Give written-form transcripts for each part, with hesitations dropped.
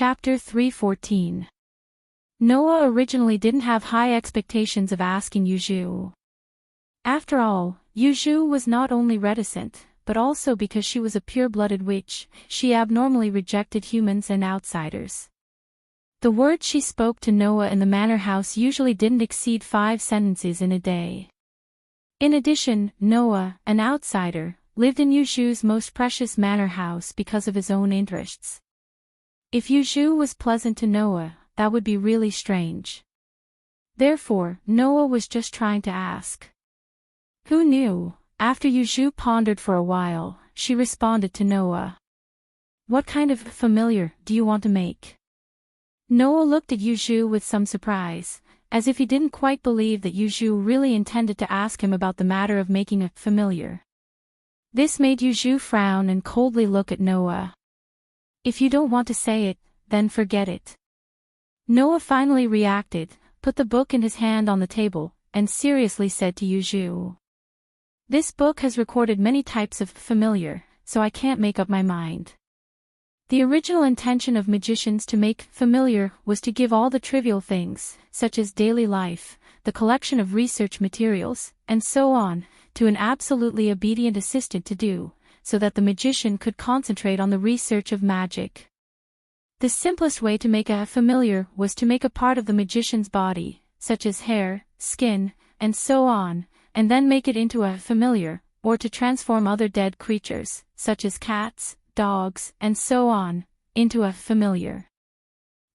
Chapter 314. Noah originally didn't have high expectations of asking Yuzhu. After all, Yuzhu was not only reticent, but also because she was a pure-blooded witch, she abnormally rejected humans and outsiders. The words she spoke to Noah in the manor house usually didn't exceed 5 sentences in a day. In addition, Noah, an outsider, lived in Yuzhu's most precious manor house because of his own interests. If Yuzhu was pleasant to Noah, that would be really strange. Therefore, Noah was just trying to ask. Who knew? After Yuzhu pondered for a while, she responded to Noah. What kind of familiar do you want to make? Noah looked at Yuzhu with some surprise, as if he didn't quite believe that Yuzhu really intended to ask him about the matter of making a familiar. This made Yuzhu frown and coldly look at Noah. If you don't want to say it, then forget it. Noah finally reacted, put the book in his hand on the table, and seriously said to Yuzhu. This book has recorded many types of familiar, so I can't make up my mind. The original intention of magicians to make familiar was to give all the trivial things, such as daily life, the collection of research materials, and so on, to an absolutely obedient assistant to do, so that the magician could concentrate on the research of magic. The simplest way to make a familiar was to make a part of the magician's body, such as hair, skin, and so on, and then make it into a familiar, or to transform other dead creatures, such as cats, dogs, and so on, into a familiar.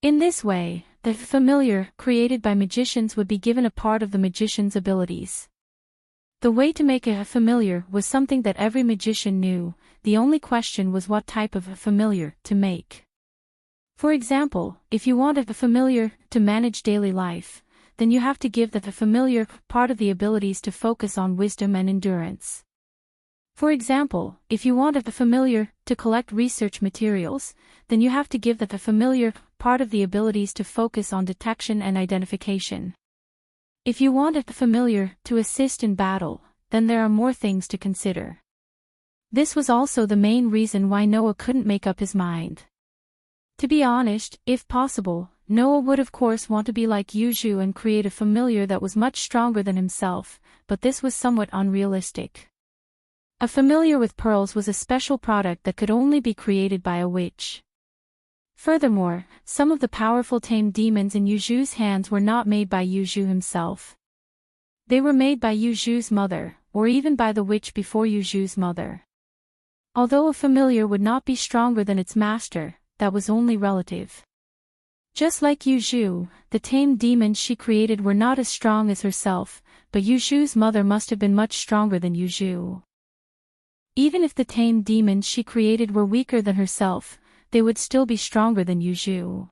In this way, the familiar created by magicians would be given a part of the magician's abilities. The way to make a familiar was something that every magician knew, the only question was what type of a familiar to make. For example, if you want a familiar to manage daily life, then you have to give the familiar part of the abilities to focus on wisdom and endurance. For example, if you want a familiar to collect research materials, then you have to give the familiar part of the abilities to focus on detection and identification. If you want a familiar to assist in battle, then there are more things to consider. This was also the main reason why Noah couldn't make up his mind. To be honest, if possible, Noah would of course want to be like Yuzhu and create a familiar that was much stronger than himself, but this was somewhat unrealistic. A familiar with pearls was a special product that could only be created by a witch. Furthermore, some of the powerful tamed demons in Yuzhu's hands were not made by Yuzhu himself. They were made by Yuzhu's mother, or even by the witch before Yuzhu's mother. Although a familiar would not be stronger than its master, that was only relative. Just like Yuzhu, the tamed demons she created were not as strong as herself, but Yuzhu's mother must have been much stronger than Yuzhu. Even if the tamed demons she created were weaker than herself, they would still be stronger than Yuzhu.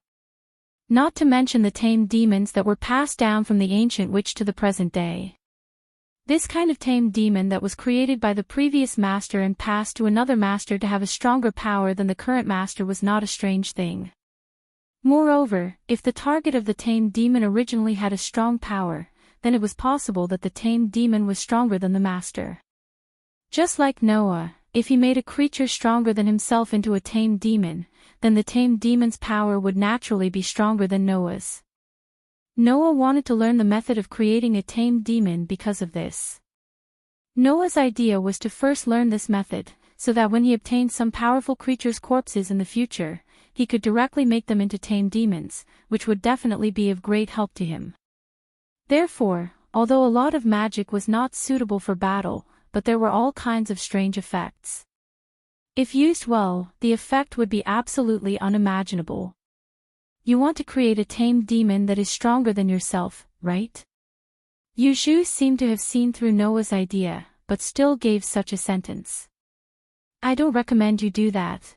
Not to mention the tamed demons that were passed down from the ancient witch to the present day. This kind of tamed demon that was created by the previous master and passed to another master to have a stronger power than the current master was not a strange thing. Moreover, if the target of the tamed demon originally had a strong power, then it was possible that the tamed demon was stronger than the master. Just like Noah, if he made a creature stronger than himself into a tamed demon, then the tamed demon's power would naturally be stronger than Noah's. Noah wanted to learn the method of creating a tamed demon because of this. Noah's idea was to first learn this method, so that when he obtained some powerful creature's corpses in the future, he could directly make them into tamed demons, which would definitely be of great help to him. Therefore, although a lot of magic was not suitable for battle, but there were all kinds of strange effects. If used well, the effect would be absolutely unimaginable. You want to create a tamed demon that is stronger than yourself, right? Yuzhu seemed to have seen through Noah's idea, but still gave such a sentence. I don't recommend you do that.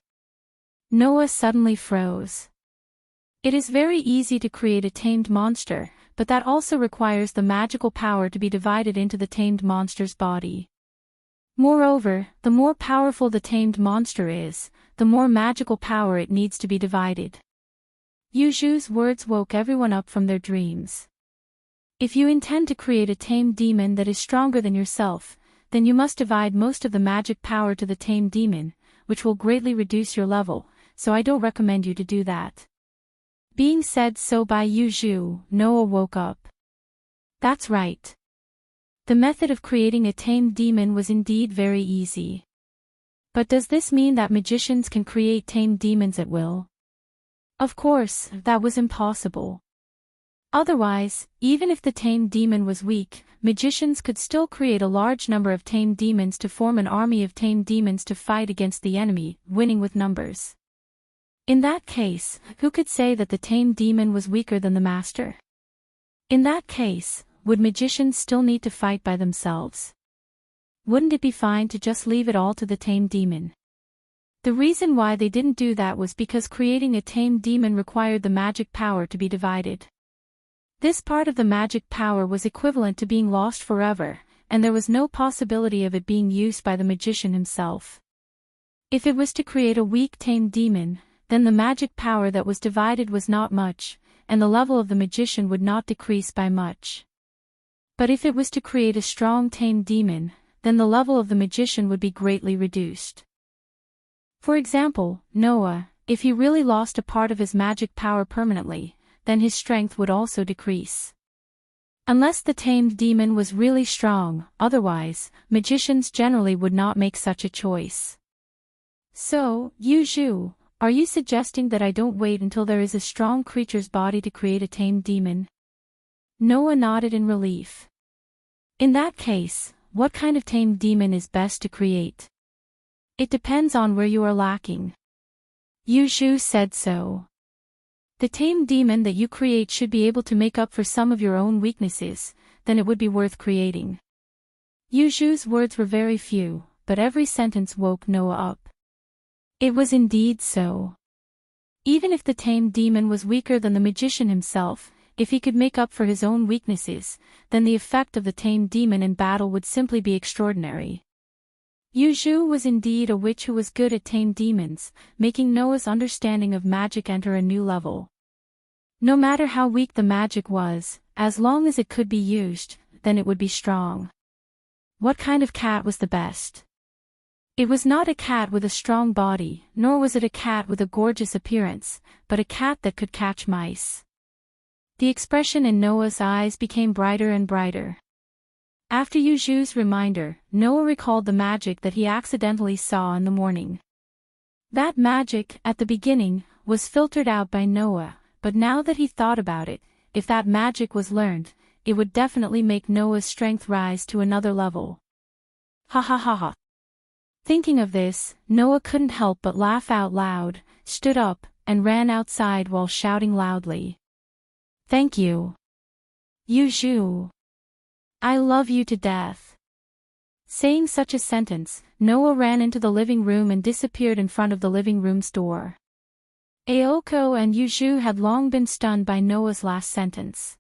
Noah suddenly froze. It is very easy to create a tamed monster, but that also requires the magical power to be divided into the tamed monster's body. Moreover, the more powerful the tamed monster is, the more magical power it needs to be divided. Yuzhu's words woke everyone up from their dreams. If you intend to create a tamed demon that is stronger than yourself, then you must divide most of the magic power to the tamed demon, which will greatly reduce your level, so I don't recommend you to do that. Being said so by Yu Zhu, Noah woke up. That's right. The method of creating a tamed demon was indeed very easy. But does this mean that magicians can create tamed demons at will? Of course, that was impossible. Otherwise, even if the tamed demon was weak, magicians could still create a large number of tamed demons to form an army of tamed demons to fight against the enemy, winning with numbers. In that case, who could say that the tamed demon was weaker than the master? In that case, would magicians still need to fight by themselves? Wouldn't it be fine to just leave it all to the tamed demon? The reason why they didn't do that was because creating a tamed demon required the magic power to be divided. This part of the magic power was equivalent to being lost forever, and there was no possibility of it being used by the magician himself. If it was to create a weak tamed demon, then the magic power that was divided was not much, and the level of the magician would not decrease by much. But if it was to create a strong tamed demon, then the level of the magician would be greatly reduced. For example, Noah, if he really lost a part of his magic power permanently, then his strength would also decrease. Unless the tamed demon was really strong, otherwise, magicians generally would not make such a choice. So, Yu Zhu, are you suggesting that I don't wait until there is a strong creature's body to create a tamed demon? Noah nodded in relief. In that case, what kind of tamed demon is best to create? It depends on where you are lacking. Yu Zhu said so. The tamed demon that you create should be able to make up for some of your own weaknesses, then it would be worth creating. Yu Zhu's words were very few, but every sentence woke Noah up. It was indeed so. Even if the tamed demon was weaker than the magician himself, if he could make up for his own weaknesses, then the effect of the tamed demon in battle would simply be extraordinary. Yu Zhu was indeed a witch who was good at tamed demons, making Noah's understanding of magic enter a new level. No matter how weak the magic was, as long as it could be used, then it would be strong. What kind of cat was the best? It was not a cat with a strong body, nor was it a cat with a gorgeous appearance, but a cat that could catch mice. The expression in Noah's eyes became brighter and brighter. After Yu Zhu's reminder, Noah recalled the magic that he accidentally saw in the morning. That magic, at the beginning, was filtered out by Noah, but now that he thought about it, if that magic was learned, it would definitely make Noah's strength rise to another level. Ha ha ha ha. Thinking of this, Noah couldn't help but laugh out loud, stood up, and ran outside while shouting loudly. Thank you. Yu Zhu. I love you to death. Saying such a sentence, Noah ran into the living room and disappeared in front of the living room's door. Aoko and Yu Zhu had long been stunned by Noah's last sentence.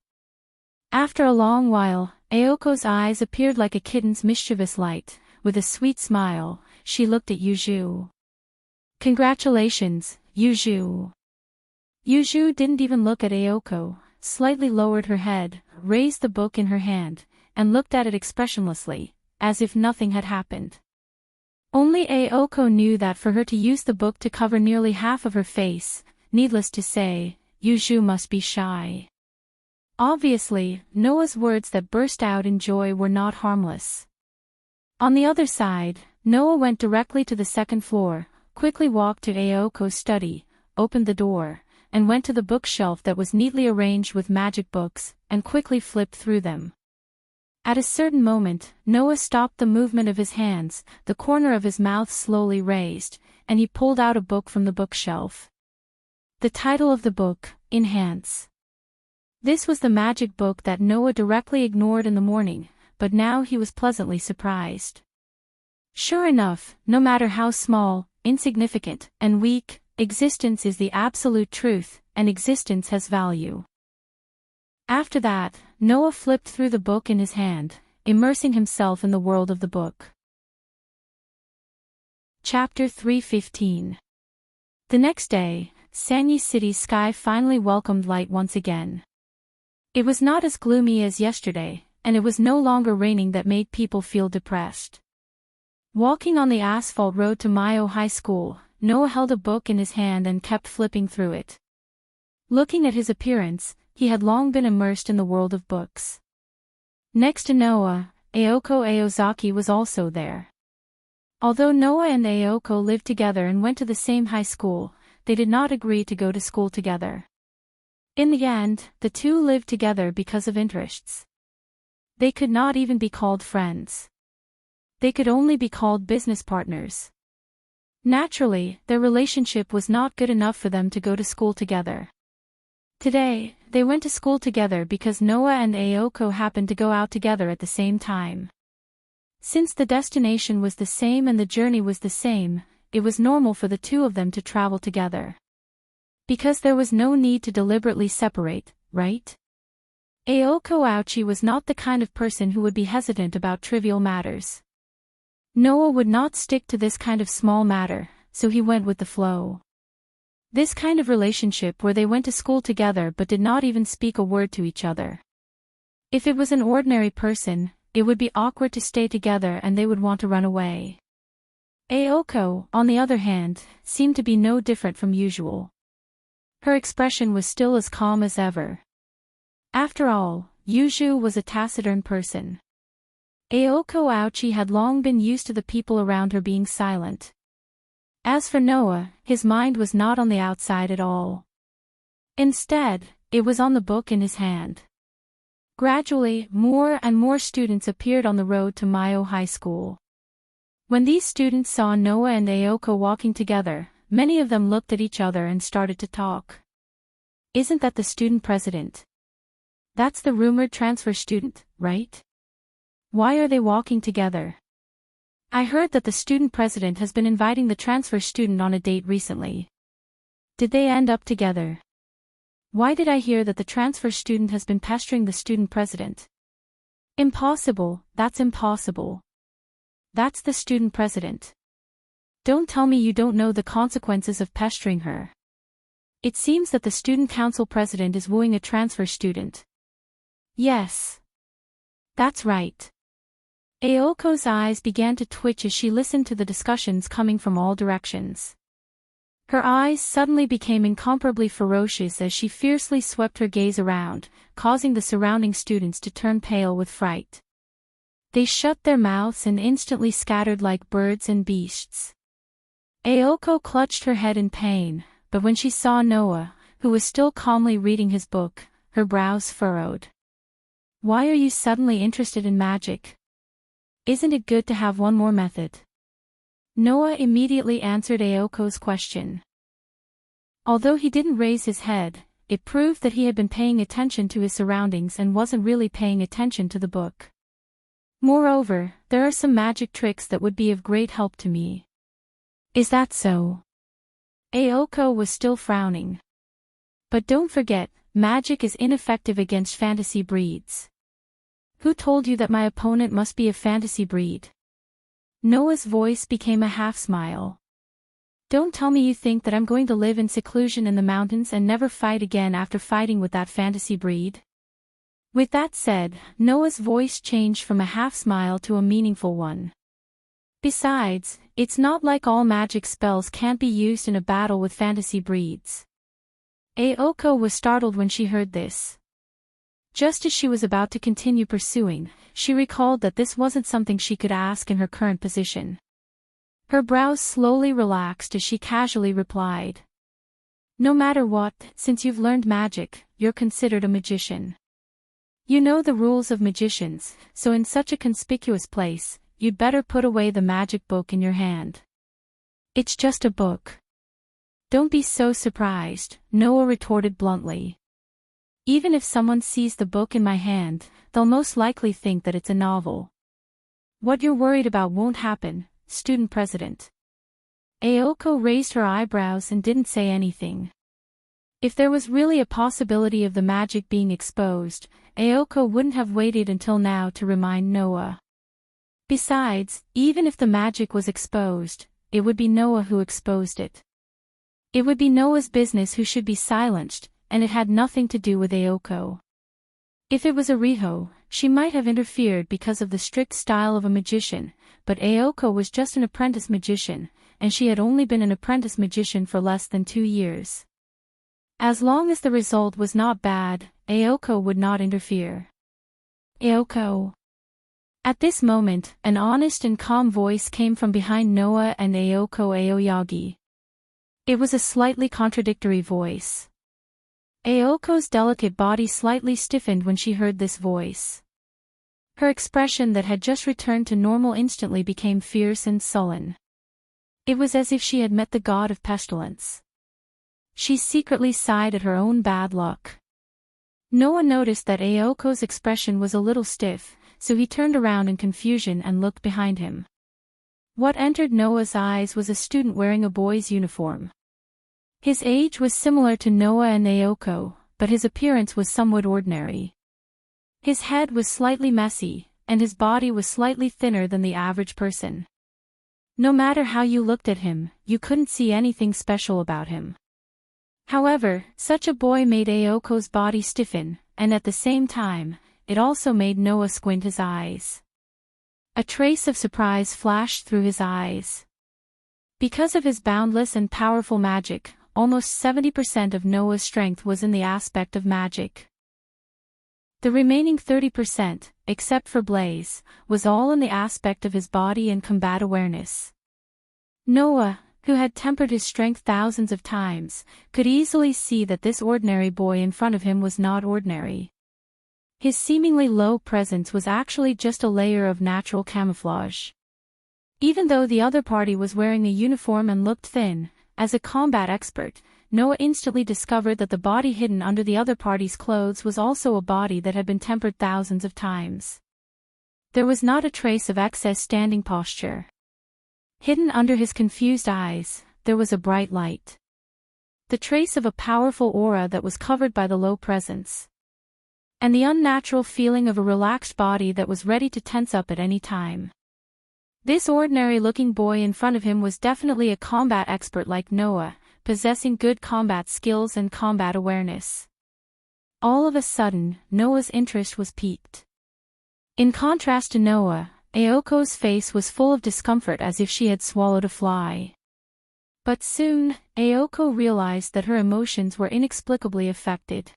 After a long while, Aoko's eyes appeared like a kitten's mischievous light. With a sweet smile, she looked at Yu Zhu. Congratulations, Yu Zhu. Yu Zhu didn't even look at Aoko, slightly lowered her head, raised the book in her hand, and looked at it expressionlessly, as if nothing had happened. Only Aoko knew that for her to use the book to cover nearly half of her face, needless to say, Yu Zhu must be shy. Obviously, Noah's words that burst out in joy were not harmless. On the other side, Noah went directly to the second floor, quickly walked to Aoko's study, opened the door, and went to the bookshelf that was neatly arranged with magic books, and quickly flipped through them. At a certain moment, Noah stopped the movement of his hands, the corner of his mouth slowly raised, and he pulled out a book from the bookshelf. The title of the book, Enhance. This was the magic book that Noah directly ignored in the morning, but now he was pleasantly surprised. Sure enough, no matter how small, insignificant, and weak, existence is the absolute truth, and existence has value. After that, Noah flipped through the book in his hand, immersing himself in the world of the book. Chapter 3:15. The next day, Sanyi City's sky finally welcomed light once again. It was not as gloomy as yesterday, and it was no longer raining that made people feel depressed. Walking on the asphalt road to Mayo High School, Noah held a book in his hand and kept flipping through it. Looking at his appearance, he had long been immersed in the world of books. Next to Noah, Aoko Aozaki was also there. Although Noah and Aoko lived together and went to the same high school, they did not agree to go to school together. In the end, the two lived together because of interests. They could not even be called friends. They could only be called business partners. Naturally, their relationship was not good enough for them to go to school together. Today, they went to school together because Noah and Aoko happened to go out together at the same time. Since the destination was the same and the journey was the same, it was normal for the two of them to travel together. Because there was no need to deliberately separate, right? Aoko Aochi was not the kind of person who would be hesitant about trivial matters. Noah would not stick to this kind of small matter, so he went with the flow. This kind of relationship where they went to school together but did not even speak a word to each other. If it was an ordinary person, it would be awkward to stay together and they would want to run away. Aoko, on the other hand, seemed to be no different from usual. Her expression was still as calm as ever. After all, Yuju was a taciturn person. Aoko Aochi had long been used to the people around her being silent. As for Noah, his mind was not on the outside at all. Instead, it was on the book in his hand. Gradually, more and more students appeared on the road to Mayo High School. When these students saw Noah and Aoko walking together, many of them looked at each other and started to talk. Isn't that the student president? That's the rumored transfer student, right? Why are they walking together? I heard that the student president has been inviting the transfer student on a date recently. Did they end up together? Why did I hear that the transfer student has been pestering the student president? Impossible, that's impossible. That's the student president. Don't tell me you don't know the consequences of pestering her. It seems that the student council president is wooing a transfer student. Yes. That's right. Aoko's eyes began to twitch as she listened to the discussions coming from all directions. Her eyes suddenly became incomparably ferocious as she fiercely swept her gaze around, causing the surrounding students to turn pale with fright. They shut their mouths and instantly scattered like birds and beasts. Aoko clutched her head in pain, but when she saw Noah, who was still calmly reading his book, her brows furrowed. Why are you suddenly interested in magic? Isn't it good to have one more method? Noah immediately answered Aoko's question. Although he didn't raise his head, it proved that he had been paying attention to his surroundings and wasn't really paying attention to the book. Moreover, there are some magic tricks that would be of great help to me. Is that so? Aoko was still frowning. But don't forget, magic is ineffective against fantasy breeds. Who told you that my opponent must be a fantasy breed? Noah's voice became a half-smile. Don't tell me you think that I'm going to live in seclusion in the mountains and never fight again after fighting with that fantasy breed? With that said, Noah's voice changed from a half-smile to a meaningful one. Besides, it's not like all magic spells can't be used in a battle with fantasy breeds. Aoko was startled when she heard this. Just as she was about to continue pursuing, she recalled that this wasn't something she could ask in her current position. Her brows slowly relaxed as she casually replied. No matter what, since you've learned magic, you're considered a magician. You know the rules of magicians, so in such a conspicuous place, you'd better put away the magic book in your hand. It's just a book. Don't be so surprised, Noah retorted bluntly. Even if someone sees the book in my hand, they'll most likely think that it's a novel. What you're worried about won't happen, student president. Aoko raised her eyebrows and didn't say anything. If there was really a possibility of the magic being exposed, Aoko wouldn't have waited until now to remind Noah. Besides, even if the magic was exposed, it would be Noah who exposed it. It would be Noah's business who should be silenced, and it had nothing to do with Aoko. If it was Ariho, she might have interfered because of the strict style of a magician, but Aoko was just an apprentice magician, and she had only been an apprentice magician for less than 2 years. As long as the result was not bad, Aoko would not interfere. Aoko. At this moment, an honest and calm voice came from behind Noah and Aoko Aoyagi. It was a slightly contradictory voice. Aoko's delicate body slightly stiffened when she heard this voice. Her expression that had just returned to normal instantly became fierce and sullen. It was as if she had met the god of pestilence. She secretly sighed at her own bad luck. Noah noticed that Aoko's expression was a little stiff, so he turned around in confusion and looked behind him. What entered Noah's eyes was a student wearing a boy's uniform. His age was similar to Noah and Aoko, but his appearance was somewhat ordinary. His head was slightly messy, and his body was slightly thinner than the average person. No matter how you looked at him, you couldn't see anything special about him. However, such a boy made Aoko's body stiffen, and at the same time, it also made Noah squint his eyes. A trace of surprise flashed through his eyes. Because of his boundless and powerful magic, almost 70% of Noah's strength was in the aspect of magic. The remaining 30%, except for Blaze, was all in the aspect of his body and combat awareness. Noah, who had tempered his strength thousands of times, could easily see that this ordinary boy in front of him was not ordinary. His seemingly low presence was actually just a layer of natural camouflage. Even though the other party was wearing a uniform and looked thin, as a combat expert, Noah instantly discovered that the body hidden under the other party's clothes was also a body that had been tempered thousands of times. There was not a trace of excess standing posture. Hidden under his confused eyes, there was a bright light. The trace of a powerful aura that was covered by the low presence. And the unnatural feeling of a relaxed body that was ready to tense up at any time. This ordinary-looking boy in front of him was definitely a combat expert like Noah, possessing good combat skills and combat awareness. All of a sudden, Noah's interest was piqued. In contrast to Noah, Aoko's face was full of discomfort as if she had swallowed a fly. But soon, Aoko realized that her emotions were inexplicably affected.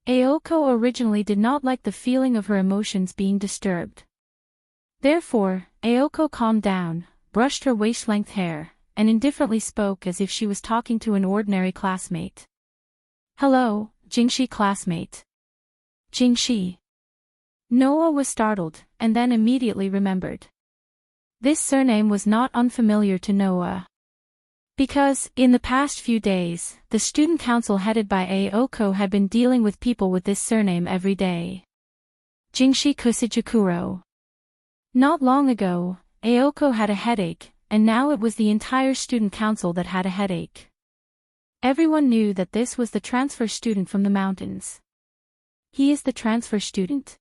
Aoko originally did not like the feeling of her emotions being disturbed. Therefore, Aoko calmed down, brushed her waist-length hair, and indifferently spoke as if she was talking to an ordinary classmate. "Hello, Jingshi classmate." Jingshi. Noah was startled, and then immediately remembered. This surname was not unfamiliar to Noah. Because, in the past few days, the student council headed by Aoko had been dealing with people with this surname every day. Jingshi Kusijikuro. Not long ago, Aoko had a headache, and now it was the entire student council that had a headache. Everyone knew that this was the transfer student from the mountains. He is the transfer student?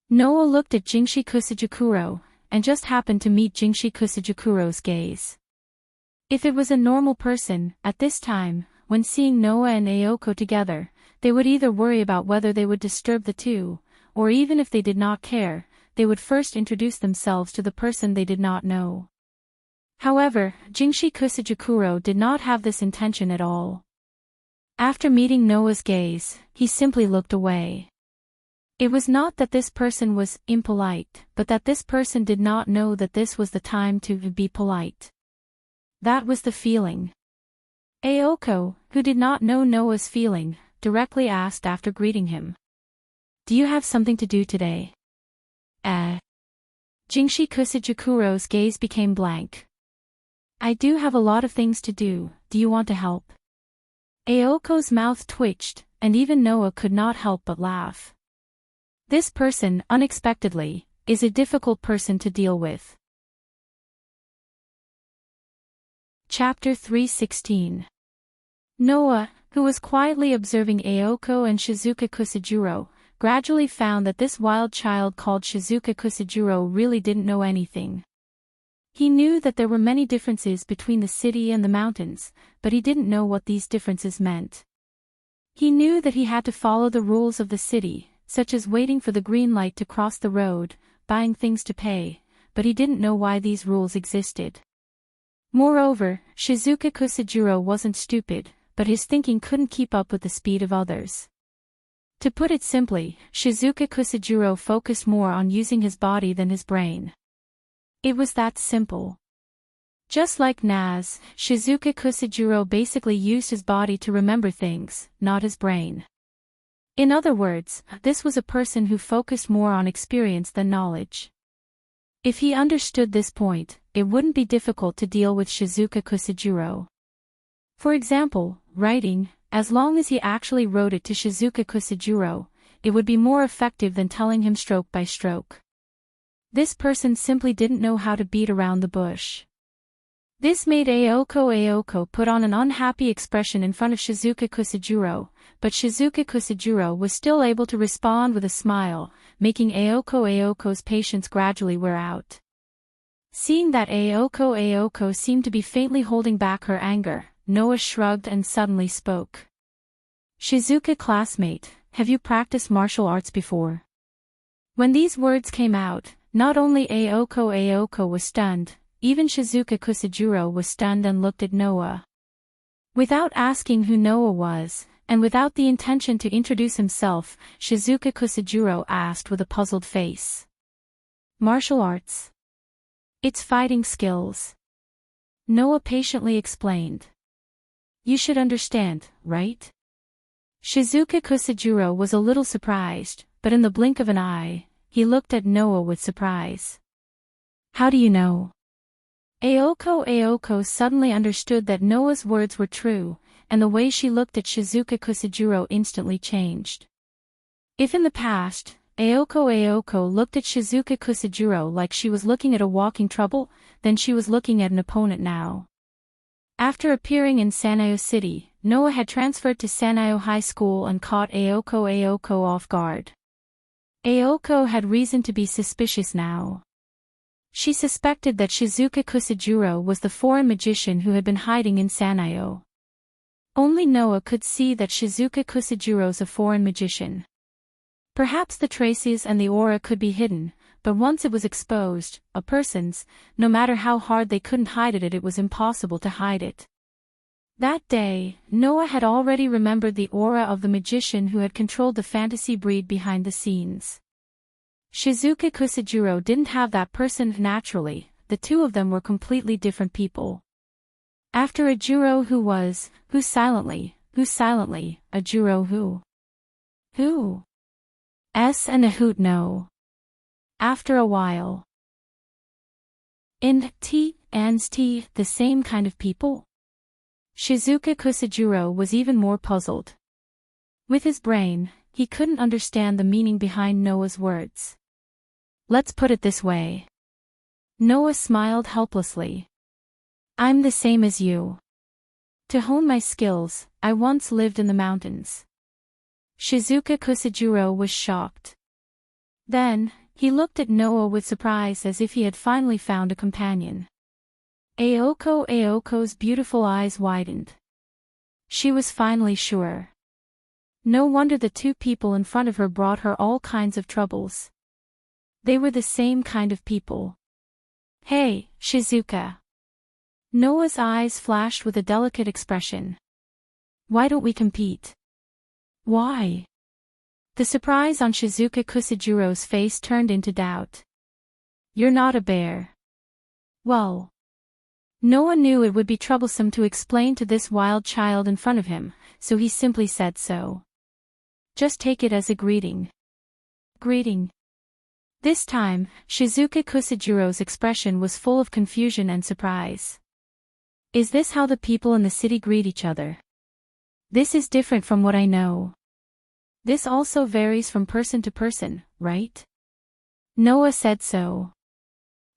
Noah looked at Jingshi Kusijikuro, and just happened to meet Jingshi Kusijikuro's gaze. If it was a normal person, at this time, when seeing Noah and Aoko together, they would either worry about whether they would disturb the two, or even if they did not care, they would first introduce themselves to the person they did not know. However, Jingshi Kusijikuro did not have this intention at all. After meeting Noah's gaze, he simply looked away. It was not that this person was impolite, but that this person did not know that this was the time to be polite. That was the feeling. Aoko, who did not know Noah's feeling, directly asked after greeting him. "Do you have something to do today?" Jingshi Kusijikuro's gaze became blank. "I do have a lot of things to do, do you want to help?" Aoko's mouth twitched, and even Noah could not help but laugh. This person, unexpectedly, is a difficult person to deal with. Chapter 316. Noah, who was quietly observing Aoko and Shizuka Kusijuro, gradually found that this wild child called Shizuka Kusijuro really didn't know anything. He knew that there were many differences between the city and the mountains, but he didn't know what these differences meant. He knew that he had to follow the rules of the city, such as waiting for the green light to cross the road, buying things to pay, but he didn't know why these rules existed. Moreover, Shizuka Kusijuro wasn't stupid, but his thinking couldn't keep up with the speed of others. To put it simply, Shizuka Kusajiro focused more on using his body than his brain. It was that simple. Just like Naz, Shizuka Kusajiro basically used his body to remember things, not his brain. In other words, this was a person who focused more on experience than knowledge. If he understood this point, it wouldn't be difficult to deal with Shizuka Kusajiro. For example, writing, as long as he actually wrote it to Shizuka Kusajiro, it would be more effective than telling him stroke by stroke. This person simply didn't know how to beat around the bush. This made Aoko put on an unhappy expression in front of Shizuka Kusajiro, but Shizuka Kusajiro was still able to respond with a smile, making Aoko's patience gradually wear out. Seeing that Aoko seemed to be faintly holding back her anger, Noah shrugged and suddenly spoke. Shizuka classmate, have you practiced martial arts before? When these words came out, not only Aoko was stunned, even Shizuka Kusajiro was stunned and looked at Noah. Without asking who Noah was, and without the intention to introduce himself, Shizuka Kusajiro asked with a puzzled face. Martial arts? It's fighting skills. Noah patiently explained. You should understand, right? Shizuka Kusajiro was a little surprised, but in the blink of an eye, he looked at Noah with surprise. How do you know? Aoko suddenly understood that Noah's words were true, and the way she looked at Shizuka Kusajiro instantly changed. If in the past, Aoko looked at Shizuka Kusajiro like she was looking at a walking trouble, then she was looking at an opponent now. After appearing in Sanayo City, Noah had transferred to Sanayo High School and caught Aoko off guard. Aoko had reason to be suspicious now. She suspected that Shizuka Kusajiro was the foreign magician who had been hiding in Sanayo. Only Noah could see that Shizuka Kusajiro's a foreign magician. Perhaps the traces and the aura could be hidden, but once it was exposed, a person's, no matter how hard they couldn't hide it, it was impossible to hide it. That day, Noah had already remembered the aura of the magician who had controlled the fantasy breed behind the scenes. Shizuka Kusajiro didn't have that person naturally, the two of them were completely different people. After a Juro who silently, a Juro who? S and a hoot no. After a while. And the same kind of people? Shizuka Kusajiro was even more puzzled. With his brain, he couldn't understand the meaning behind Noah's words. Let's put it this way. Noah smiled helplessly. I'm the same as you. To hone my skills, I once lived in the mountains. Shizuka Kusajiro was shocked. Then, he looked at Noah with surprise as if he had finally found a companion. Aoko's beautiful eyes widened. She was finally sure. No wonder the two people in front of her brought her all kinds of troubles. They were the same kind of people. Hey, Shizuka. Noah's eyes flashed with a delicate expression. Why don't we compete? Why? The surprise on Shizuka Kusajiro's face turned into doubt. You're not a bear. Well. Noah knew it would be troublesome to explain to this wild child in front of him, so he simply said so. Just take it as a greeting. Greeting. This time, Shizuka Kusajiro's expression was full of confusion and surprise. Is this how the people in the city greet each other? This is different from what I know. This also varies from person to person, right? Noah said so.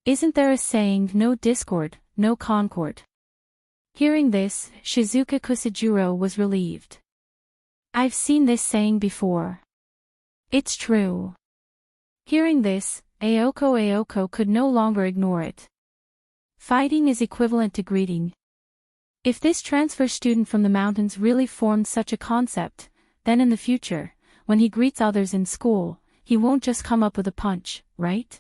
Isn't there a saying, no discord, no concord? Hearing this, Shizuka Kusajiro was relieved. I've seen this saying before. It's true. Hearing this, Aoko could no longer ignore it. Fighting is equivalent to greeting. If this transfer student from the mountains really formed such a concept, then in the future, when he greets others in school, he won't just come up with a punch, right?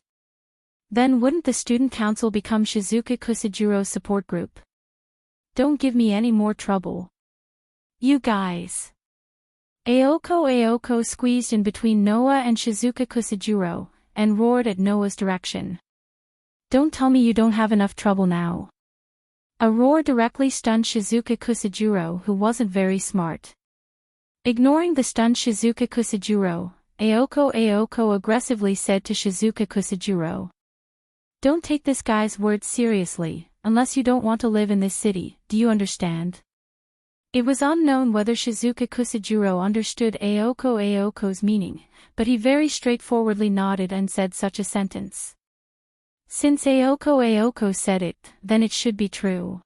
Then wouldn't the student council become Shizuka Kusajiro's support group? Don't give me any more trouble. You guys. Aoko squeezed in between Noah and Shizuka Kusajiro, and roared at Noah's direction. Don't tell me you don't have enough trouble now. A roar directly stunned Shizuka Kusajiro, who wasn't very smart. Ignoring the stunned Shizuka Kusajiro, Aoko aggressively said to Shizuka Kusajiro. Don't take this guy's words seriously, unless you don't want to live in this city, do you understand? It was unknown whether Shizuka Kusajiro understood Aoko's meaning, but he very straightforwardly nodded and said such a sentence. Since Aoko said it, then it should be true.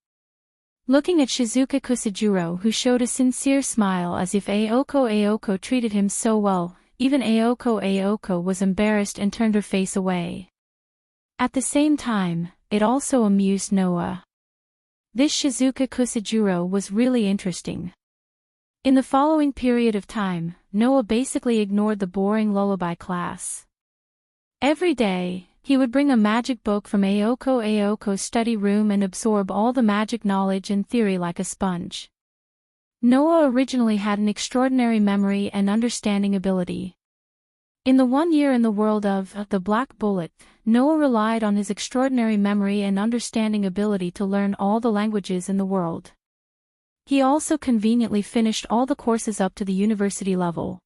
Looking at Shizuka Kusajiro, who showed a sincere smile as if Aoko treated him so well, even Aoko was embarrassed and turned her face away. At the same time, it also amused Noah. This Shizuka Kusajiro was really interesting. In the following period of time, Noah basically ignored the boring lullaby class. Every day, he would bring a magic book from Aoko's study room and absorb all the magic knowledge and theory like a sponge. Noah originally had an extraordinary memory and understanding ability. In the 1 year in the world of the Black Bullet, Noah relied on his extraordinary memory and understanding ability to learn all the languages in the world. He also conveniently finished all the courses up to the university level.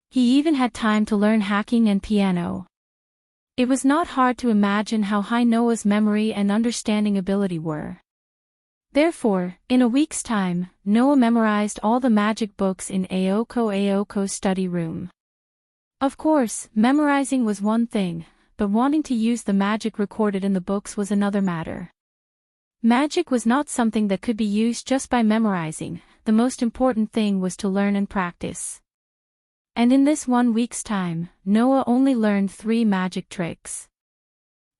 He even had time to learn hacking and piano. It was not hard to imagine how high Noah's memory and understanding ability were. Therefore, in a week's time, Noah memorized all the magic books in Aoko's study room. Of course, memorizing was one thing, but wanting to use the magic recorded in the books was another matter. Magic was not something that could be used just by memorizing, the most important thing was to learn and practice. And in this 1 week's time, Noah only learned 3 magic tricks.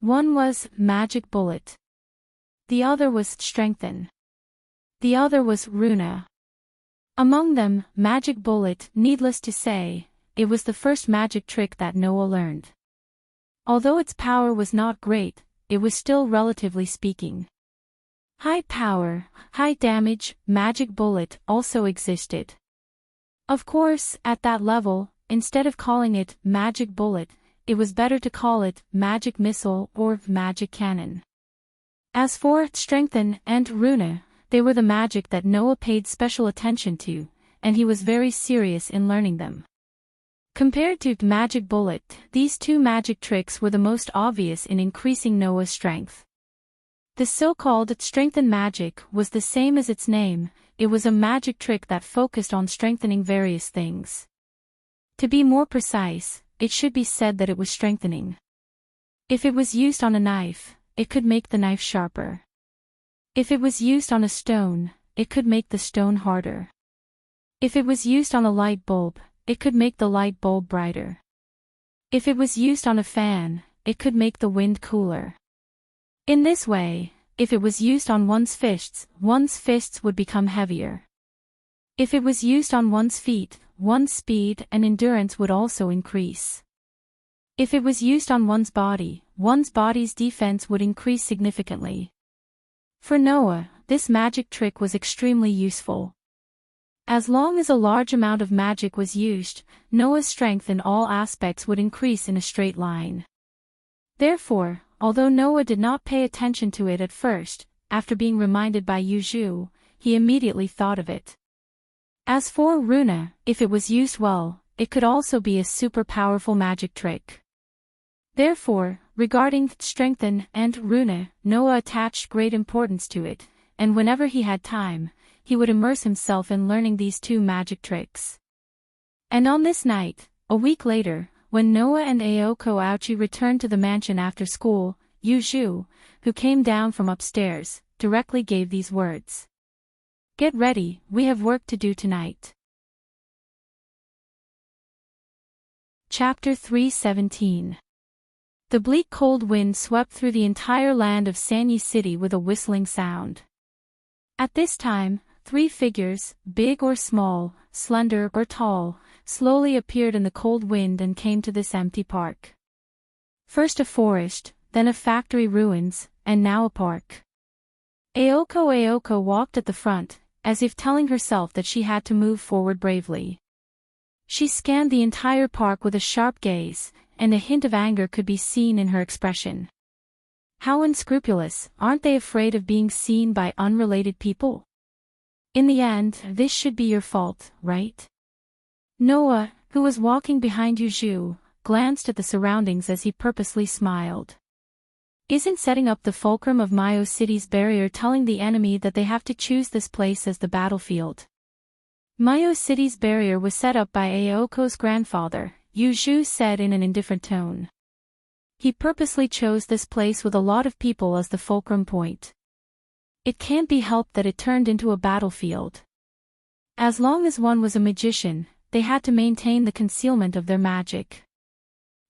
One was Magic Bullet. The other was Strengthen. The other was Runa. Among them, Magic Bullet, needless to say, it was the first magic trick that Noah learned. Although its power was not great, it was still relatively speaking. High power, high damage, Magic Bullet also existed. Of course, at that level, instead of calling it Magic Bullet, it was better to call it Magic Missile or Magic Cannon. As for Strengthen and Runa, they were the magic that Noah paid special attention to, and he was very serious in learning them. Compared to Magic Bullet, these 2 magic tricks were the most obvious in increasing Noah's strength. The so-called Strengthen magic was the same as its name, it was a magic trick that focused on strengthening various things. To be more precise, it should be said that it was strengthening. If it was used on a knife, it could make the knife sharper. If it was used on a stone, it could make the stone harder. If it was used on a light bulb, it could make the light bulb brighter. If it was used on a fan, it could make the wind cooler. In this way, if it was used on one's fists would become heavier. If it was used on one's feet, one's speed and endurance would also increase. If it was used on one's body's defense would increase significantly. For Noah, this magic trick was extremely useful. As long as a large amount of magic was used, Noah's strength in all aspects would increase in a straight line. Therefore, although Noah did not pay attention to it at first, after being reminded by Yuzhu, he immediately thought of it. As for Runa, if it was used well, it could also be a super powerful magic trick. Therefore, regarding Strengthen and Runa, Noah attached great importance to it, and whenever he had time, he would immerse himself in learning these 2 magic tricks. And on this night, a week later, when Noah and Aoki returned to the mansion after school, Yuzhu, who came down from upstairs, directly gave these words. Get ready, we have work to do tonight. Chapter 3:17. The bleak cold wind swept through the entire land of Sanyi City with a whistling sound. At this time, 3 figures, big or small, slender or tall, slowly appeared in the cold wind and came to this empty park. First a forest, then a factory ruins, and now a park. Aoko walked at the front, as if telling herself that she had to move forward bravely. She scanned the entire park with a sharp gaze, and a hint of anger could be seen in her expression. How unscrupulous, aren't they afraid of being seen by unrelated people? In the end, this should be your fault, right? Noah, who was walking behind Yuzhu, glanced at the surroundings as he purposely smiled. Isn't setting up the fulcrum of Mayo City's barrier telling the enemy that they have to choose this place as the battlefield? Mayo City's barrier was set up by Aoko's grandfather, Yuzhu said in an indifferent tone. He purposely chose this place with a lot of people as the fulcrum point. It can't be helped that it turned into a battlefield. As long as one was a magician, they had to maintain the concealment of their magic.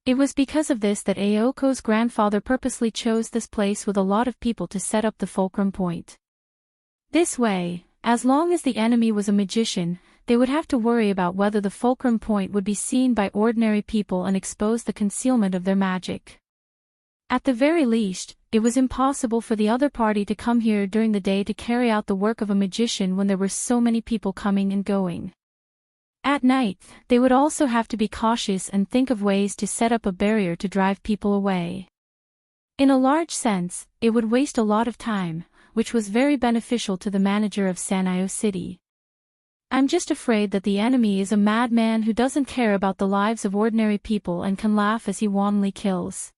It was because of this that Aoko's grandfather purposely chose this place with a lot of people to set up the fulcrum point. This way, as long as the enemy was a magician, they would have to worry about whether the fulcrum point would be seen by ordinary people and expose the concealment of their magic. At the very least, it was impossible for the other party to come here during the day to carry out the work of a magician when there were so many people coming and going. At night, they would also have to be cautious and think of ways to set up a barrier to drive people away. In a large sense, it would waste a lot of time, which was very beneficial to the manager of Sanayo City. I'm just afraid that the enemy is a madman who doesn't care about the lives of ordinary people and can laugh as he wantonly kills.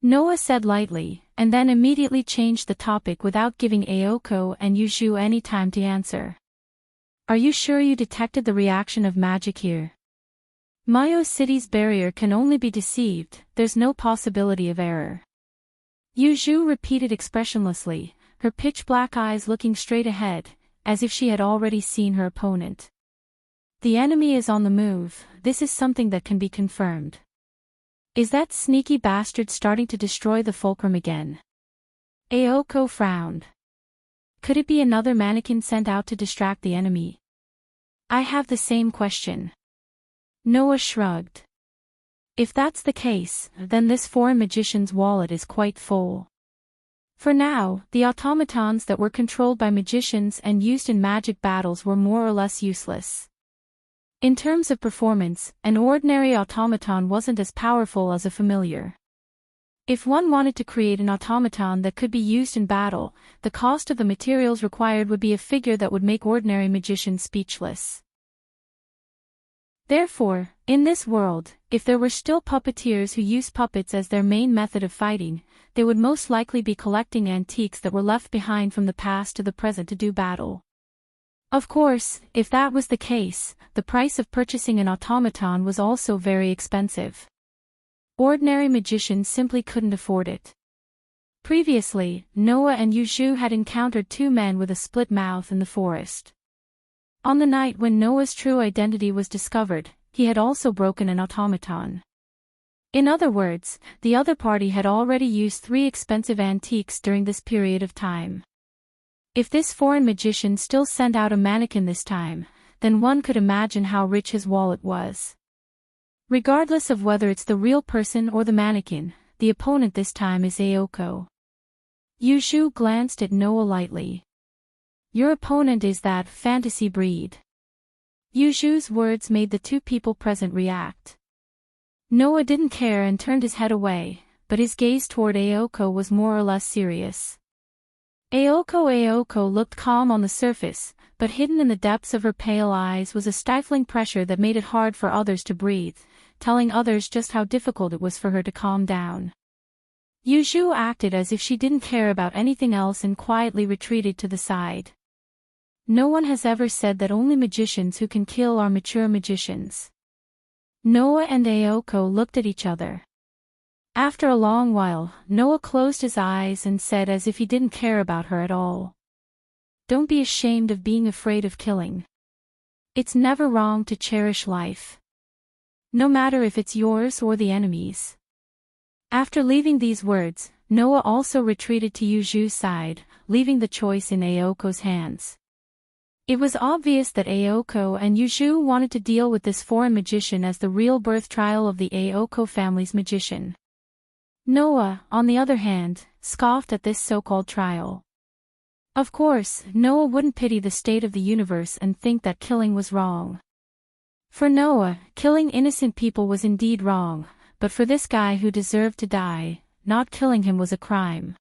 Noah said lightly, and then immediately changed the topic without giving Aoko and Yuzhu any time to answer. Are you sure you detected the reaction of magic here? Mayo City's barrier can only be deceived, there's no possibility of error. Yuzhu repeated expressionlessly, her pitch-black eyes looking straight ahead, as if she had already seen her opponent. The enemy is on the move, this is something that can be confirmed. Is that sneaky bastard starting to destroy the fulcrum again? Aoko frowned. Could it be another mannequin sent out to distract the enemy? I have the same question. Noah shrugged. If that's the case, then this foreign magician's wallet is quite full. For now, the automatons that were controlled by magicians and used in magic battles were more or less useless. In terms of performance, an ordinary automaton wasn't as powerful as a familiar. If one wanted to create an automaton that could be used in battle, the cost of the materials required would be a figure that would make ordinary magicians speechless. Therefore, in this world, if there were still puppeteers who used puppets as their main method of fighting, they would most likely be collecting antiques that were left behind from the past to the present to do battle. Of course, if that was the case, the price of purchasing an automaton was also very expensive. Ordinary magicians simply couldn't afford it. Previously, Noah and Yuzhu had encountered two men with a split mouth in the forest. On the night when Noah's true identity was discovered, he had also broken an automaton. In other words, the other party had already used 3 expensive antiques during this period of time. If this foreign magician still sent out a mannequin this time, then one could imagine how rich his wallet was. Regardless of whether it's the real person or the mannequin, the opponent this time is Aoko. Yuzhu glanced at Noah lightly. Your opponent is that fantasy breed. Yuzhu's words made the two people present react. Noah didn't care and turned his head away, but his gaze toward Aoko was more or less serious. Aoko looked calm on the surface, but hidden in the depths of her pale eyes was a stifling pressure that made it hard for others to breathe, telling others just how difficult it was for her to calm down. Yuzhu acted as if she didn't care about anything else and quietly retreated to the side. No one has ever said that only magicians who can kill are mature magicians. Noah and Aoko looked at each other. After a long while, Noah closed his eyes and said as if he didn't care about her at all. Don't be ashamed of being afraid of killing. It's never wrong to cherish life. No matter if it's yours or the enemy's. After leaving these words, Noah also retreated to Yuzhu's side, leaving the choice in Aoko's hands. It was obvious that Aoko and Yuzhu wanted to deal with this foreign magician as the real birth trial of the Aoko family's magician. Noah, on the other hand, scoffed at this so-called trial. Of course, Noah wouldn't pity the state of the universe and think that killing was wrong. For Noah, killing innocent people was indeed wrong, but for this guy who deserved to die, not killing him was a crime.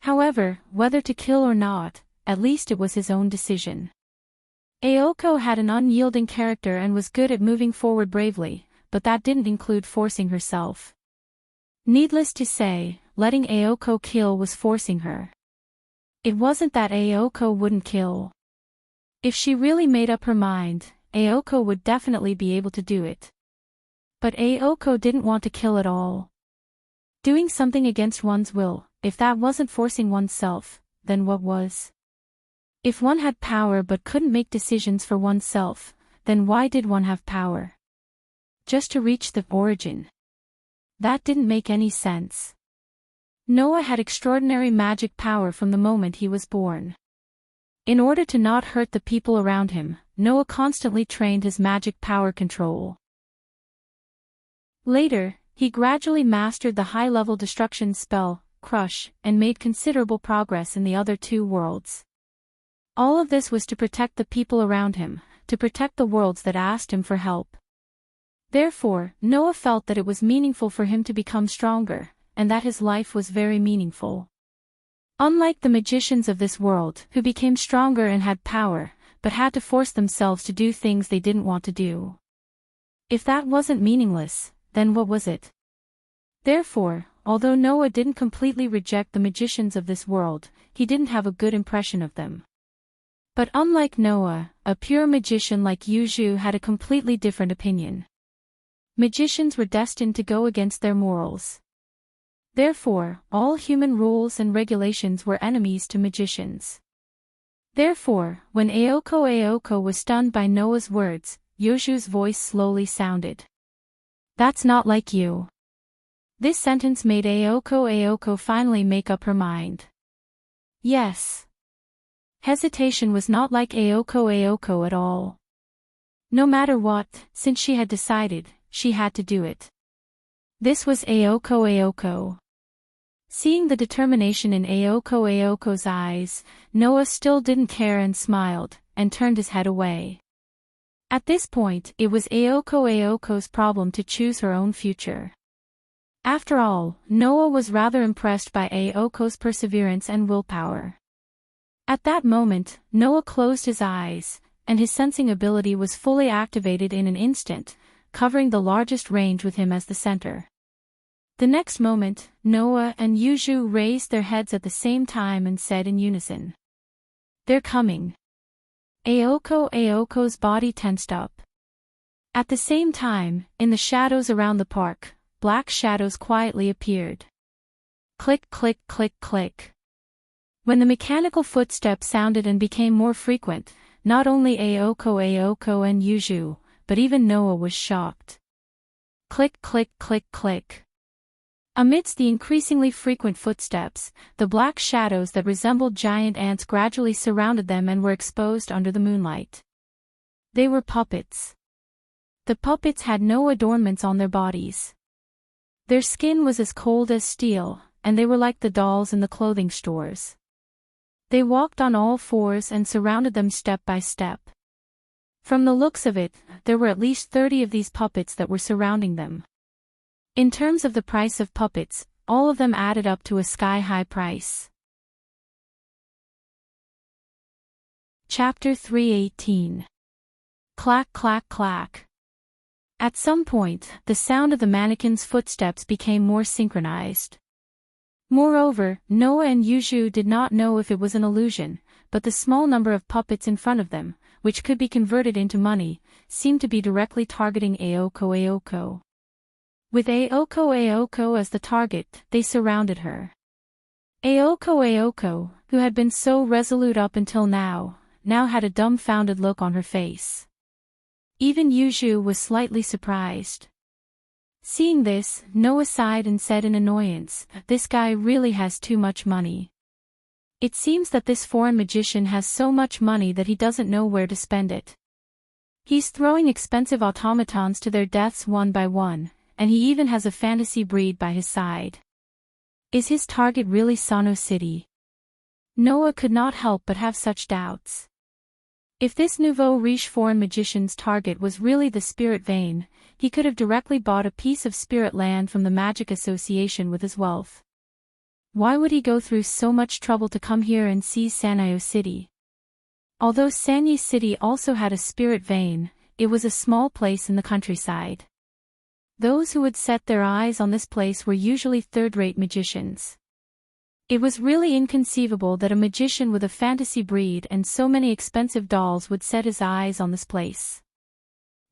However, whether to kill or not, at least it was his own decision. Aoko had an unyielding character and was good at moving forward bravely, but that didn't include forcing herself. Needless to say, letting Aoko kill was forcing her. It wasn't that Aoko wouldn't kill. If she really made up her mind, Aoko would definitely be able to do it. But Aoko didn't want to kill at all. Doing something against one's will, if that wasn't forcing oneself, then what was? If one had power but couldn't make decisions for oneself, then why did one have power? Just to reach the origin. That didn't make any sense. Noah had extraordinary magic power from the moment he was born. In order to not hurt the people around him, Noah constantly trained his magic power control. Later, he gradually mastered the high-level destruction spell, Crush, and made considerable progress in the other two worlds. All of this was to protect the people around him, to protect the worlds that asked him for help. Therefore, Noah felt that it was meaningful for him to become stronger, and that his life was very meaningful. Unlike the magicians of this world, who became stronger and had power, but had to force themselves to do things they didn't want to do. If that wasn't meaningless, then what was it? Therefore, although Noah didn't completely reject the magicians of this world, he didn't have a good impression of them. But unlike Noah, a pure magician like Yuzhu had a completely different opinion. Magicians were destined to go against their morals. Therefore, all human rules and regulations were enemies to magicians. Therefore, when Aoko was stunned by Noah's words, Yuzhu's voice slowly sounded. "That's not like you." This sentence made Aoko finally make up her mind. Yes. Hesitation was not like Aoko at all. No matter what, since she had decided, she had to do it. This was Aoko. Seeing the determination in Aoko's eyes, Noah still didn't care and smiled, and turned his head away. At this point, it was Aoko's problem to choose her own future. After all, Noah was rather impressed by Aoko's perseverance and willpower. At that moment, Noah closed his eyes, and his sensing ability was fully activated in an instant, covering the largest range with him as the center. The next moment, Noah and Yuzhu raised their heads at the same time and said in unison, "They're coming." Aoko's body tensed up. At the same time, in the shadows around the park, black shadows quietly appeared. Click, click, click, click. When the mechanical footsteps sounded and became more frequent, not only Aoko and Yuzhu, but even Noah was shocked. Click, click, click, click. Amidst the increasingly frequent footsteps, the black shadows that resembled giant ants gradually surrounded them and were exposed under the moonlight. They were puppets. The puppets had no adornments on their bodies. Their skin was as cold as steel, and they were like the dolls in the clothing stores. They walked on all fours and surrounded them step by step. From the looks of it, there were at least 30 of these puppets that were surrounding them. In terms of the price of puppets, all of them added up to a sky-high price. Chapter 3:18. Clack, clack, clack. At some point, the sound of the mannequin's footsteps became more synchronized. Moreover, Noah and Yuzhu did not know if it was an illusion, but the small number of puppets in front of them, which could be converted into money, seemed to be directly targeting Aoko. With Aoko as the target, they surrounded her. Aoko, who had been so resolute up until now had a dumbfounded look on her face. Even Yuzhu was slightly surprised. Seeing this, Noah sighed and said in annoyance, "This guy really has too much money. It seems that this foreign magician has so much money that he doesn't know where to spend it. He's throwing expensive automatons to their deaths one by one, and he even has a fantasy breed by his side. Is his target really Sano City? Noah could not help but have such doubts. If this nouveau riche foreign magician's target was really the spirit vein, he could have directly bought a piece of spirit land from the magic association with his wealth. Why would he go through so much trouble to come here and seize Sanyo City? Although Sanyi City also had a spirit vein, it was a small place in the countryside. Those who would set their eyes on this place were usually third-rate magicians. It was really inconceivable that a magician with a fantasy breed and so many expensive dolls would set his eyes on this place.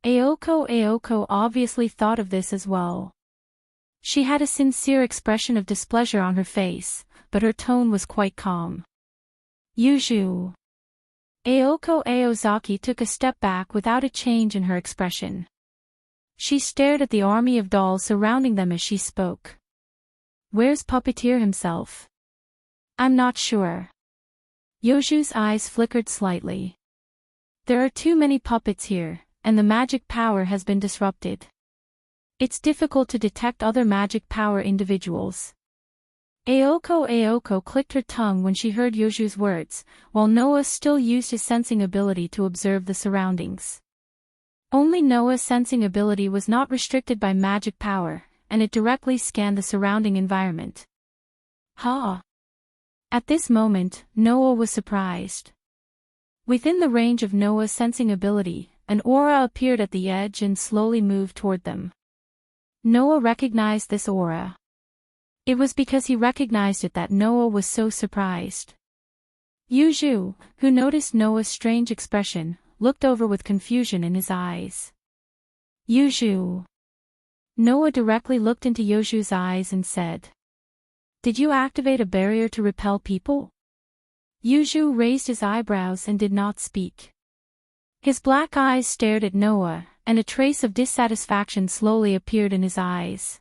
Aoko obviously thought of this as well. She had a sincere expression of displeasure on her face, but her tone was quite calm. Yuju. Aoko Aozaki took a step back without a change in her expression. She stared at the army of dolls surrounding them as she spoke. Where's Puppeteer himself? I'm not sure. Yoju's eyes flickered slightly. There are too many puppets here, and the magic power has been disrupted. It's difficult to detect other magic power individuals. Aoko clicked her tongue when she heard Yoju's words, while Noah still used his sensing ability to observe the surroundings. Only Noah's sensing ability was not restricted by magic power, and it directly scanned the surrounding environment. Ha! At this moment, Noah was surprised. Within the range of Noah's sensing ability, an aura appeared at the edge and slowly moved toward them. Noah recognized this aura. It was because he recognized it that Noah was so surprised. Yuju, who noticed Noah's strange expression, looked over with confusion in his eyes. Yuju. Noah directly looked into Yoju's eyes and said, "Did you activate a barrier to repel people?" Yuju raised his eyebrows and did not speak. His black eyes stared at Noah, and a trace of dissatisfaction slowly appeared in his eyes.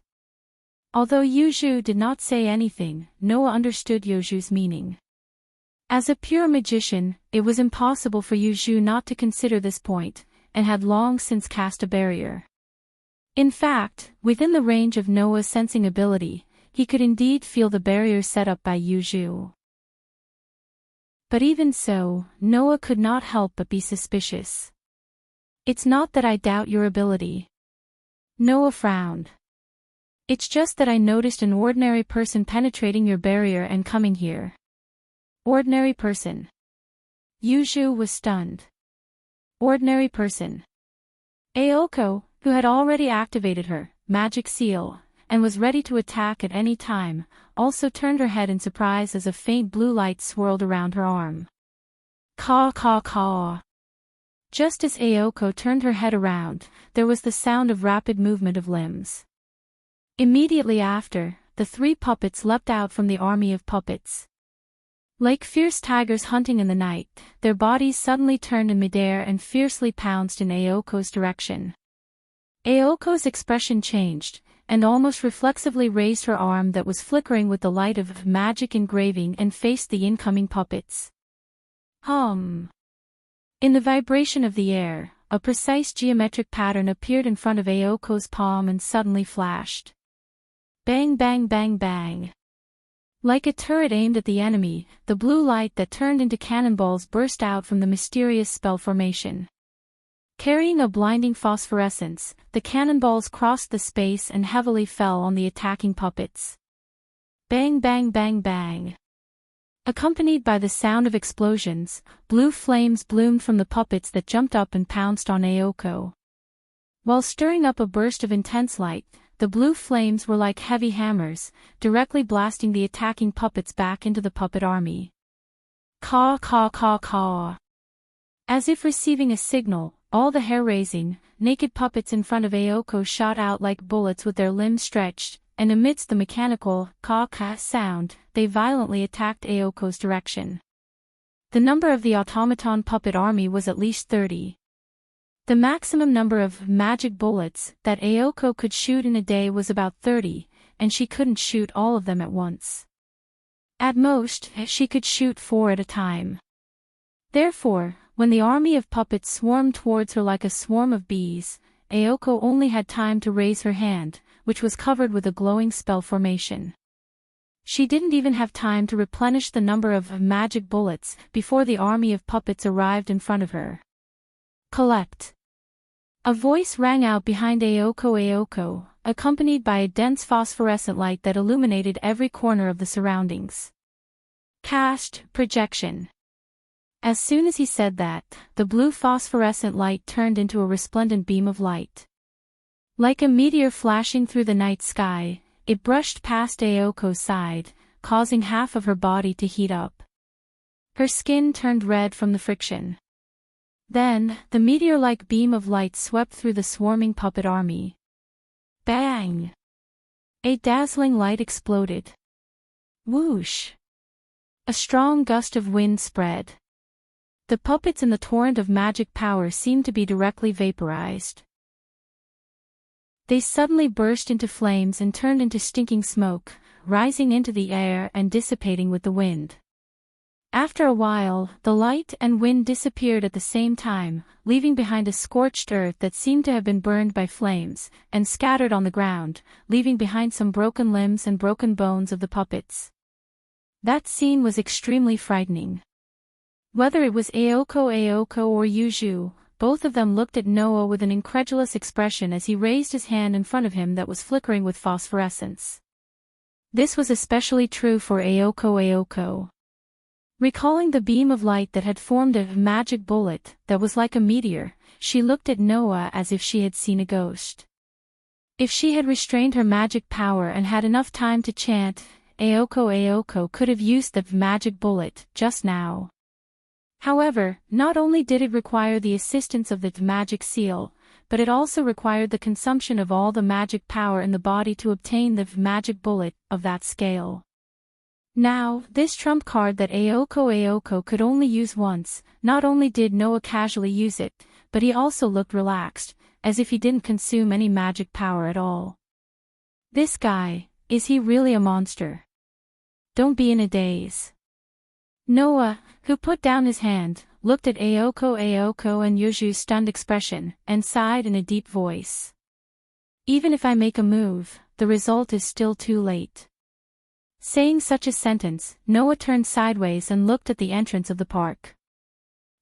Although Yuju did not say anything, Noah understood Yoju's meaning. As a pure magician, it was impossible for Yuju not to consider this point, and had long since cast a barrier. In fact, within the range of Noah's sensing ability, he could indeed feel the barrier set up by Yuju. But even so, Noah could not help but be suspicious. "It's not that I doubt your ability." Noah frowned. "It's just that I noticed an ordinary person penetrating your barrier and coming here." Ordinary person. Yuju was stunned. Ordinary person. Aoko, who had already activated her magic seal, and was ready to attack at any time, also turned her head in surprise as a faint blue light swirled around her arm. Caw caw caw. Just as Aoko turned her head around, there was the sound of rapid movement of limbs. Immediately after, the three puppets leapt out from the army of puppets. Like fierce tigers hunting in the night, their bodies suddenly turned in midair and fiercely pounced in Aoko's direction. Aoko's expression changed, and almost reflexively raised her arm that was flickering with the light of magic engraving and faced the incoming puppets. Hum. In the vibration of the air, a precise geometric pattern appeared in front of Aoko's palm and suddenly flashed. Bang bang bang bang. Like a turret aimed at the enemy, the blue light that turned into cannonballs burst out from the mysterious spell formation. Carrying a blinding phosphorescence, the cannonballs crossed the space and heavily fell on the attacking puppets. Bang bang bang bang. Accompanied by the sound of explosions, blue flames bloomed from the puppets that jumped up and pounced on Aoko. While stirring up a burst of intense light, the blue flames were like heavy hammers, directly blasting the attacking puppets back into the puppet army. Caw caw caw caw. As if receiving a signal, all the hair-raising, naked puppets in front of Aoko shot out like bullets with their limbs stretched, and amidst the mechanical caw-caw sound, they violently attacked Aoko's direction. The number of the automaton puppet army was at least 30. The maximum number of magic bullets that Aoko could shoot in a day was about 30, and she couldn't shoot all of them at once. At most, she could shoot 4 at a time. Therefore, when the army of puppets swarmed towards her like a swarm of bees, Aoko only had time to raise her hand, which was covered with a glowing spell formation. She didn't even have time to replenish the number of magic bullets before the army of puppets arrived in front of her. Collect. A voice rang out behind Aoko, accompanied by a dense phosphorescent light that illuminated every corner of the surroundings. Cast, projection. As soon as he said that, the blue phosphorescent light turned into a resplendent beam of light. Like a meteor flashing through the night sky, it brushed past Aoko's side, causing half of her body to heat up. Her skin turned red from the friction. Then, the meteor-like beam of light swept through the swarming puppet army. Bang! A dazzling light exploded. Whoosh! A strong gust of wind spread. The puppets in the torrent of magic power seemed to be directly vaporized. They suddenly burst into flames and turned into stinking smoke, rising into the air and dissipating with the wind. After a while, the light and wind disappeared at the same time, leaving behind a scorched earth that seemed to have been burned by flames, and scattered on the ground, leaving behind some broken limbs and broken bones of the puppets. That scene was extremely frightening. Whether it was Aoko or Yuju, both of them looked at Noah with an incredulous expression as he raised his hand in front of him that was flickering with phosphorescence. This was especially true for Aoko. Recalling the beam of light that had formed a magic bullet that was like a meteor, she looked at Noah as if she had seen a ghost. If she had restrained her magic power and had enough time to chant, Aoko could have used the magic bullet just now. However, not only did it require the assistance of the magic seal, but it also required the consumption of all the magic power in the body to obtain the magic bullet of that scale. Now, this trump card that Aoko could only use once, not only did Noah casually use it, but he also looked relaxed, as if he didn't consume any magic power at all. This guy, is he really a monster? Don't be in a daze. Noah, who put down his hand, looked at Aoko and Yuju's stunned expression, and sighed in a deep voice. Even if I make a move, the result is still too late. Saying such a sentence, Noah turned sideways and looked at the entrance of the park.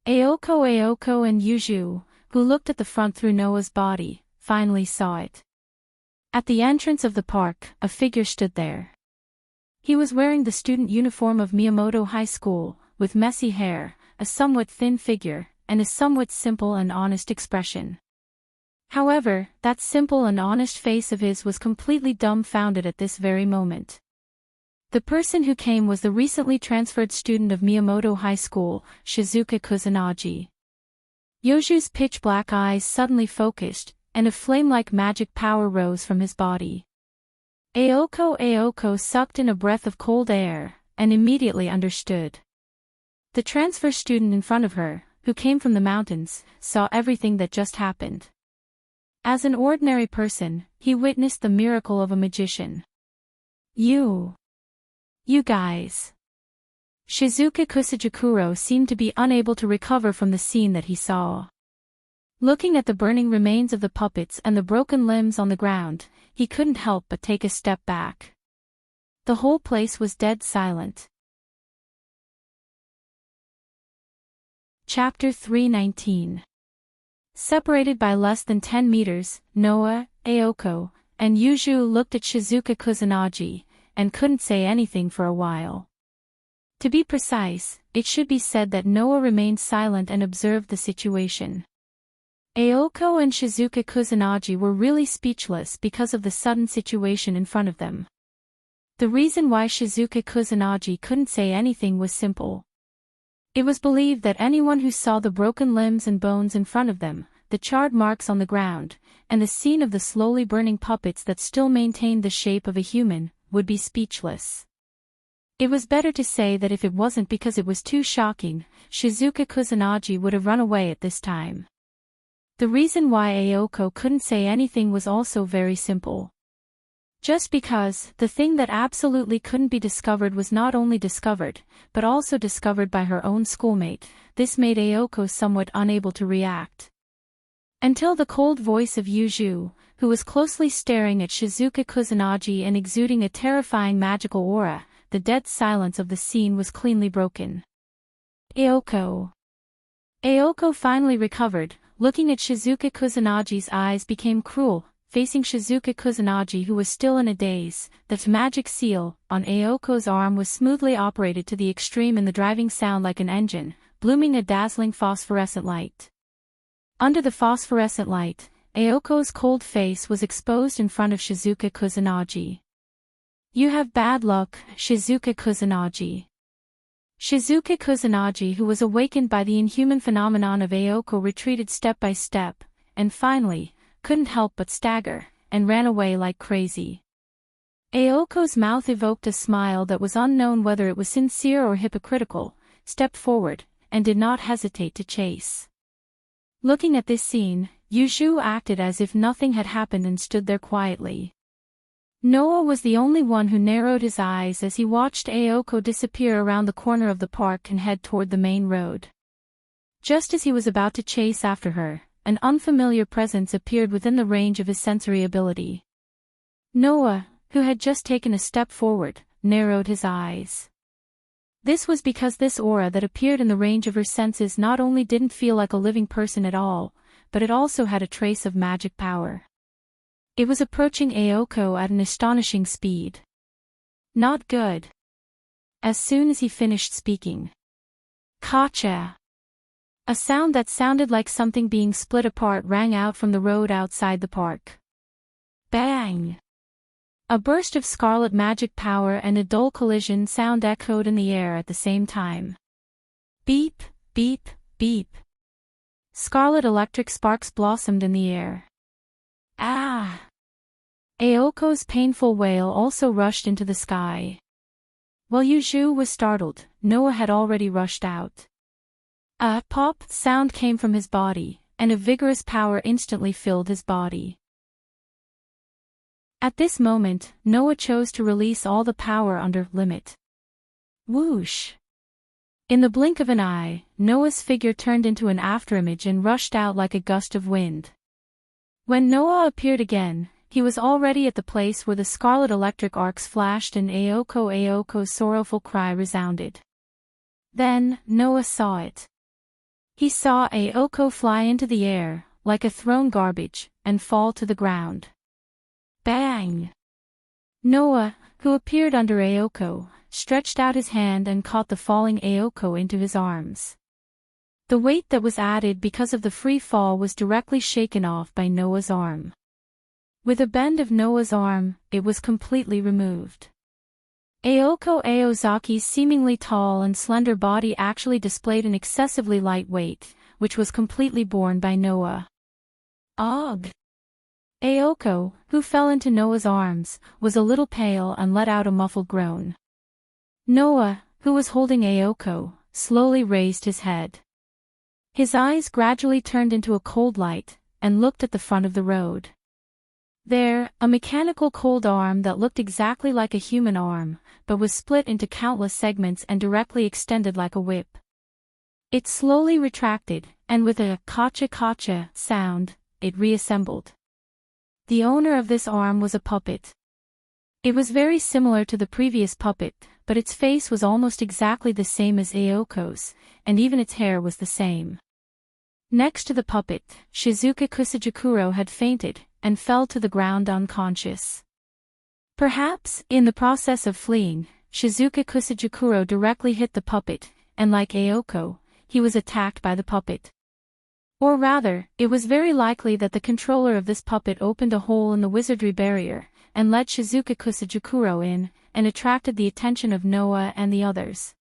Aoko and Yuju, who looked at the front through Noah's body, finally saw it. At the entrance of the park, a figure stood there. He was wearing the student uniform of Miyamoto High School, with messy hair, a somewhat thin figure, and a somewhat simple and honest expression. However, that simple and honest face of his was completely dumbfounded at this very moment. The person who came was the recently transferred student of Miyamoto High School, Shizuka Kusanagi. Yoju's pitch-black eyes suddenly focused, and a flame-like magic power rose from his body. Aoko sucked in a breath of cold air, and immediately understood. The transfer student in front of her, who came from the mountains, saw everything that just happened. As an ordinary person, he witnessed the miracle of a magician. You guys. Shizuka Kusajikuro seemed to be unable to recover from the scene that he saw. Looking at the burning remains of the puppets and the broken limbs on the ground, he couldn't help but take a step back. The whole place was dead silent. Chapter 319. Separated by less than 10 meters, Noah, Aoko, and Yuju looked at Shizuka Kusanagi, and couldn't say anything for a while. To be precise, it should be said that Noah remained silent and observed the situation. Aoko and Shizuka Kusanagi were really speechless because of the sudden situation in front of them. The reason why Shizuka Kusanagi couldn't say anything was simple. It was believed that anyone who saw the broken limbs and bones in front of them, the charred marks on the ground, and the scene of the slowly burning puppets that still maintained the shape of a human, would be speechless. It was better to say that if it wasn't because it was too shocking, Shizuka Kusanagi would have run away at this time. The reason why Aoko couldn't say anything was also very simple. Just because the thing that absolutely couldn't be discovered was not only discovered, but also discovered by her own schoolmate, this made Aoko somewhat unable to react. Until the cold voice of Yuju, who was closely staring at Shizuka Kusanagi and exuding a terrifying magical aura, the dead silence of the scene was cleanly broken. Aoko. Aoko finally recovered. Looking at Shizuka Kusunagi's eyes became cruel, facing Shizuka Kusanagi who was still in a daze. The magic seal on Aoko's arm was smoothly operated to the extreme in the driving sound like an engine, blooming a dazzling phosphorescent light. Under the phosphorescent light, Aoko's cold face was exposed in front of Shizuka Kusanagi. "You have bad luck, Shizuka Kusanagi." Shizuka Kusanagi, who was awakened by the inhuman phenomenon of Aoko, retreated step by step, and finally, couldn't help but stagger, and ran away like crazy. Aoko's mouth evoked a smile that was unknown whether it was sincere or hypocritical, stepped forward, and did not hesitate to chase. Looking at this scene, Yuzhu acted as if nothing had happened and stood there quietly. Noah was the only one who narrowed his eyes as he watched Aoko disappear around the corner of the park and head toward the main road. Just as he was about to chase after her, an unfamiliar presence appeared within the range of his sensory ability. Noah, who had just taken a step forward, narrowed his eyes. This was because this aura that appeared in the range of her senses not only didn't feel like a living person at all, but it also had a trace of magic power. It was approaching Aoko at an astonishing speed. Not good. As soon as he finished speaking, "Kacha!" A sound that sounded like something being split apart rang out from the road outside the park. Bang! A burst of scarlet magic power and a dull collision sound echoed in the air at the same time. Beep, beep, beep. Scarlet electric sparks blossomed in the air. Ah! Aoko's painful wail also rushed into the sky. While Yuzhu was startled, Noah had already rushed out. A pop sound came from his body, and a vigorous power instantly filled his body. At this moment, Noah chose to release all the power under limit. Whoosh! In the blink of an eye, Noah's figure turned into an afterimage and rushed out like a gust of wind. When Noah appeared again, he was already at the place where the scarlet electric arcs flashed and Aoko's sorrowful cry resounded. Then, Noah saw it. He saw Aoko fly into the air, like a thrown garbage, and fall to the ground. Bang! Noah, who appeared under Aoko, stretched out his hand and caught the falling Aoko into his arms. The weight that was added because of the free fall was directly shaken off by Noah's arm. With a bend of Noah's arm, it was completely removed. Aoko Aozaki's seemingly tall and slender body actually displayed an excessively light weight, which was completely borne by Noah. Ugh! Aoko, who fell into Noah's arms, was a little pale and let out a muffled groan. Noah, who was holding Aoko, slowly raised his head. His eyes gradually turned into a cold light, and looked at the front of the road. There, a mechanical cold arm that looked exactly like a human arm, but was split into countless segments and directly extended like a whip. It slowly retracted, and with a kacha-kacha sound, it reassembled. The owner of this arm was a puppet. It was very similar to the previous puppet, but its face was almost exactly the same as Aoko's, and even its hair was the same. Next to the puppet, Shizuka Kusajikuro had fainted, and fell to the ground unconscious. Perhaps, in the process of fleeing, Shizuka Kusajikuro directly hit the puppet, and like Aoko, he was attacked by the puppet. Or rather, it was very likely that the controller of this puppet opened a hole in the wizardry barrier, and let Shizuka Kusajikuro in, and attracted the attention of Noah and the others.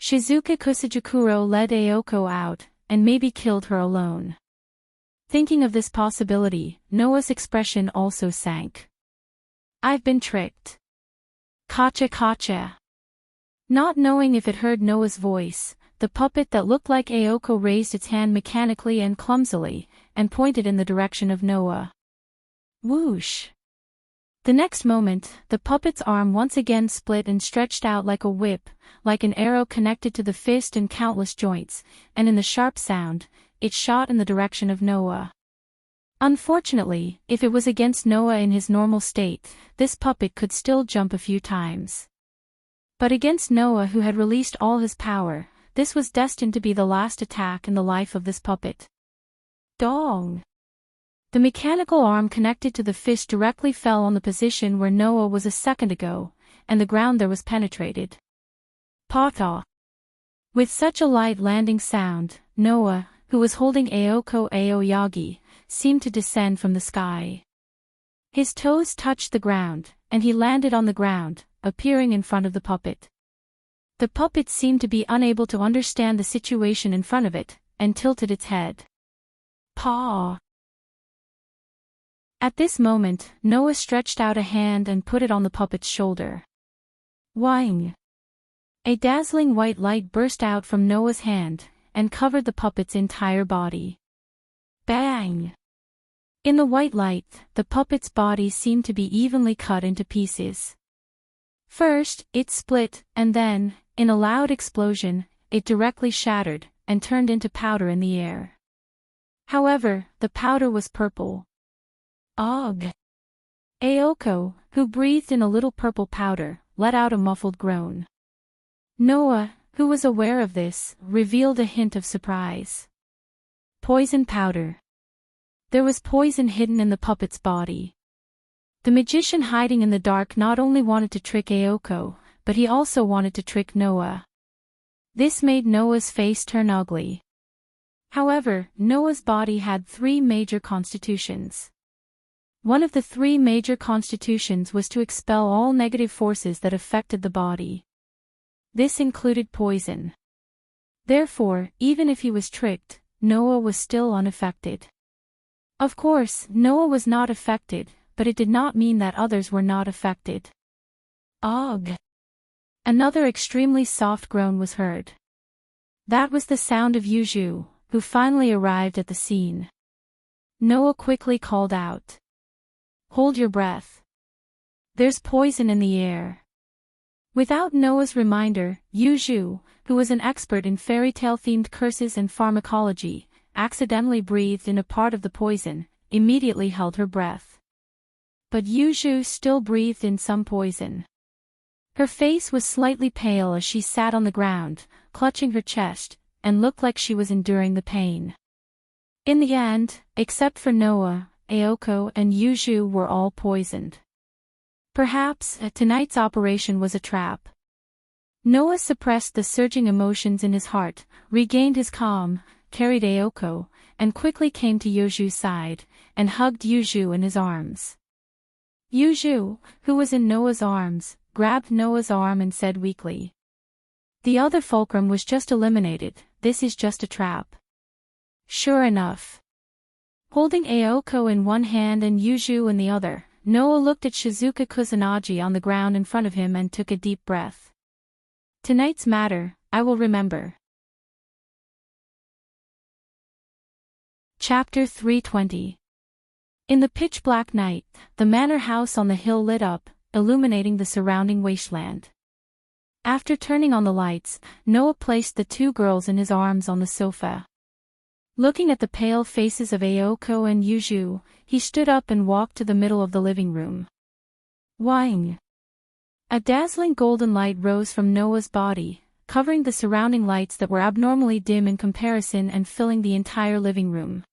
Shizuka Kusajikuro led Aoko out, and maybe killed her alone. Thinking of this possibility, Noah's expression also sank. I've been tricked. Kacha-kacha. Not knowing if it heard Noah's voice, the puppet that looked like Aoko raised its hand mechanically and clumsily, and pointed in the direction of Noah. Whoosh! The next moment, the puppet's arm once again split and stretched out like a whip, like an arrow connected to the fist in countless joints, and in the sharp sound, it shot in the direction of Noah. Unfortunately, if it was against Noah in his normal state, this puppet could still jump a few times. But against Noah, who had released all his power, this was destined to be the last attack in the life of this puppet. Dong! The mechanical arm connected to the fist directly fell on the position where Noah was a second ago, and the ground there was penetrated. Pata! With such a light landing sound, Noah, who was holding Aoko Aoyagi, seemed to descend from the sky. His toes touched the ground, and he landed on the ground, appearing in front of the puppet. The puppet seemed to be unable to understand the situation in front of it, and tilted its head. Paw! At this moment, Noah stretched out a hand and put it on the puppet's shoulder. Wang! A dazzling white light burst out from Noah's hand, and covered the puppet's entire body. Bang! In the white light, the puppet's body seemed to be evenly cut into pieces. First, it split, and then, in a loud explosion, it directly shattered, and turned into powder in the air. However, the powder was purple. Ugh! Aoko, who breathed in a little purple powder, let out a muffled groan. Noah, who was aware of this, revealed a hint of surprise. Poison powder. There was poison hidden in the puppet's body. The magician hiding in the dark not only wanted to trick Aoko, but he also wanted to trick Noah. This made Noah's face turn ugly. However, Noah's body had 3 major constitutions. One of the 3 major constitutions was to expel all negative forces that affected the body. This included poison. Therefore, even if he was tricked, Noah was still unaffected. Of course, Noah was not affected, but it did not mean that others were not affected. Ugh! Another extremely soft groan was heard. That was the sound of Yuju, who finally arrived at the scene. Noah quickly called out. Hold your breath. There's poison in the air. Without Noah's reminder, Yuju, who was an expert in fairy tale-themed curses and pharmacology, accidentally breathed in a part of the poison, immediately held her breath. But Yuju still breathed in some poison. Her face was slightly pale as she sat on the ground, clutching her chest, and looked like she was enduring the pain. In the end, except for Noah, Aoko and Yuju were all poisoned. Perhaps, tonight's operation was a trap. Noah suppressed the surging emotions in his heart, regained his calm, carried Aoko, and quickly came to Yuju's side, and hugged Yuju in his arms. Yuju, who was in Noah's arms, grabbed Noah's arm and said weakly. The other fulcrum was just eliminated, this is just a trap. Sure enough. Holding Aoko in one hand and Yuju in the other, Noah looked at Shizuka Kusanagi on the ground in front of him and took a deep breath. Tonight's matter, I will remember. Chapter 320. In the pitch-black night, the manor house on the hill lit up, illuminating the surrounding wasteland. After turning on the lights, Noah placed the 2 girls in his arms on the sofa. Looking at the pale faces of Aoko and Yuju, he stood up and walked to the middle of the living room. Wang! A dazzling golden light rose from Noah's body, covering the surrounding lights that were abnormally dim in comparison and filling the entire living room.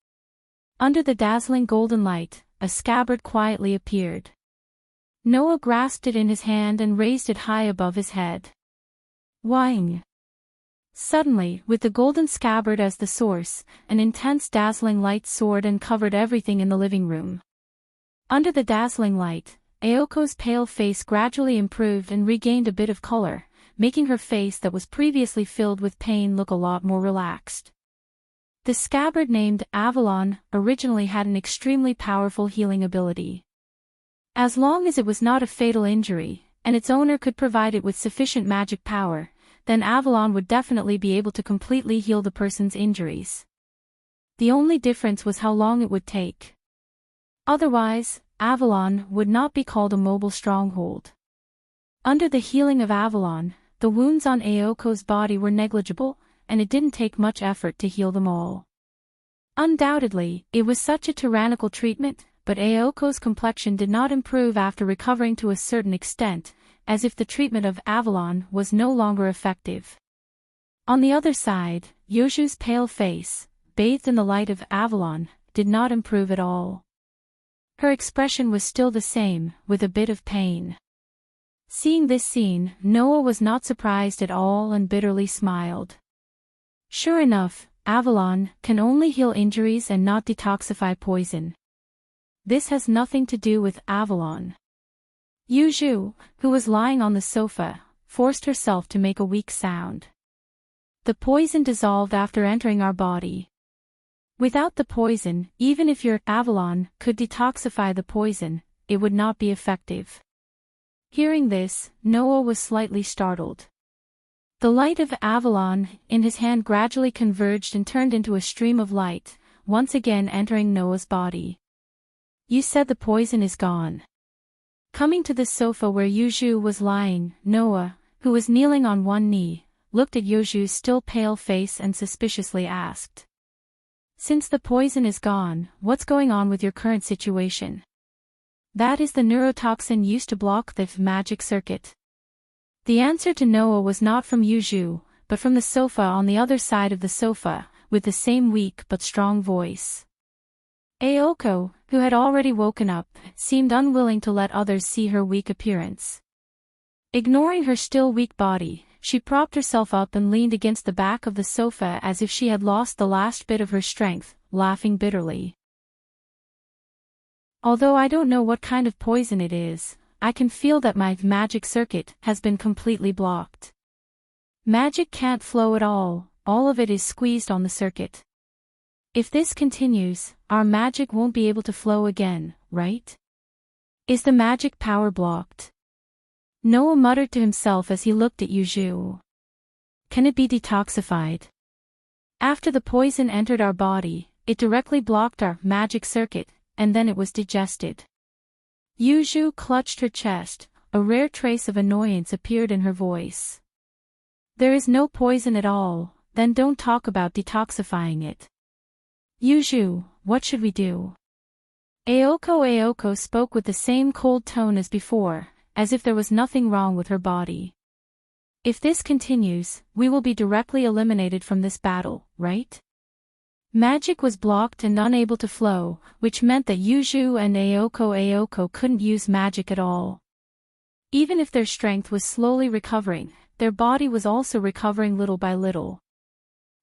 Under the dazzling golden light, a scabbard quietly appeared. Noah grasped it in his hand and raised it high above his head. Wang! Suddenly, with the golden scabbard as the source, an intense dazzling light soared and covered everything in the living room. Under the dazzling light, Aoko's pale face gradually improved and regained a bit of color, making her face that was previously filled with pain look a lot more relaxed. The scabbard named Avalon originally had an extremely powerful healing ability. As long as it was not a fatal injury, and its owner could provide it with sufficient magic power, then Avalon would definitely be able to completely heal the person's injuries. The only difference was how long it would take. Otherwise, Avalon would not be called a mobile stronghold. Under the healing of Avalon, the wounds on Aoko's body were negligible, and it didn't take much effort to heal them all. Undoubtedly, it was such a tyrannical treatment, but Aoko's complexion did not improve after recovering to a certain extent, as if the treatment of Avalon was no longer effective. On the other side, Yuju's pale face, bathed in the light of Avalon, did not improve at all. Her expression was still the same, with a bit of pain. Seeing this scene, Noah was not surprised at all and bitterly smiled. Sure enough, Avalon can only heal injuries and not detoxify poison. This has nothing to do with Avalon. Yuju, who was lying on the sofa, forced herself to make a weak sound. The poison dissolved after entering our body. Without the poison, even if your Avalon could detoxify the poison, it would not be effective. Hearing this, Noah was slightly startled. The light of Avalon in his hand gradually converged and turned into a stream of light, once again entering Noah's body. You said the poison is gone. Coming to the sofa where Yuju was lying, Noah, who was kneeling on one knee, looked at Yuju's still pale face and suspiciously asked. Since the poison is gone, what's going on with your current situation? That is the neurotoxin used to block the magic circuit. The answer to Noah was not from Yuju, but from the sofa on the other side of the sofa, with the same weak but strong voice. Aoko, who had already woken up, seemed unwilling to let others see her weak appearance. Ignoring her still weak body, she propped herself up and leaned against the back of the sofa as if she had lost the last bit of her strength, laughing bitterly. Although I don't know what kind of poison it is, I can feel that my magic circuit has been completely blocked. Magic can't flow at all of it is squeezed on the circuit. If this continues, our magic won't be able to flow again, right? Is the magic power blocked? Noah muttered to himself as he looked at Yuju. Can it be detoxified? After the poison entered our body, it directly blocked our magic circuit, and then it was digested. Yuju clutched her chest, a rare trace of annoyance appeared in her voice. There is no poison at all, then don't talk about detoxifying it. Yuju, what should we do? Aoko spoke with the same cold tone as before, as if there was nothing wrong with her body. If this continues, we will be directly eliminated from this battle, right? Magic was blocked and unable to flow, which meant that Yuju and Aoko couldn't use magic at all. Even if their strength was slowly recovering, their body was also recovering little by little.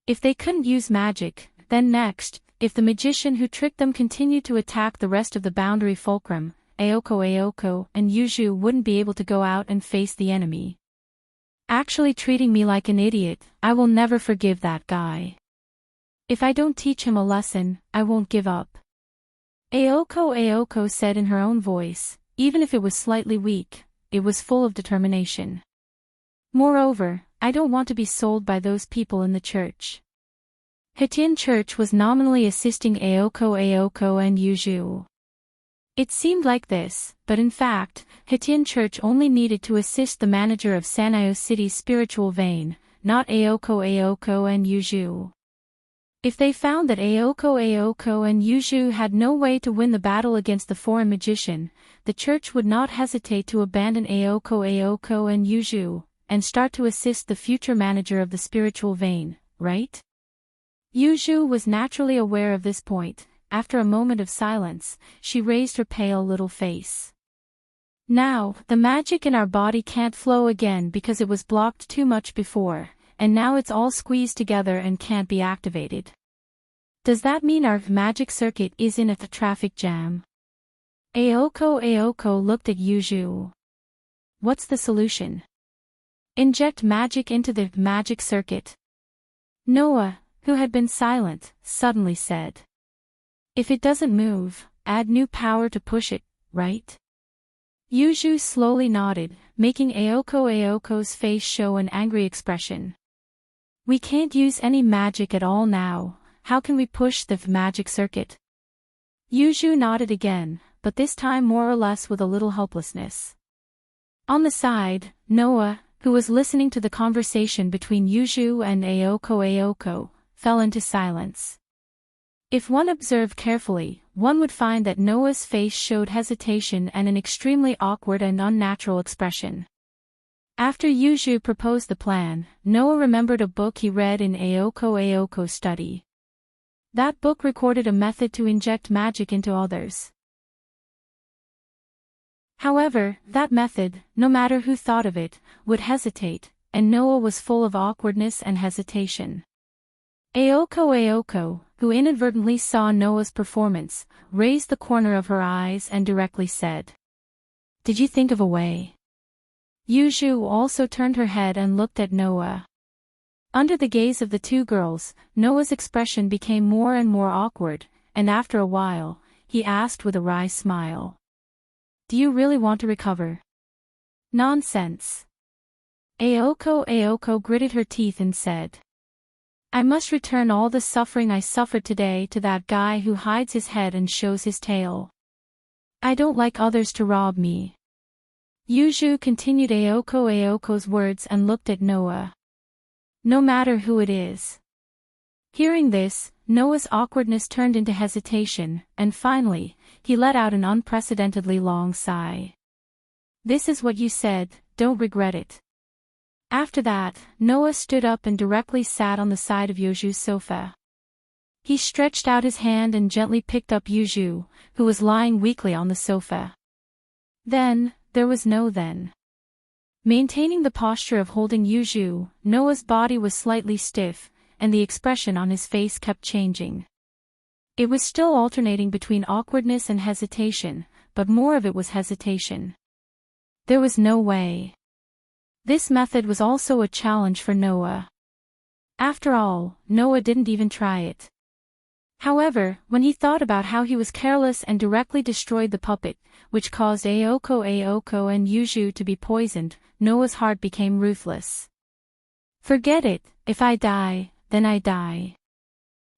If they couldn't use magic, then next, if the magician who tricked them continued to attack the rest of the boundary fulcrum, Aoko and Yuju wouldn't be able to go out and face the enemy. Actually treating me like an idiot, I will never forgive that guy. If I don't teach him a lesson, I won't give up. Aoko said in her own voice, even if it was slightly weak, it was full of determination. Moreover, I don't want to be sold by those people in the church. Hetian Church was nominally assisting Aoko and Yuju. It seemed like this, but in fact, Hetian Church only needed to assist the manager of Sanayo City's spiritual vein, not Aoko and Yuju. If they found that Aoko and Yuju had no way to win the battle against the foreign magician, the church would not hesitate to abandon Aoko and Yuju, and start to assist the future manager of the spiritual vein, right? Yuju was naturally aware of this point. After a moment of silence, she raised her pale little face. Now, the magic in our body can't flow again because it was blocked too much before, and now it's all squeezed together and can't be activated. Does that mean our magic circuit is in a traffic jam? Aoko looked at Yuju. What's the solution? Inject magic into the magic circuit. Noah, who had been silent, suddenly said. If it doesn't move, add new power to push it, right? Yuju slowly nodded, making Aoko's face show an angry expression. We can't use any magic at all now, how can we push the magic circuit? Yuju nodded again, but this time more or less with a little helplessness. On the side, Noah, who was listening to the conversation between Yuju and Aoko, fell into silence. If one observed carefully, one would find that Noah's face showed hesitation and an extremely awkward and unnatural expression. After Yuzhu proposed the plan, Noah remembered a book he read in Aoko's study. That book recorded a method to inject magic into others. However, that method, no matter who thought of it, would hesitate, and Noah was full of awkwardness and hesitation. Aoko, who inadvertently saw Noah's performance, raised the corner of her eyes and directly said, "Did you think of a way?" Yuzhu also turned her head and looked at Noah. Under the gaze of the two girls, Noah's expression became more and more awkward, and after a while, he asked with a wry smile, "Do you really want to recover?" "Nonsense." Aoko gritted her teeth and said, "I must return all the suffering I suffered today to that guy who hides his head and shows his tail. I don't like others to rob me." Yuzhu continued Aoko's words and looked at Noah. "No matter who it is." Hearing this, Noah's awkwardness turned into hesitation, and finally, he let out an unprecedentedly long sigh. "This is what you said, don't regret it." After that, Noah stood up and directly sat on the side of Yuzhu's sofa. He stretched out his hand and gently picked up Yuzhu, who was lying weakly on the sofa. Then, there was no then. Maintaining the posture of holding Yuzhu, Noah's body was slightly stiff, and the expression on his face kept changing. It was still alternating between awkwardness and hesitation, but more of it was hesitation. There was no way. This method was also a challenge for Noah. After all, Noah didn't even try it. However, when he thought about how he was careless and directly destroyed the puppet, which caused Aoko and Yuzhu to be poisoned, Noah's heart became ruthless. "Forget it, if I die, then I die."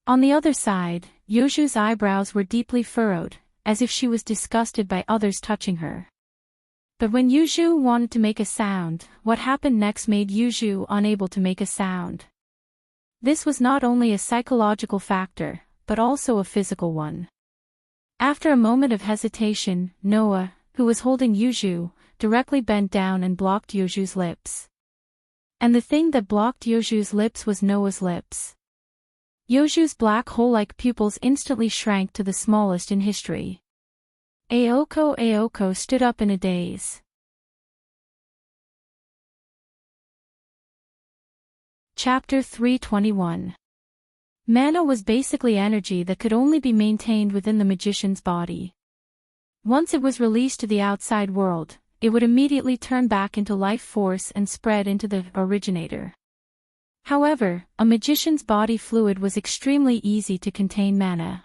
On the other side, Yuzhu's eyebrows were deeply furrowed, as if she was disgusted by others touching her. But when Yuzhu wanted to make a sound, what happened next made Yuzhu unable to make a sound. This was not only a psychological factor, but also a physical one. After a moment of hesitation, Noah, who was holding Yuzhu, directly bent down and blocked Yuzhu's lips. And the thing that blocked Yuzhu's lips was Noah's lips. Yuzhu's black hole-like pupils instantly shrank to the smallest in history. Aoko stood up in a daze. Chapter 321. Mana was basically energy that could only be maintained within the magician's body. Once it was released to the outside world, it would immediately turn back into life force and spread into the originator. However, a magician's body fluid was extremely easy to contain mana.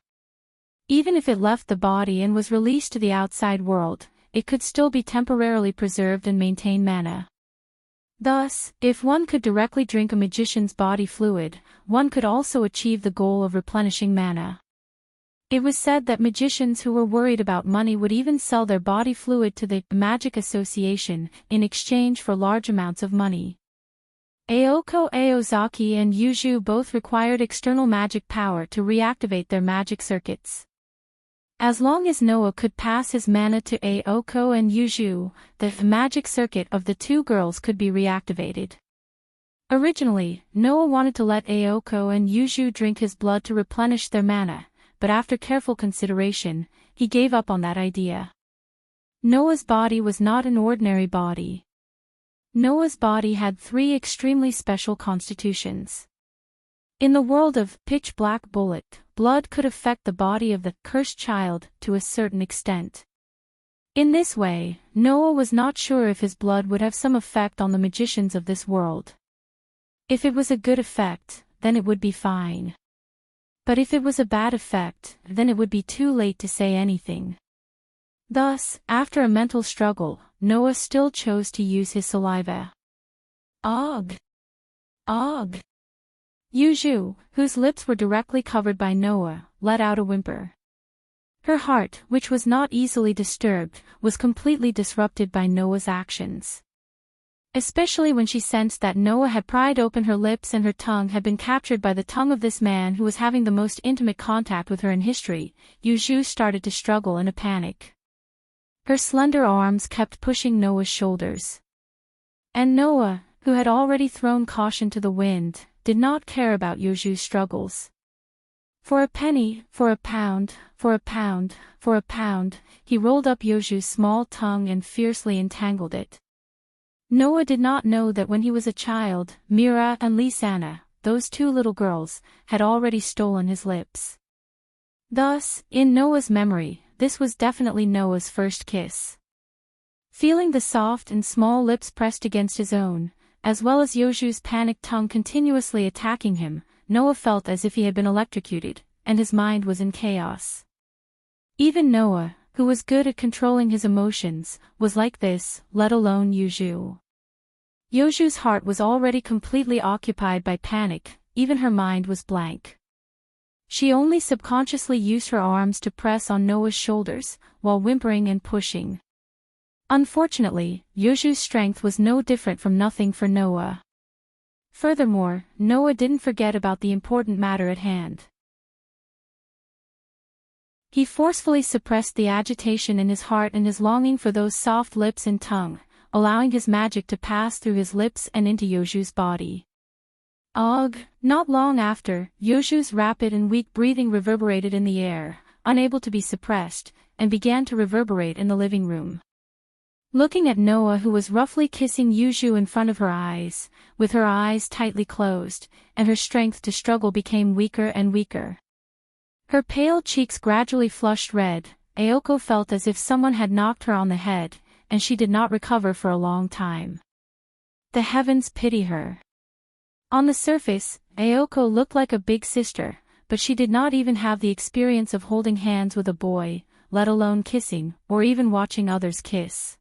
Even if it left the body and was released to the outside world, it could still be temporarily preserved and maintain mana. Thus, if one could directly drink a magician's body fluid, one could also achieve the goal of replenishing mana. It was said that magicians who were worried about money would even sell their body fluid to the Magic Association in exchange for large amounts of money. Aoko Aozaki and Yuzhu both required external magic power to reactivate their magic circuits. As long as Noah could pass his mana to Aoko and Yuzhu, the magic circuit of the two girls could be reactivated. Originally, Noah wanted to let Aoko and Yuzhu drink his blood to replenish their mana, but after careful consideration, he gave up on that idea. Noah's body was not an ordinary body. Noah's body had 3 extremely special constitutions. In the world of pitch black bullet, blood could affect the body of the cursed child to a certain extent. In this way, Noah was not sure if his blood would have some effect on the magicians of this world. If it was a good effect, then it would be fine. But if it was a bad effect, then it would be too late to say anything. Thus, after a mental struggle, Noah still chose to use his saliva. Og! Og! Yuzhu, whose lips were directly covered by Noah, let out a whimper. Her heart, which was not easily disturbed, was completely disrupted by Noah's actions. Especially when she sensed that Noah had pried open her lips and her tongue had been captured by the tongue of this man who was having the most intimate contact with her in history, Yuzhu started to struggle in a panic. Her slender arms kept pushing Noah's shoulders. And Noah, who had already thrown caution to the wind, did not care about Yoju's struggles. For a penny, for a pound, for a pound, for a pound, he rolled up Yoju's small tongue and fiercely entangled it. Noah did not know that when he was a child, Mira and Lisanna, those two little girls, had already stolen his lips. Thus, in Noah's memory, this was definitely Noah's first kiss. Feeling the soft and small lips pressed against his own, as well as Yoju's panicked tongue continuously attacking him, Noah felt as if he had been electrocuted, and his mind was in chaos. Even Noah, who was good at controlling his emotions, was like this, let alone Yoju. Yoju's heart was already completely occupied by panic, even her mind was blank. She only subconsciously used her arms to press on Noah's shoulders, while whimpering and pushing. Unfortunately, Yoju's strength was no different from nothing for Noah. Furthermore, Noah didn't forget about the important matter at hand. He forcefully suppressed the agitation in his heart and his longing for those soft lips and tongue, allowing his magic to pass through his lips and into Yoju's body. Ugh! Not long after, Yoju's rapid and weak breathing reverberated in the air, unable to be suppressed, and began to reverberate in the living room. Looking at Noah, who was roughly kissing Yoju in front of her eyes, with her eyes tightly closed, and her strength to struggle became weaker and weaker. Her pale cheeks gradually flushed red, Aoko felt as if someone had knocked her on the head, and she did not recover for a long time. The heavens pity her. On the surface, Aoko looked like a big sister, but she did not even have the experience of holding hands with a boy, let alone kissing, or even watching others kiss.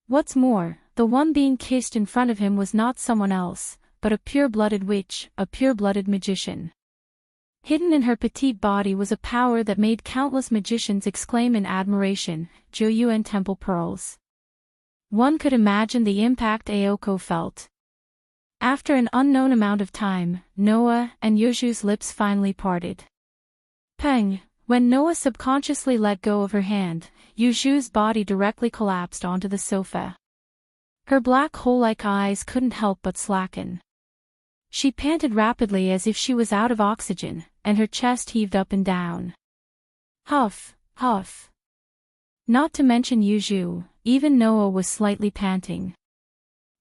What's more, the one being kissed in front of him was not someone else, but a pure-blooded witch, a pure-blooded magician. Hidden in her petite body was a power that made countless magicians exclaim in admiration, Joyuan temple pearls. One could imagine the impact Aoko felt. After an unknown amount of time, Noah and Yoju's lips finally parted. Pang! When Noah subconsciously let go of her hand, Yoju's body directly collapsed onto the sofa. Her black hole-like eyes couldn't help but slacken. She panted rapidly as if she was out of oxygen, and her chest heaved up and down. Huff, huff. Not to mention Yoju, even Noah was slightly panting.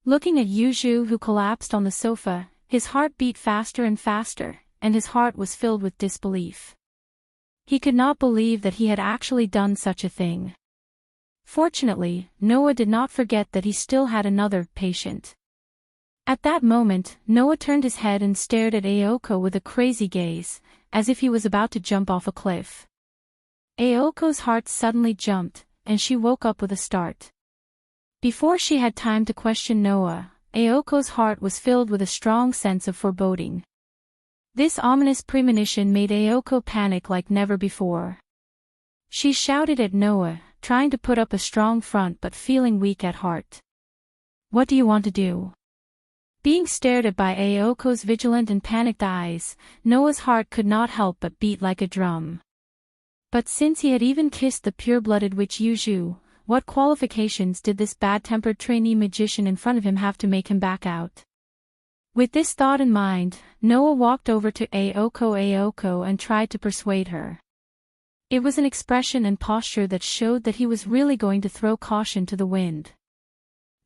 Looking at Yoju, who collapsed on the sofa, his heart beat faster and faster, and his heart was filled with disbelief. He could not believe that he had actually done such a thing. Fortunately, Noah did not forget that he still had another patient. At that moment, Noah turned his head and stared at Aoko with a crazy gaze, as if he was about to jump off a cliff. Aoko's heart suddenly jumped, and she woke up with a start. Before she had time to question Noah, Aoko's heart was filled with a strong sense of foreboding. This ominous premonition made Aoko panic like never before. She shouted at Noah, trying to put up a strong front but feeling weak at heart. What do you want to do? Being stared at by Aoko's vigilant and panicked eyes, Noah's heart could not help but beat like a drum. But since he had even kissed the pure-blooded witch Yoju, what qualifications did this bad-tempered trainee magician in front of him have to make him back out? With this thought in mind, Noah walked over to Aoko and tried to persuade her. It was an expression and posture that showed that he was really going to throw caution to the wind.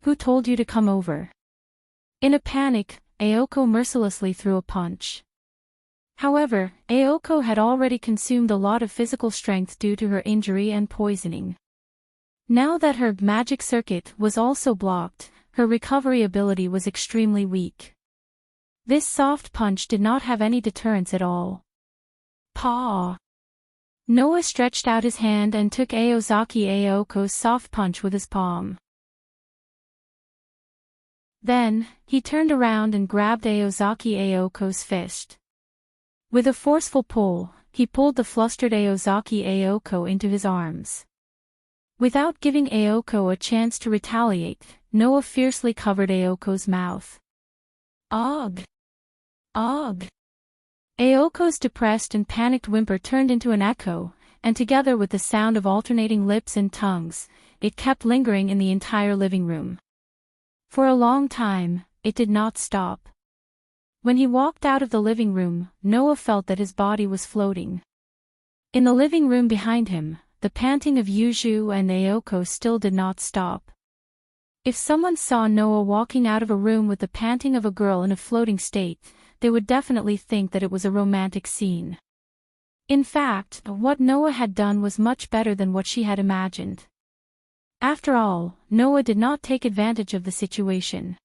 Who told you to come over? In a panic, Aoko mercilessly threw a punch. However, Aoko had already consumed a lot of physical strength due to her injury and poisoning. Now that her magic circuit was also blocked, her recovery ability was extremely weak. This soft punch did not have any deterrence at all. Paw! Noah stretched out his hand and took Aoko's soft punch with his palm. Then, he turned around and grabbed Aoko's fist. With a forceful pull, he pulled the flustered Aoko into his arms. Without giving Aoko a chance to retaliate, Noah fiercely covered Aoko's mouth. Ugh! Ugh! Aoko's depressed and panicked whimper turned into an echo, and together with the sound of alternating lips and tongues, it kept lingering in the entire living room. For a long time, it did not stop. When he walked out of the living room, Noah felt that his body was floating. In the living room behind him, the panting of Yuju and Ayoko still did not stop. If someone saw Noah walking out of a room with the panting of a girl in a floating state, they would definitely think that it was a romantic scene. In fact, what Noah had done was much better than what she had imagined. After all, Noah did not take advantage of the situation.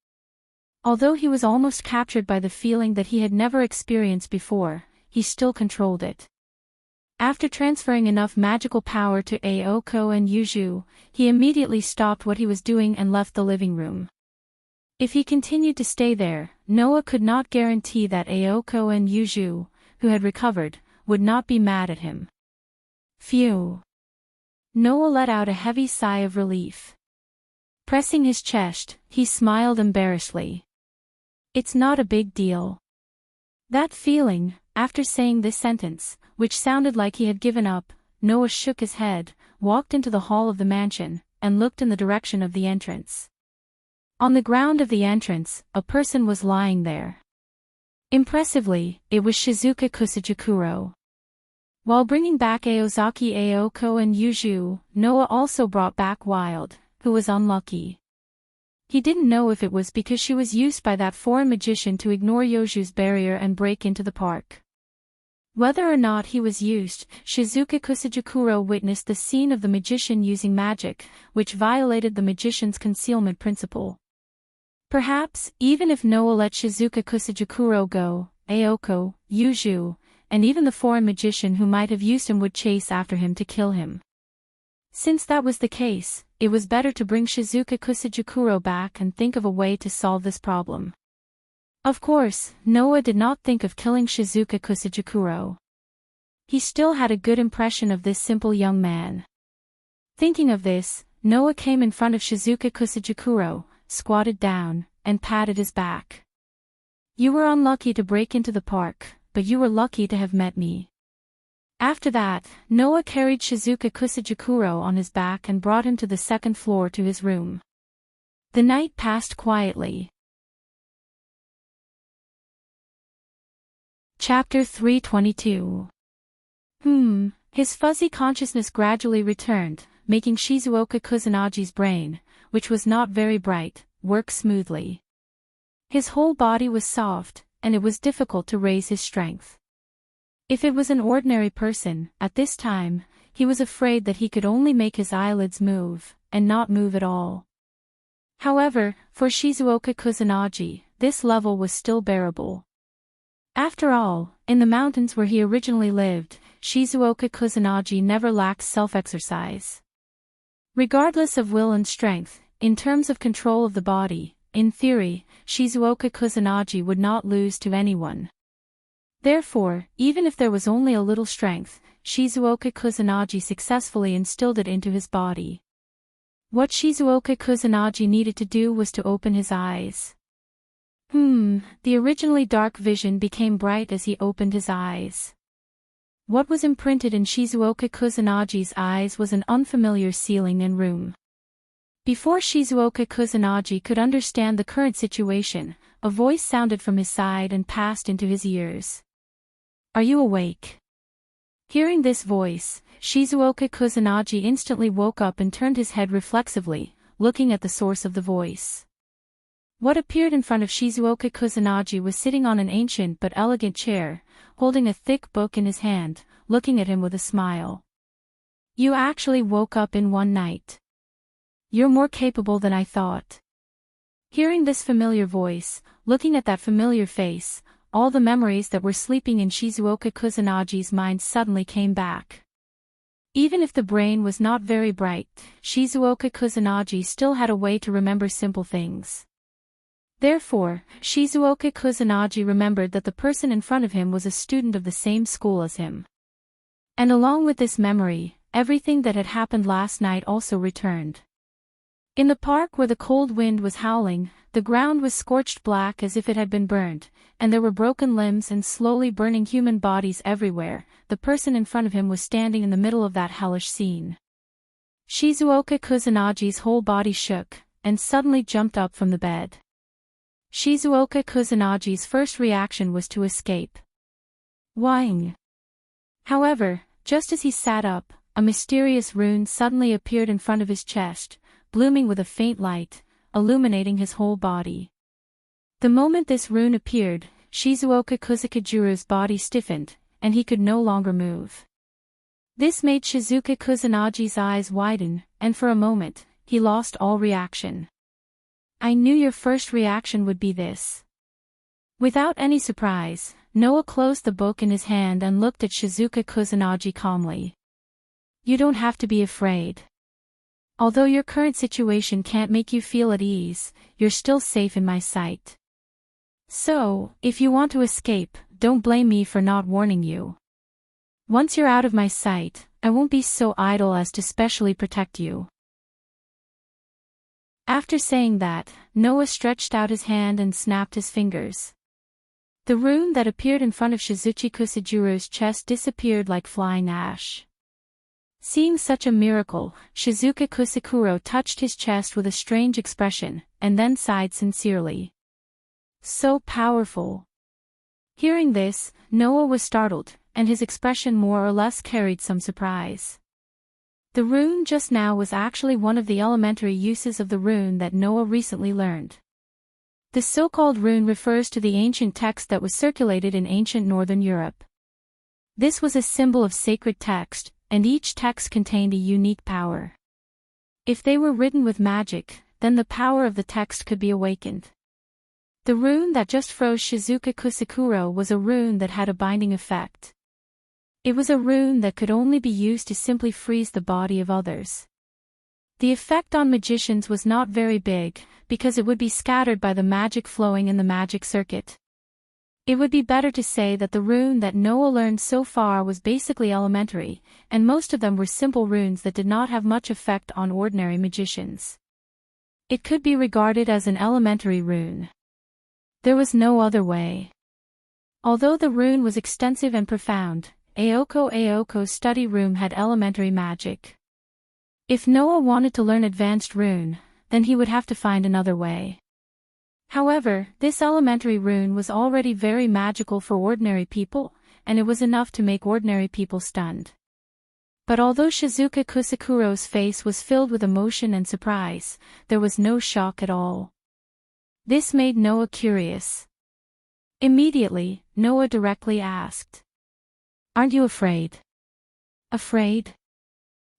Although he was almost captured by the feeling that he had never experienced before, he still controlled it. After transferring enough magical power to Ayoko and Yuju, he immediately stopped what he was doing and left the living room. If he continued to stay there, Noah could not guarantee that Ayoko and Yuju, who had recovered, would not be mad at him. Phew. Noah let out a heavy sigh of relief. Pressing his chest, he smiled embarrassedly. It's not a big deal. That feeling, after saying this sentence, which sounded like he had given up, Noah shook his head, walked into the hall of the mansion, and looked in the direction of the entrance. On the ground of the entrance, a person was lying there. Impressively, it was Shizuka Kusajikuro. While bringing back Aozaki Ayoko and Yuju, Noah also brought back Wild, who was unlucky. He didn't know if it was because she was used by that foreign magician to ignore Yoju's barrier and break into the park. Whether or not he was used, Shizuka Kusajikuro witnessed the scene of the magician using magic, which violated the magician's concealment principle. Perhaps, even if Noah let Shizuka Kusajikuro go, Ayoko, Yuju, and even the foreign magician who might have used him would chase after him to kill him. Since that was the case, it was better to bring Shizuka Kusajikuro back and think of a way to solve this problem. Of course, Noah did not think of killing Shizuka Kusajikuro. He still had a good impression of this simple young man. Thinking of this, Noah came in front of Shizuka Kusajikuro, squatted down, and patted his back. You were unlucky to break into the park, but you were lucky to have met me. After that, Noah carried Shizuka Kusajikuro on his back and brought him to the second floor to his room. The night passed quietly. Chapter 322. His fuzzy consciousness gradually returned, making Shizuoka Kusunagi's brain, which was not very bright, work smoothly. His whole body was soft, and it was difficult to raise his strength. If it was an ordinary person, at this time, he was afraid that he could only make his eyelids move, and not move at all. However, for Shizuoka Kusunagi, this level was still bearable. After all, in the mountains where he originally lived, Shizuoka Kusunagi never lacked self-exercise. Regardless of will and strength, in terms of control of the body, in theory, Shizuoka Kusunagi would not lose to anyone. Therefore, even if there was only a little strength, Shizuoka Kusunagi successfully instilled it into his body. What Shizuoka Kusunagi needed to do was to open his eyes. The originally dark vision became bright as he opened his eyes. What was imprinted in Shizuoka Kusunagi's eyes was an unfamiliar ceiling and room. Before Shizuoka Kusunagi could understand the current situation, a voice sounded from his side and passed into his ears. Are you awake? Hearing this voice, Shizuoka Kusunagi instantly woke up and turned his head reflexively, looking at the source of the voice. What appeared in front of Shizuoka Kusunagi was sitting on an ancient but elegant chair, holding a thick book in his hand, looking at him with a smile. You actually woke up in one night. You're more capable than I thought. Hearing this familiar voice, looking at that familiar face, all the memories that were sleeping in Shizuoka Kusunagi's mind suddenly came back. Even if the brain was not very bright, Shizuoka Kusunagi still had a way to remember simple things. Therefore, Shizuoka Kusunagi remembered that the person in front of him was a student of the same school as him. And along with this memory, everything that had happened last night also returned. In the park where the cold wind was howling, the ground was scorched black as if it had been burned, and there were broken limbs and slowly burning human bodies everywhere. The person in front of him was standing in the middle of that hellish scene. Shizuoka Kusunagi's whole body shook, and suddenly jumped up from the bed. Shizuoka Kusunagi's first reaction was to escape. Whing. However, just as he sat up, a mysterious rune suddenly appeared in front of his chest, blooming with a faint light, illuminating his whole body. The moment this rune appeared, Shizuoka Kusakajuru's body stiffened, and he could no longer move. This made Shizuka Kusunagi's eyes widen, and for a moment, he lost all reaction. I knew your first reaction would be this. Without any surprise, Noah closed the book in his hand and looked at Shizuka Kusunagi calmly. You don't have to be afraid. Although your current situation can't make you feel at ease, you're still safe in my sight. So, if you want to escape, don't blame me for not warning you. Once you're out of my sight, I won't be so idle as to specially protect you. After saying that, Noah stretched out his hand and snapped his fingers. The rune that appeared in front of Shizuchi Kusajuru's chest disappeared like flying ash. Seeing such a miracle, Shizuka Kusakuro touched his chest with a strange expression, and then sighed sincerely. So powerful. Hearing this, Noah was startled, and his expression more or less carried some surprise. The rune just now was actually one of the elementary uses of the rune that Noah recently learned. The so-called rune refers to the ancient text that was circulated in ancient Northern Europe. This was a symbol of sacred text, and each text contained a unique power. If they were written with magic, then the power of the text could be awakened. The rune that just froze Shizuka Kusakuro was a rune that had a binding effect. It was a rune that could only be used to simply freeze the body of others. The effect on magicians was not very big, because it would be scattered by the magic flowing in the magic circuit. It would be better to say that the rune that Noah learned so far was basically elementary, and most of them were simple runes that did not have much effect on ordinary magicians. It could be regarded as an elementary rune. There was no other way. Although the rune was extensive and profound, Aoko's study room had elementary magic. If Noah wanted to learn advanced rune, then he would have to find another way. However, this elementary rune was already very magical for ordinary people, and it was enough to make ordinary people stunned. But although Shizuka Kusakuro's face was filled with emotion and surprise, there was no shock at all. This made Noah curious. Immediately, Noah directly asked, "Aren't you afraid?" Afraid?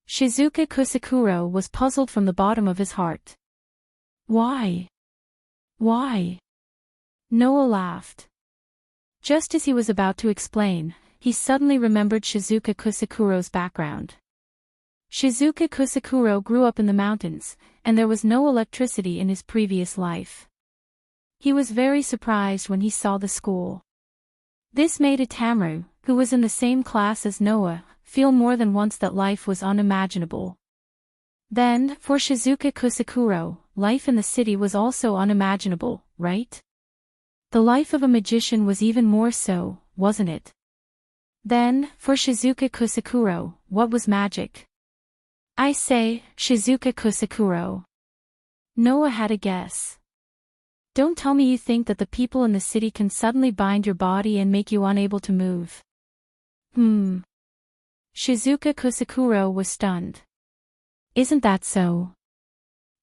Shizuka Kusakuro was puzzled from the bottom of his heart. Why? Why? Noah laughed. Just as he was about to explain, he suddenly remembered Shizuka Kusakuro's background. Shizuka Kusakuro grew up in the mountains, and there was no electricity in his previous life. He was very surprised when he saw the school. This made Itamu, who was in the same class as Noah, feel more than once that life was unimaginable. Then, for Shizuka Kusakuro, life in the city was also unimaginable, right? The life of a magician was even more so, wasn't it? Then, for Shizuka Kusakuro, what was magic? I say, Shizuka Kusakuro. Noah had a guess. Don't tell me you think that the people in the city can suddenly bind your body and make you unable to move. Shizuka Kusakuro was stunned. Isn't that so?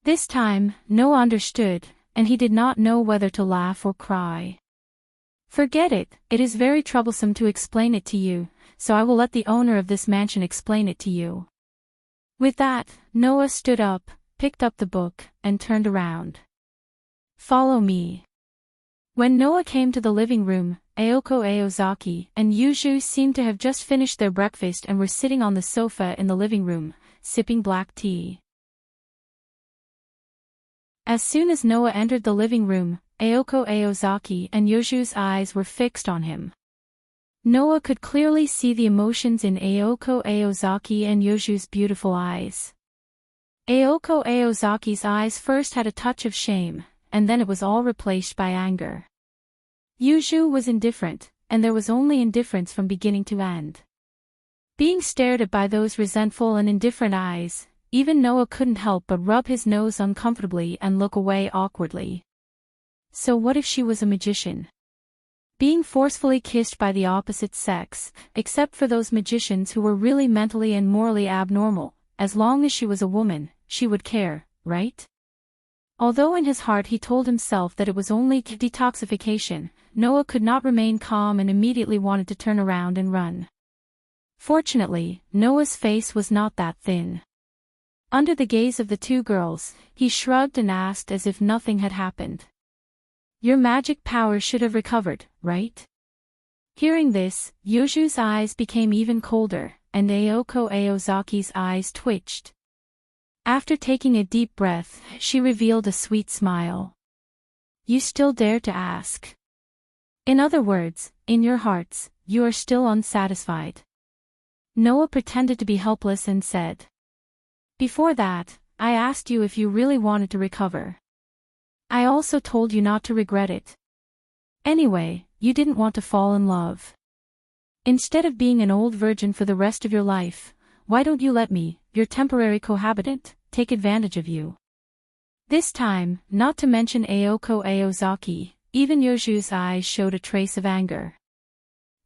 This time, Noah understood, and he did not know whether to laugh or cry. Forget it, it is very troublesome to explain it to you, so I will let the owner of this mansion explain it to you. With that, Noah stood up, picked up the book, and turned around. Follow me. When Noah came to the living room, Aoko Aozaki and Yuju seemed to have just finished their breakfast and were sitting on the sofa in the living room, sipping black tea. As soon as Noah entered the living room, Aoko Aozaki and Yuju's eyes were fixed on him. Noah could clearly see the emotions in Aoko Aozaki and Yuju's beautiful eyes. Aoko Aozaki's eyes first had a touch of shame, and then it was all replaced by anger. Yuju was indifferent, and there was only indifference from beginning to end. Being stared at by those resentful and indifferent eyes, even Noah couldn't help but rub his nose uncomfortably and look away awkwardly. So what if she was a magician? Being forcefully kissed by the opposite sex, except for those magicians who were really mentally and morally abnormal, as long as she was a woman, she would care, right? Although in his heart he told himself that it was only detoxification, Noah could not remain calm and immediately wanted to turn around and run. Fortunately, Noah's face was not that thin. Under the gaze of the two girls, he shrugged and asked as if nothing had happened. Your magic power should have recovered, right? Hearing this, Yoshu's eyes became even colder, and Ayako Aozaki's eyes twitched. After taking a deep breath, she revealed a sweet smile. You still dare to ask? In other words, in your hearts, you are still unsatisfied. Noah pretended to be helpless and said, before that, I asked you if you really wanted to recover. I also told you not to regret it. Anyway, you didn't want to fall in love. Instead of being an old virgin for the rest of your life, why don't you let me, your temporary cohabitant, take advantage of you? This time, not to mention Ayako Aozaki, even Yoshu's eyes showed a trace of anger.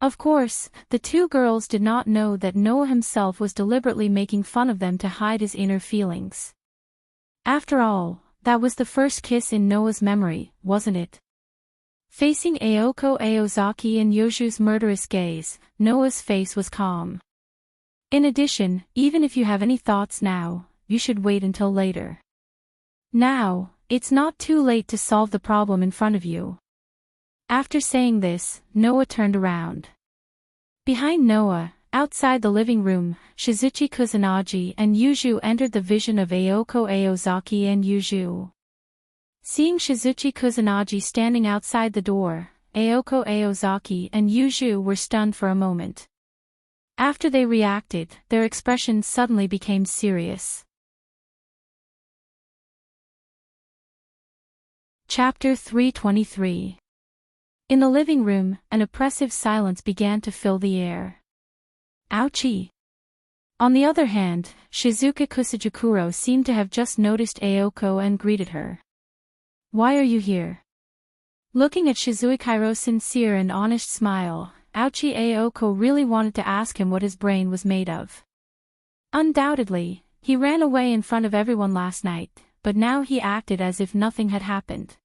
Of course, the two girls did not know that Noah himself was deliberately making fun of them to hide his inner feelings. After all, that was the first kiss in Noah's memory, wasn't it? Facing Ayako Aozaki and Yoshu's murderous gaze, Noah's face was calm. In addition, even if you have any thoughts now, you should wait until later. Now, it's not too late to solve the problem in front of you. After saying this, Noah turned around. Behind Noah, outside the living room, Shizuchi Kusanagi and Yushu entered the vision of Ayako Aozaki and Yushu. Seeing Shizuchi Kusanagi standing outside the door, Ayako Aozaki and Yushu were stunned for a moment. After they reacted, their expressions suddenly became serious. Chapter 323. In the living room, an oppressive silence began to fill the air. Ouchie! On the other hand, Shizuka Kusajikuro seemed to have just noticed Ayako and greeted her. Why are you here? Looking at Shizuikiro's sincere and honest smile, Ouchie Ayako really wanted to ask him what his brain was made of. Undoubtedly, he ran away in front of everyone last night, but now he acted as if nothing had happened.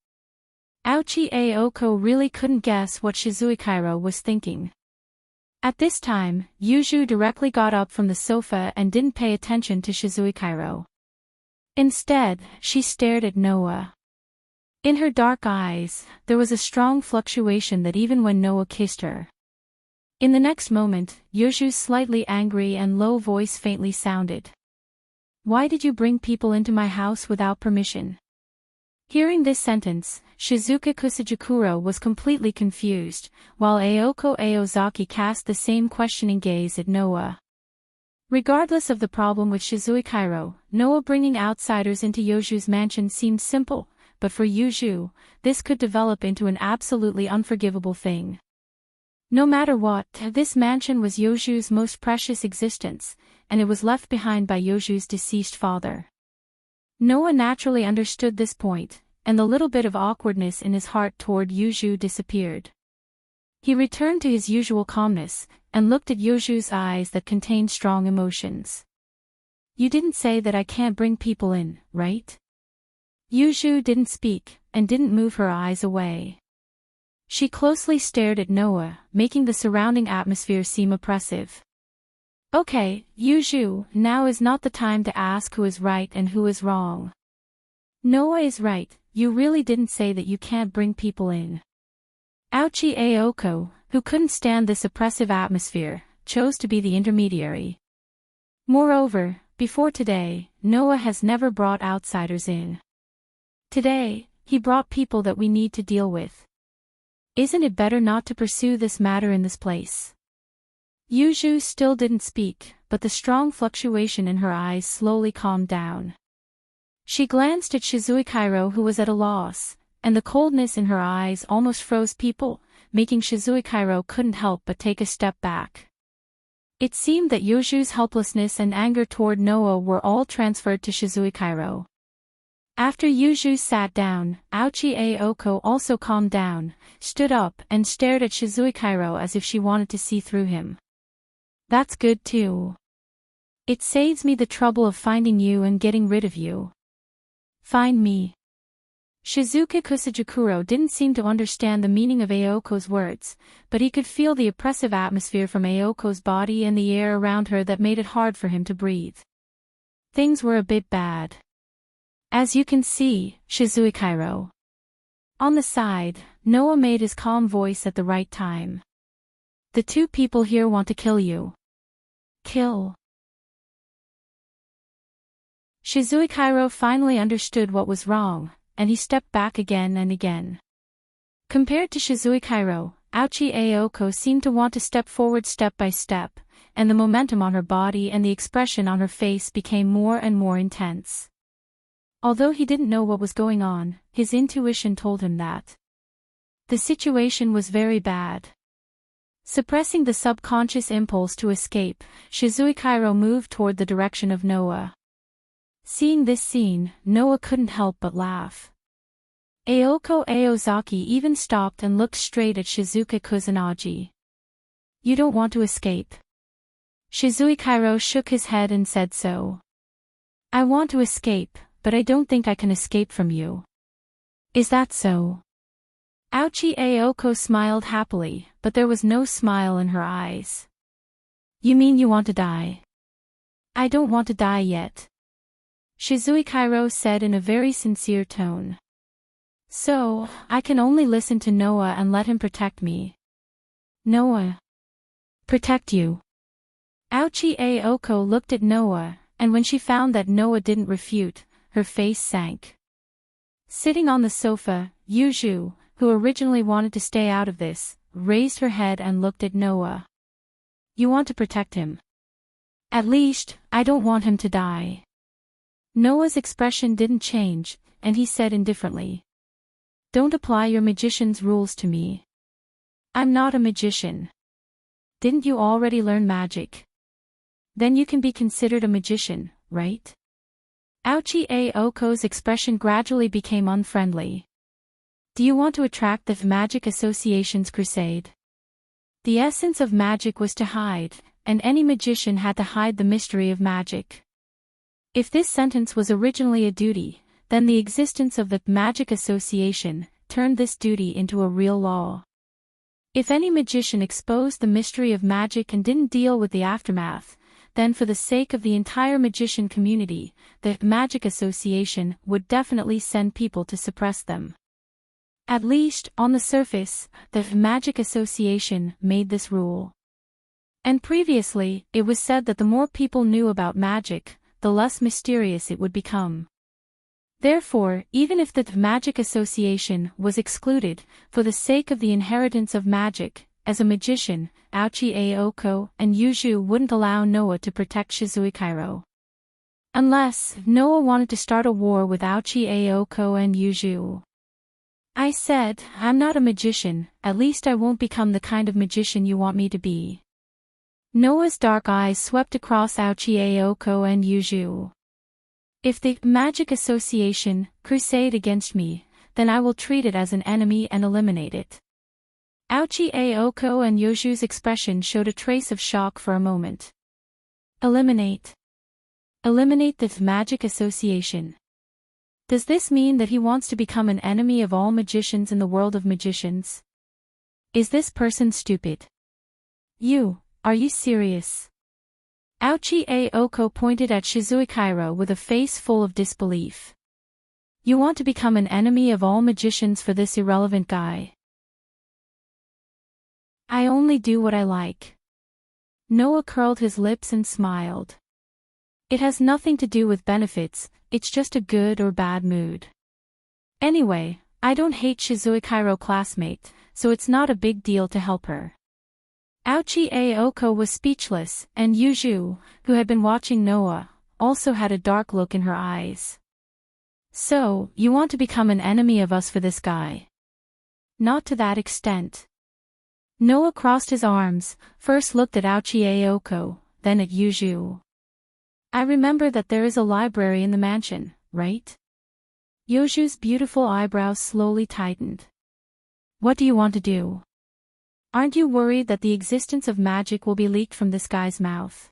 Ouchie Ayako really couldn't guess what Shizuikiro was thinking. At this time, Yushu directly got up from the sofa and didn't pay attention to Shizuikiro. Instead, she stared at Noah. In her dark eyes, there was a strong fluctuation that even when Noah kissed her. In the next moment, Yushu's slightly angry and low voice faintly sounded. Why did you bring people into my house without permission? Hearing this sentence, Shizuka Kusajikuro was completely confused, while Ayako Aozaki cast the same questioning gaze at Noah. Regardless of the problem with Shizuikiro, Noah bringing outsiders into Yoshu's mansion seemed simple, but for Yushu, this could develop into an absolutely unforgivable thing. No matter what, this mansion was Yoshu's most precious existence, and it was left behind by Yoshu's deceased father. Noah naturally understood this point, and the little bit of awkwardness in his heart toward Yushu disappeared. He returned to his usual calmness, and looked at Yoshu's eyes that contained strong emotions. You didn't say that I can't bring people in, right? Yushu didn't speak, and didn't move her eyes away. She closely stared at Noah, making the surrounding atmosphere seem oppressive. Okay, Yushu, now is not the time to ask who is right and who is wrong. Noah is right, you really didn't say that you can't bring people in. Ouchie Ayako, who couldn't stand this oppressive atmosphere, chose to be the intermediary. Moreover, before today, Noah has never brought outsiders in. Today, he brought people that we need to deal with. Isn't it better not to pursue this matter in this place? Yushu still didn't speak, but the strong fluctuation in her eyes slowly calmed down. She glanced at Shizuikiro, who was at a loss, and the coldness in her eyes almost froze people, making Shizuikiro couldn't help but take a step back. It seemed that Yoju's helplessness and anger toward Noah were all transferred to Shizuikairo. After Yuju sat down, Aochi Aoko also calmed down, stood up and stared at Shizuikairo as if she wanted to see through him. That's good too. It saves me the trouble of finding you and getting rid of you. Find me. Shizuka Kusajikuro didn't seem to understand the meaning of Aoko's words, but he could feel the oppressive atmosphere from Aoko's body and the air around her that made it hard for him to breathe. Things were a bit bad. As you can see, Shizuikairo. On the side, Noah made his calm voice at the right time. The two people here want to kill you. Kill. Shizuikairo finally understood what was wrong, and he stepped back again and again. Compared to Shizuikairo, Aochi Aoko seemed to want to step forward step by step, and the momentum on her body and the expression on her face became more and more intense. Although he didn't know what was going on, his intuition told him that the situation was very bad. Suppressing the subconscious impulse to escape, Shizuikairo moved toward the direction of Noah. Seeing this scene, Noah couldn't help but laugh. Aoko Aozaki even stopped and looked straight at Shizuka Kusanagi. You don't want to escape? Shizuikairo shook his head and said so. I want to escape, but I don't think I can escape from you. Is that so? Aochi Aoko smiled happily, but there was no smile in her eyes. You mean you want to die? I don't want to die yet. Shizuikairo said in a very sincere tone. So, I can only listen to Noah and let him protect me. Noah. Protect you. Aochi Aoko looked at Noah, and when she found that Noah didn't refute, her face sank. Sitting on the sofa, Yuju, who originally wanted to stay out of this, raised her head and looked at Noah. You want to protect him? At least, I don't want him to die. Noah's expression didn't change, and he said indifferently. Don't apply your magician's rules to me. I'm not a magician. Didn't you already learn magic? Then you can be considered a magician, right? Aochi Aoko's expression gradually became unfriendly. Do you want to attract the Magic Association's crusade? The essence of magic was to hide, and any magician had to hide the mystery of magic. If this sentence was originally a duty, then the existence of the Magic Association turned this duty into a real law. If any magician exposed the mystery of magic and didn't deal with the aftermath, then for the sake of the entire magician community, the Magic Association would definitely send people to suppress them. At least, on the surface, the Magic Association made this rule. And previously, it was said that the more people knew about magic, the less mysterious it would become. Therefore, even if the Magic Association was excluded, for the sake of the inheritance of magic, as a magician, Aochi Aoko and Yuju wouldn't allow Noah to protect Shizuikairo. Unless, Noah wanted to start a war with Aochi Aoko and Yuju. I said, I'm not a magician, at least I won't become the kind of magician you want me to be. Noah's dark eyes swept across Aochi Aoko and Yuju. If the Magic Association crusade against me, then I will treat it as an enemy and eliminate it. Aochi Aoko and Yuju's expression showed a trace of shock for a moment. Eliminate. Eliminate the Magic Association. Does this mean that he wants to become an enemy of all magicians in the world of magicians? Is this person stupid? Are you serious? Aochi Aoko pointed at Shizuikairo with a face full of disbelief. You want to become an enemy of all magicians for this irrelevant guy? I only do what I like. Noah curled his lips and smiled. It has nothing to do with benefits, it's just a good or bad mood. Anyway, I don't hate Shizuikairo classmate, so it's not a big deal to help her. Aochi Aoko was speechless, and Yuju, who had been watching Noah, also had a dark look in her eyes. So, you want to become an enemy of us for this guy? Not to that extent. Noah crossed his arms, first looked at Aochi Aoko, then at Yuju. I remember that there is a library in the mansion, right? Yuju's beautiful eyebrows slowly tightened. What do you want to do? Aren't you worried that the existence of magic will be leaked from this guy's mouth?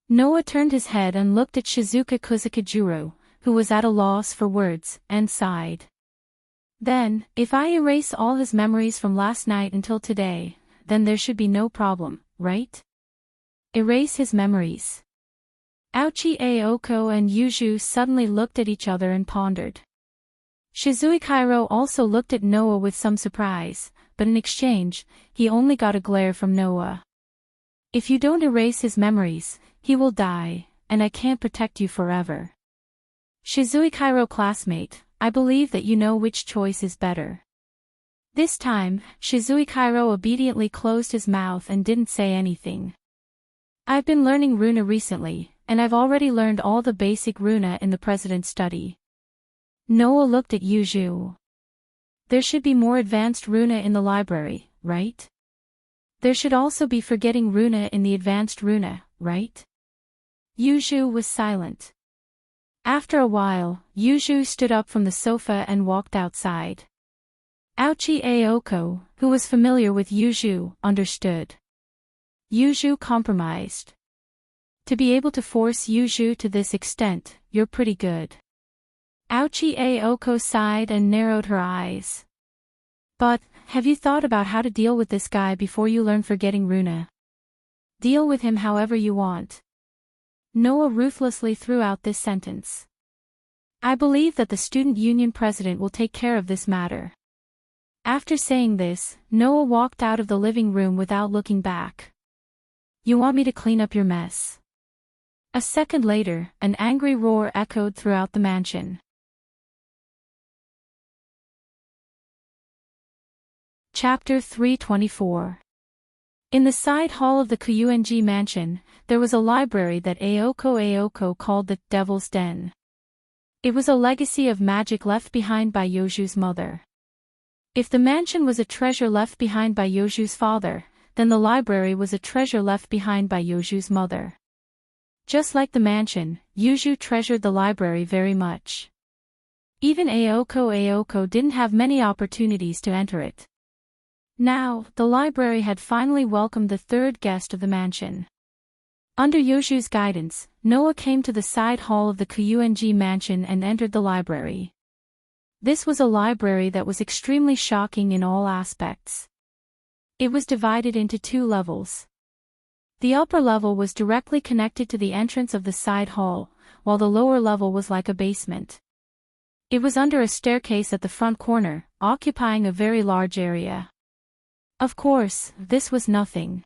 Noah turned his head and looked at Shizuka Kusakajuro, who was at a loss for words, and sighed. Then, if I erase all his memories from last night until today, then there should be no problem, right? Erase his memories. Aochi Aoko and Yuju suddenly looked at each other and pondered. Shizuikairo also looked at Noah with some surprise, but in exchange, he only got a glare from Noah. If you don't erase his memories, he will die, and I can't protect you forever. Shizuikairo classmate, I believe that you know which choice is better. This time, Shizuikairo obediently closed his mouth and didn't say anything. I've been learning runa recently, and I've already learned all the basic runa in the president's study. Noah looked at Yuju. There should be more advanced runa in the library, right? There should also be forgetting runa in the advanced runa, right? Yuju was silent. After a while, Yuju stood up from the sofa and walked outside. Aochi Aoko, who was familiar with Yuju, understood. Yuju compromised. To be able to force Yuju to this extent, you're pretty good. Aochi Aoko sighed and narrowed her eyes. But, have you thought about how to deal with this guy before you learn forgetting runa? Deal with him however you want. Noah ruthlessly threw out this sentence. I believe that the student union president will take care of this matter. After saying this, Noah walked out of the living room without looking back. You want me to clean up your mess? A second later, an angry roar echoed throughout the mansion. Chapter 324. In the side hall of the Kyuenji mansion, there was a library that Aoko called the Devil's Den. It was a legacy of magic left behind by Yoju's mother. If the mansion was a treasure left behind by Yoju's father, then the library was a treasure left behind by Yoju's mother. Just like the mansion, Yuju treasured the library very much. Even Aoko didn't have many opportunities to enter it. Now, the library had finally welcomed the third guest of the mansion. Under Yoju's guidance, Noah came to the side hall of the Kyuenji mansion and entered the library. This was a library that was extremely shocking in all aspects. It was divided into two levels. The upper level was directly connected to the entrance of the side hall, while the lower level was like a basement. It was under a staircase at the front corner, occupying a very large area. Of course, this was nothing.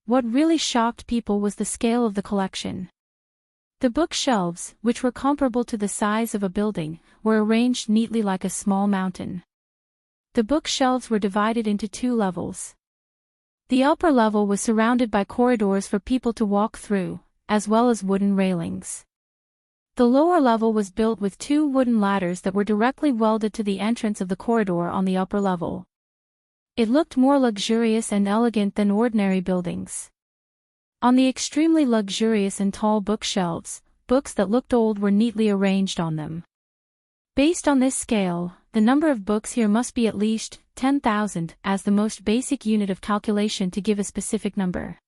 What really shocked people was the scale of the collection. The bookshelves, which were comparable to the size of a building, were arranged neatly like a small mountain. The bookshelves were divided into two levels. The upper level was surrounded by corridors for people to walk through, as well as wooden railings. The lower level was built with two wooden ladders that were directly welded to the entrance of the corridor on the upper level. It looked more luxurious and elegant than ordinary buildings. On the extremely luxurious and tall bookshelves, books that looked old were neatly arranged on them. Based on this scale, the number of books here must be at least 10,000 as the most basic unit of calculation to give a specific number.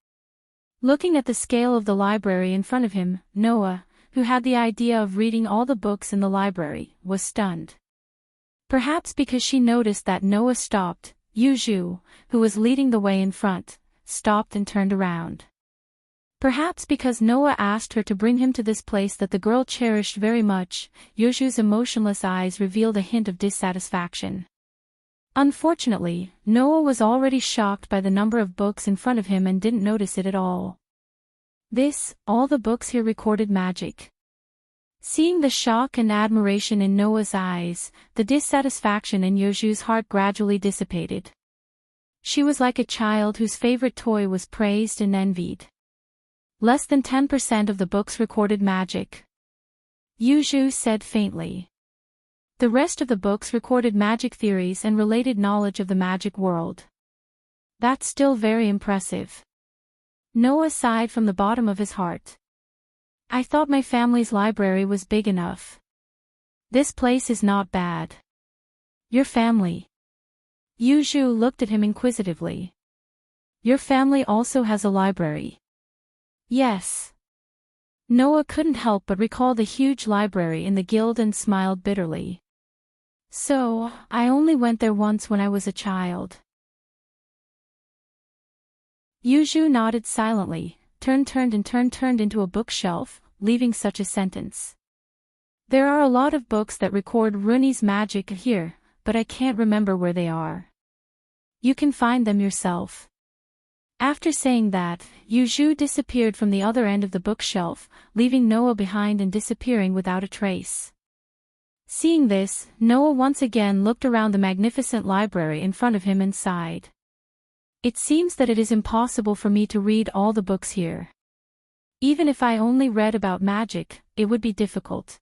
Looking at the scale of the library in front of him, Noah, who had the idea of reading all the books in the library, was stunned. Perhaps because she noticed that Noah stopped, Yuju, who was leading the way in front, stopped and turned around. Perhaps because Noah asked her to bring him to this place that the girl cherished very much, Yuju's emotionless eyes revealed a hint of dissatisfaction. Unfortunately, Noah was already shocked by the number of books in front of him and didn't notice it at all. All the books here recorded magic. Seeing the shock and admiration in Noah's eyes, the dissatisfaction in Yuju's heart gradually dissipated. She was like a child whose favorite toy was praised and envied. Less than 10% of the books recorded magic. Yuju said faintly. The rest of the books recorded magic theories and related knowledge of the magic world. That's still very impressive. Noah sighed from the bottom of his heart. I thought my family's library was big enough. This place is not bad. Your family? Yu Zhu looked at him inquisitively. Your family also has a library? Yes. Noah couldn't help but recall the huge library in the guild and smiled bitterly. So, I only went there once when I was a child. Yu Zhu nodded silently, turned into a bookshelf, leaving such a sentence. There are a lot of books that record Rooney's magic here, but I can't remember where they are. You can find them yourself. After saying that, Yu Zhu disappeared from the other end of the bookshelf, leaving Noah behind and disappearing without a trace. Seeing this, Noah once again looked around the magnificent library in front of him and sighed. It seems that it is impossible for me to read all the books here. Even if I only read about magic, it would be difficult.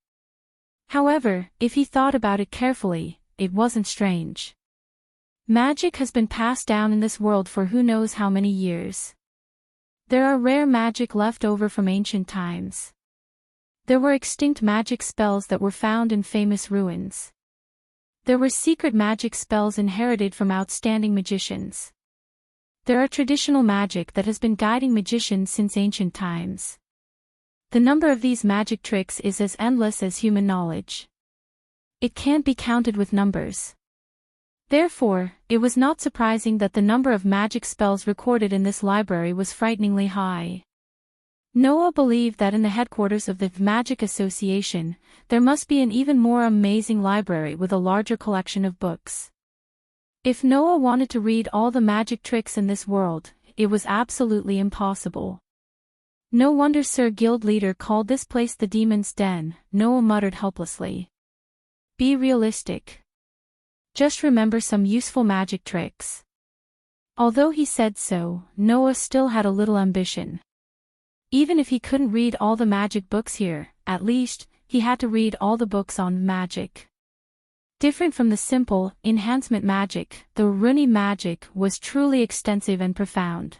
However, if he thought about it carefully, it wasn't strange. Magic has been passed down in this world for who knows how many years. There are rare magic left over from ancient times. There were extinct magic spells that were found in famous ruins. There were secret magic spells inherited from outstanding magicians. There are traditional magic that has been guiding magicians since ancient times. The number of these magic tricks is as endless as human knowledge. It can't be counted with numbers. Therefore, it was not surprising that the number of magic spells recorded in this library was frighteningly high. Noah believed that in the headquarters of the Magic Association, there must be an even more amazing library with a larger collection of books. If Noah wanted to read all the magic tricks in this world, it was absolutely impossible. No wonder Sir Guild Leader called this place the Demon's Den, Noah muttered helplessly. Be realistic. Just remember some useful magic tricks. Although he said so, Noah still had a little ambition. Even if he couldn't read all the magic books here, at least, he had to read all the books on magic. Different from the simple, enhancement magic, the Rooney magic was truly extensive and profound.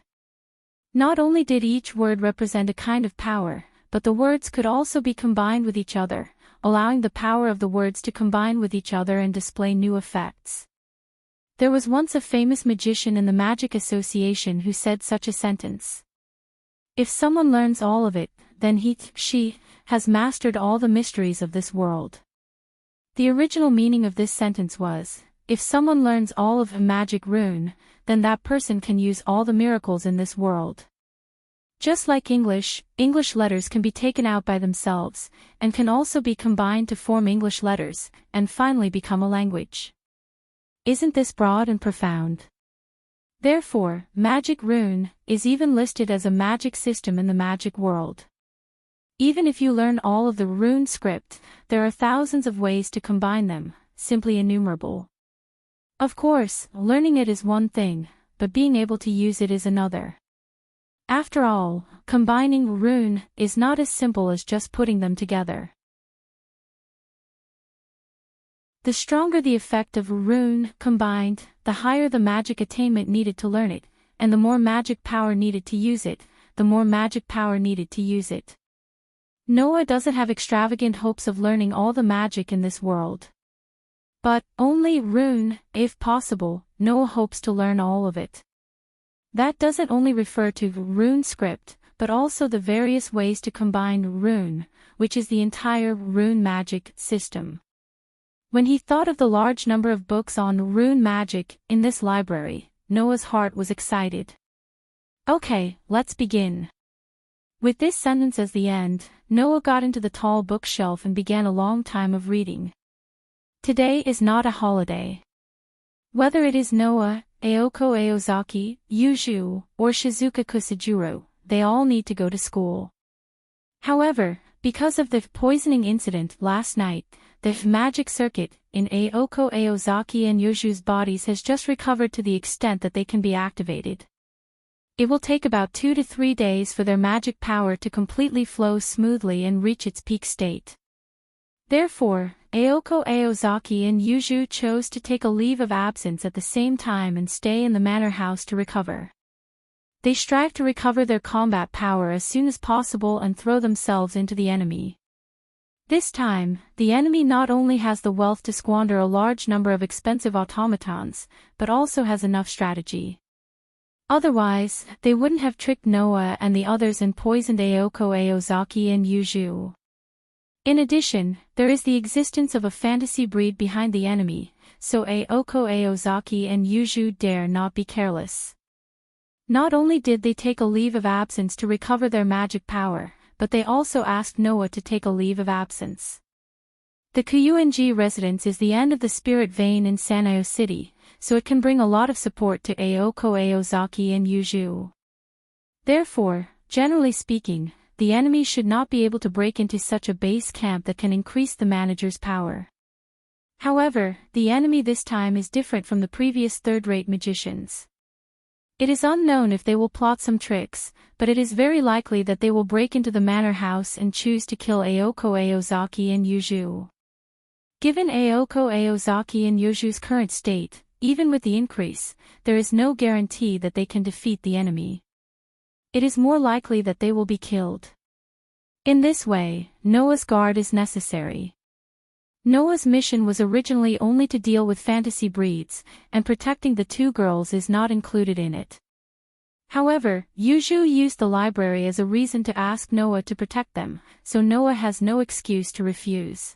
Not only did each word represent a kind of power, but the words could also be combined with each other, allowing the power of the words to combine with each other and display new effects. There was once a famous magician in the Magic Association who said such a sentence. If someone learns all of it, then she has mastered all the mysteries of this world. The original meaning of this sentence was, if someone learns all of a magic rune, then that person can use all the miracles in this world. Just like English letters can be taken out by themselves, and can also be combined to form English letters, and finally become a language. Isn't this broad and profound? Therefore, magic rune is even listed as a magic system in the magic world. Even if you learn all of the rune script, there are thousands of ways to combine them, simply innumerable. Of course, learning it is one thing, but being able to use it is another. After all, combining rune is not as simple as just putting them together. The stronger the effect of rune combined, the higher the magic attainment needed to learn it, and the more magic power needed to use it, the more magic power needed to use it. Noah doesn't have extravagant hopes of learning all the magic in this world. But, only rune, if possible, Noah hopes to learn all of it. That doesn't only refer to rune script, but also the various ways to combine rune, which is the entire rune magic system. When he thought of the large number of books on rune magic in this library, Noah's heart was excited. Okay, let's begin. With this sentence as the end, Noah got into the tall bookshelf and began a long time of reading. Today is not a holiday. Whether it is Noah, Aoko Aozaki, Yu Zhu, or Shizuka Kusajuro, they all need to go to school. However, because of the poisoning incident last night, the magic circuit in Aoko Aozaki and Yu Zhu's bodies has just recovered to the extent that they can be activated. It will take about 2 to 3 days for their magic power to completely flow smoothly and reach its peak state. Therefore, Aoko Aozaki and Yuju chose to take a leave of absence at the same time and stay in the manor house to recover. They strive to recover their combat power as soon as possible and throw themselves into the enemy. This time, the enemy not only has the wealth to squander a large number of expensive automatons, but also has enough strategy. Otherwise, they wouldn't have tricked Noah and the others and poisoned Aoko Aozaki and Yuju. In addition, there is the existence of a fantasy breed behind the enemy, so Aoko Aozaki and Yuju dare not be careless. Not only did they take a leave of absence to recover their magic power, but they also asked Noah to take a leave of absence. The Kyuenji residence is the end of the spirit vein in Sanyo City, so it can bring a lot of support to Aoko Aozaki and Yuju. Therefore, generally speaking, the enemy should not be able to break into such a base camp that can increase the manager's power. However, the enemy this time is different from the previous third-rate magicians. It is unknown if they will plot some tricks, but it is very likely that they will break into the manor house and choose to kill Aoko Aozaki and Yuju. Given Aoko Aozaki and Yuju's current state, even with the increase, there is no guarantee that they can defeat the enemy. It is more likely that they will be killed. In this way, Noah's guard is necessary. Noah's mission was originally only to deal with fantasy breeds, and protecting the two girls is not included in it. However, Yuju used the library as a reason to ask Noah to protect them, so Noah has no excuse to refuse.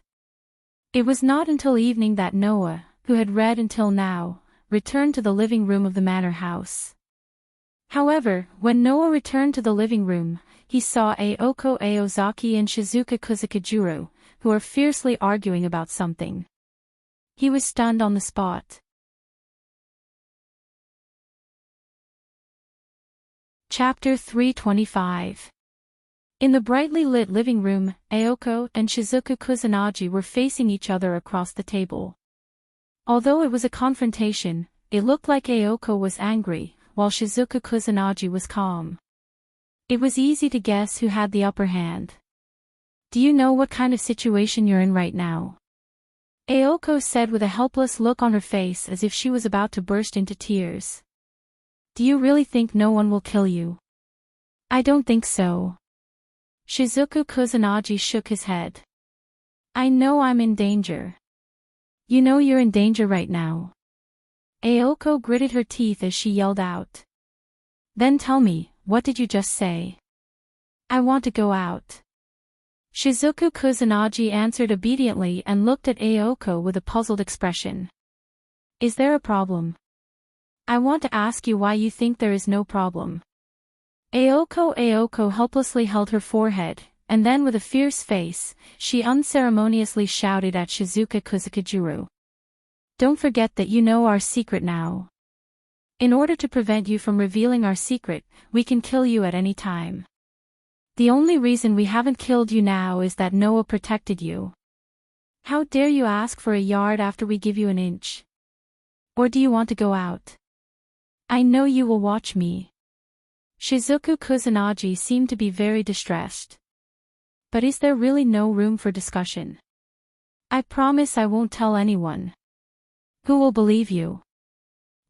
It was not until evening that Noah, who had read until now, returned to the living room of the manor house. However, when Noah returned to the living room, he saw Aoko Aozaki and Shizuka Kusakajuru, who are fiercely arguing about something. He was stunned on the spot. Chapter 325. In the brightly lit living room, Aoko and Shizuka Kusanagi were facing each other across the table. Although it was a confrontation, it looked like Aoko was angry, while Shizuka Kusanagi was calm. It was easy to guess who had the upper hand. Do you know what kind of situation you're in right now? Aoko said with a helpless look on her face as if she was about to burst into tears. Do you really think no one will kill you? I don't think so. Shizuka Kusanagi shook his head. I know I'm in danger. You know you're in danger right now. Aoko gritted her teeth as she yelled out. Then tell me, what did you just say? I want to go out. Shizuka Kusanagi answered obediently and looked at Aoko with a puzzled expression. Is there a problem? I want to ask you why you think there is no problem. Aoko helplessly held her forehead, and then with a fierce face, she unceremoniously shouted at Shizuka Kusakajuru. Don't forget that you know our secret now. In order to prevent you from revealing our secret, we can kill you at any time. The only reason we haven't killed you now is that Noah protected you. How dare you ask for a yard after we give you an inch? Or do you want to go out? I know you will watch me. Shizuka Kusanagi seemed to be very distressed. But is there really no room for discussion? I promise I won't tell anyone. Who will believe you?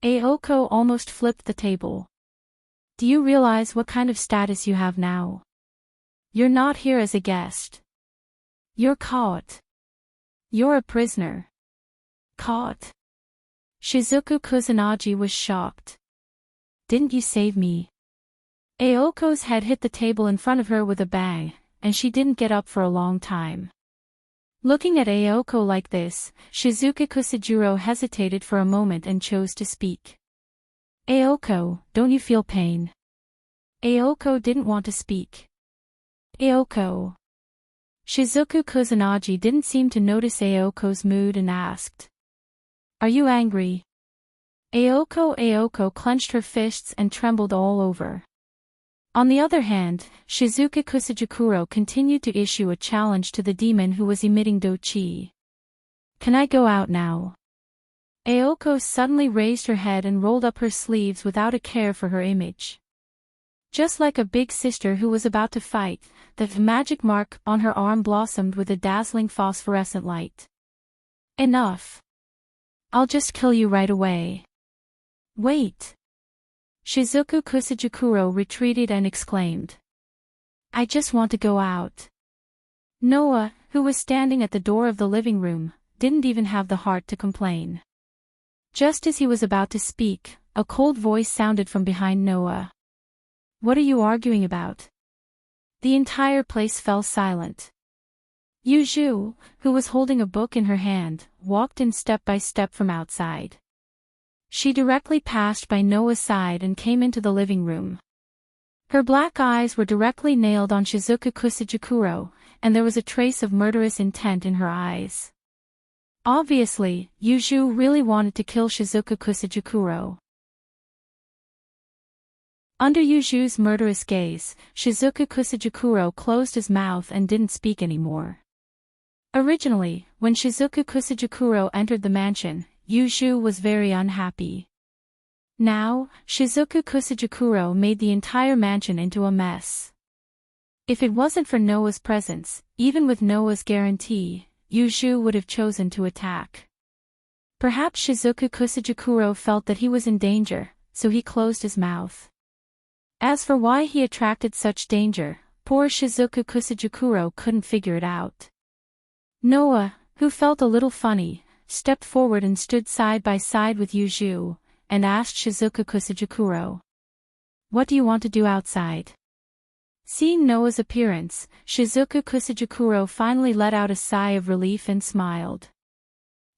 Aoko almost flipped the table. Do you realize what kind of status you have now? You're not here as a guest. You're caught. You're a prisoner. Caught? Shizuka Kusanagi was shocked. Didn't you save me? Aoko's head hit the table in front of her with a bang, and she didn't get up for a long time. Looking at Aoko like this, Shizuka Kusajuro hesitated for a moment and chose to speak. Aoko, don't you feel pain? Aoko didn't want to speak. Aoko. Shizuka Kusanagi didn't seem to notice Aoko's mood and asked. Are you angry? Aoko clenched her fists and trembled all over. On the other hand, Shizuka Kusajikuro continued to issue a challenge to the demon who was emitting do-chi. Can I go out now? Aoko suddenly raised her head and rolled up her sleeves without a care for her image. Just like a big sister who was about to fight, the magic mark on her arm blossomed with a dazzling phosphorescent light. Enough. I'll just kill you right away. Wait. Shizuku Kusajikuro retreated and exclaimed. I just want to go out. Noah, who was standing at the door of the living room, didn't even have the heart to complain. Just as he was about to speak, a cold voice sounded from behind Noah. What are you arguing about? The entire place fell silent. Yuju, who was holding a book in her hand, walked in step by step from outside. She directly passed by Noah's side and came into the living room. Her black eyes were directly nailed on Shizuku Kusajikuro, and there was a trace of murderous intent in her eyes. Obviously, Yuju really wanted to kill Shizuku Kusajikuro. Under Yuju's murderous gaze, Shizuku Kusajikuro closed his mouth and didn't speak anymore. Originally, when Shizuku Kusajikuro entered the mansion, Yuju was very unhappy. Now, Shizuku Kusajikuro made the entire mansion into a mess. If it wasn't for Noah's presence, even with Noah's guarantee, Yuju would have chosen to attack. Perhaps Shizuku Kusajikuro felt that he was in danger, so he closed his mouth. As for why he attracted such danger, poor Shizuku Kusajikuro couldn't figure it out. Noah, who felt a little funny, stepped forward and stood side by side with Yuju, and asked Shizuku Kusajikuro. What do you want to do outside? Seeing Noah's appearance, Shizuku Kusajikuro finally let out a sigh of relief and smiled.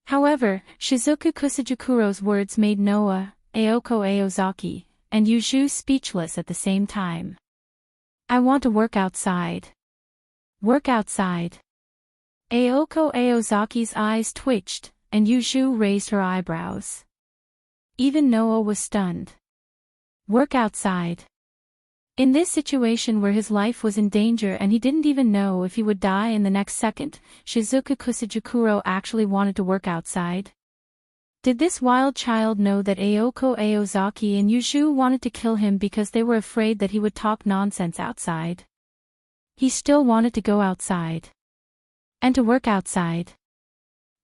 However, Shizuku Kusajikuro's words made Noah, Aoko Aozaki, and Yuju speechless at the same time. I want to work outside. Work outside. Aoko Aozaki's eyes twitched, and Yuju raised her eyebrows. Even Noah was stunned. Work outside. In this situation where his life was in danger and he didn't even know if he would die in the next second, Shizuku Kusajikuro actually wanted to work outside? Did this wild child know that Aoko Aozaki and Yuju wanted to kill him because they were afraid that he would talk nonsense outside? He still wanted to go outside. And to work outside.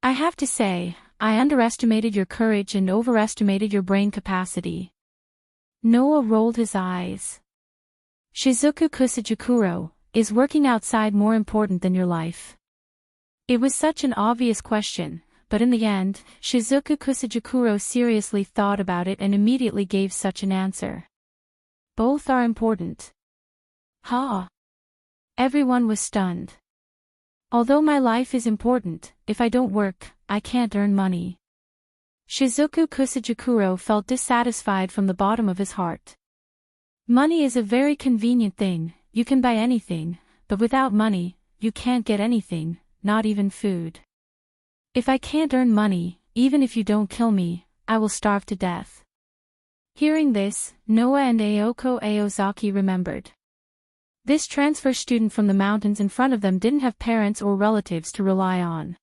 I have to say, I underestimated your courage and overestimated your brain capacity. Noah rolled his eyes. Shizuku Kusajikuro, is working outside more important than your life? It was such an obvious question, but in the end, Shizuku Kusajikuro seriously thought about it and immediately gave such an answer. Both are important. Ha! Everyone was stunned. Although my life is important, if I don't work, I can't earn money. Shizuku Kusajikuro felt dissatisfied from the bottom of his heart. Money is a very convenient thing, you can buy anything, but without money, you can't get anything, not even food. If I can't earn money, even if you don't kill me, I will starve to death. Hearing this, Noah and Aoko Aozaki remembered. This transfer student from the mountains in front of them didn't have parents or relatives to rely on.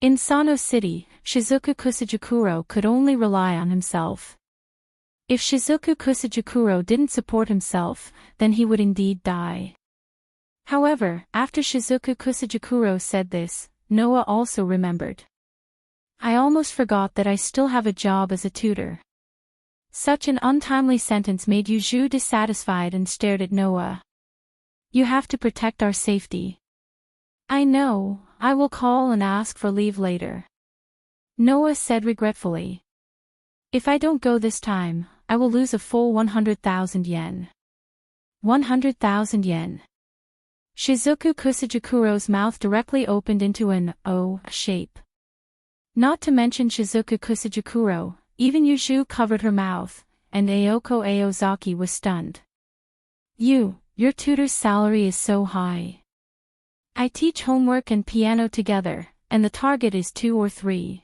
In Sano City, Shizuku Kusajikuro could only rely on himself. If Shizuku Kusajikuro didn't support himself, then he would indeed die. However, after Shizuku Kusajikuro said this, Noah also remembered. I almost forgot that I still have a job as a tutor. Such an untimely sentence made Yuju dissatisfied and stared at Noah. You have to protect our safety. I know, I will call and ask for leave later. Noah said regretfully. If I don't go this time, I will lose a full 100,000 yen. 100,000 yen. Shizuku Kusajikuro's mouth directly opened into an O shape. Not to mention Shizuku Kusajikuro, even Yuju covered her mouth, and Aoko Aozaki was stunned. Your tutor's salary is so high. I teach homework and piano together, and the target is 2 or 3.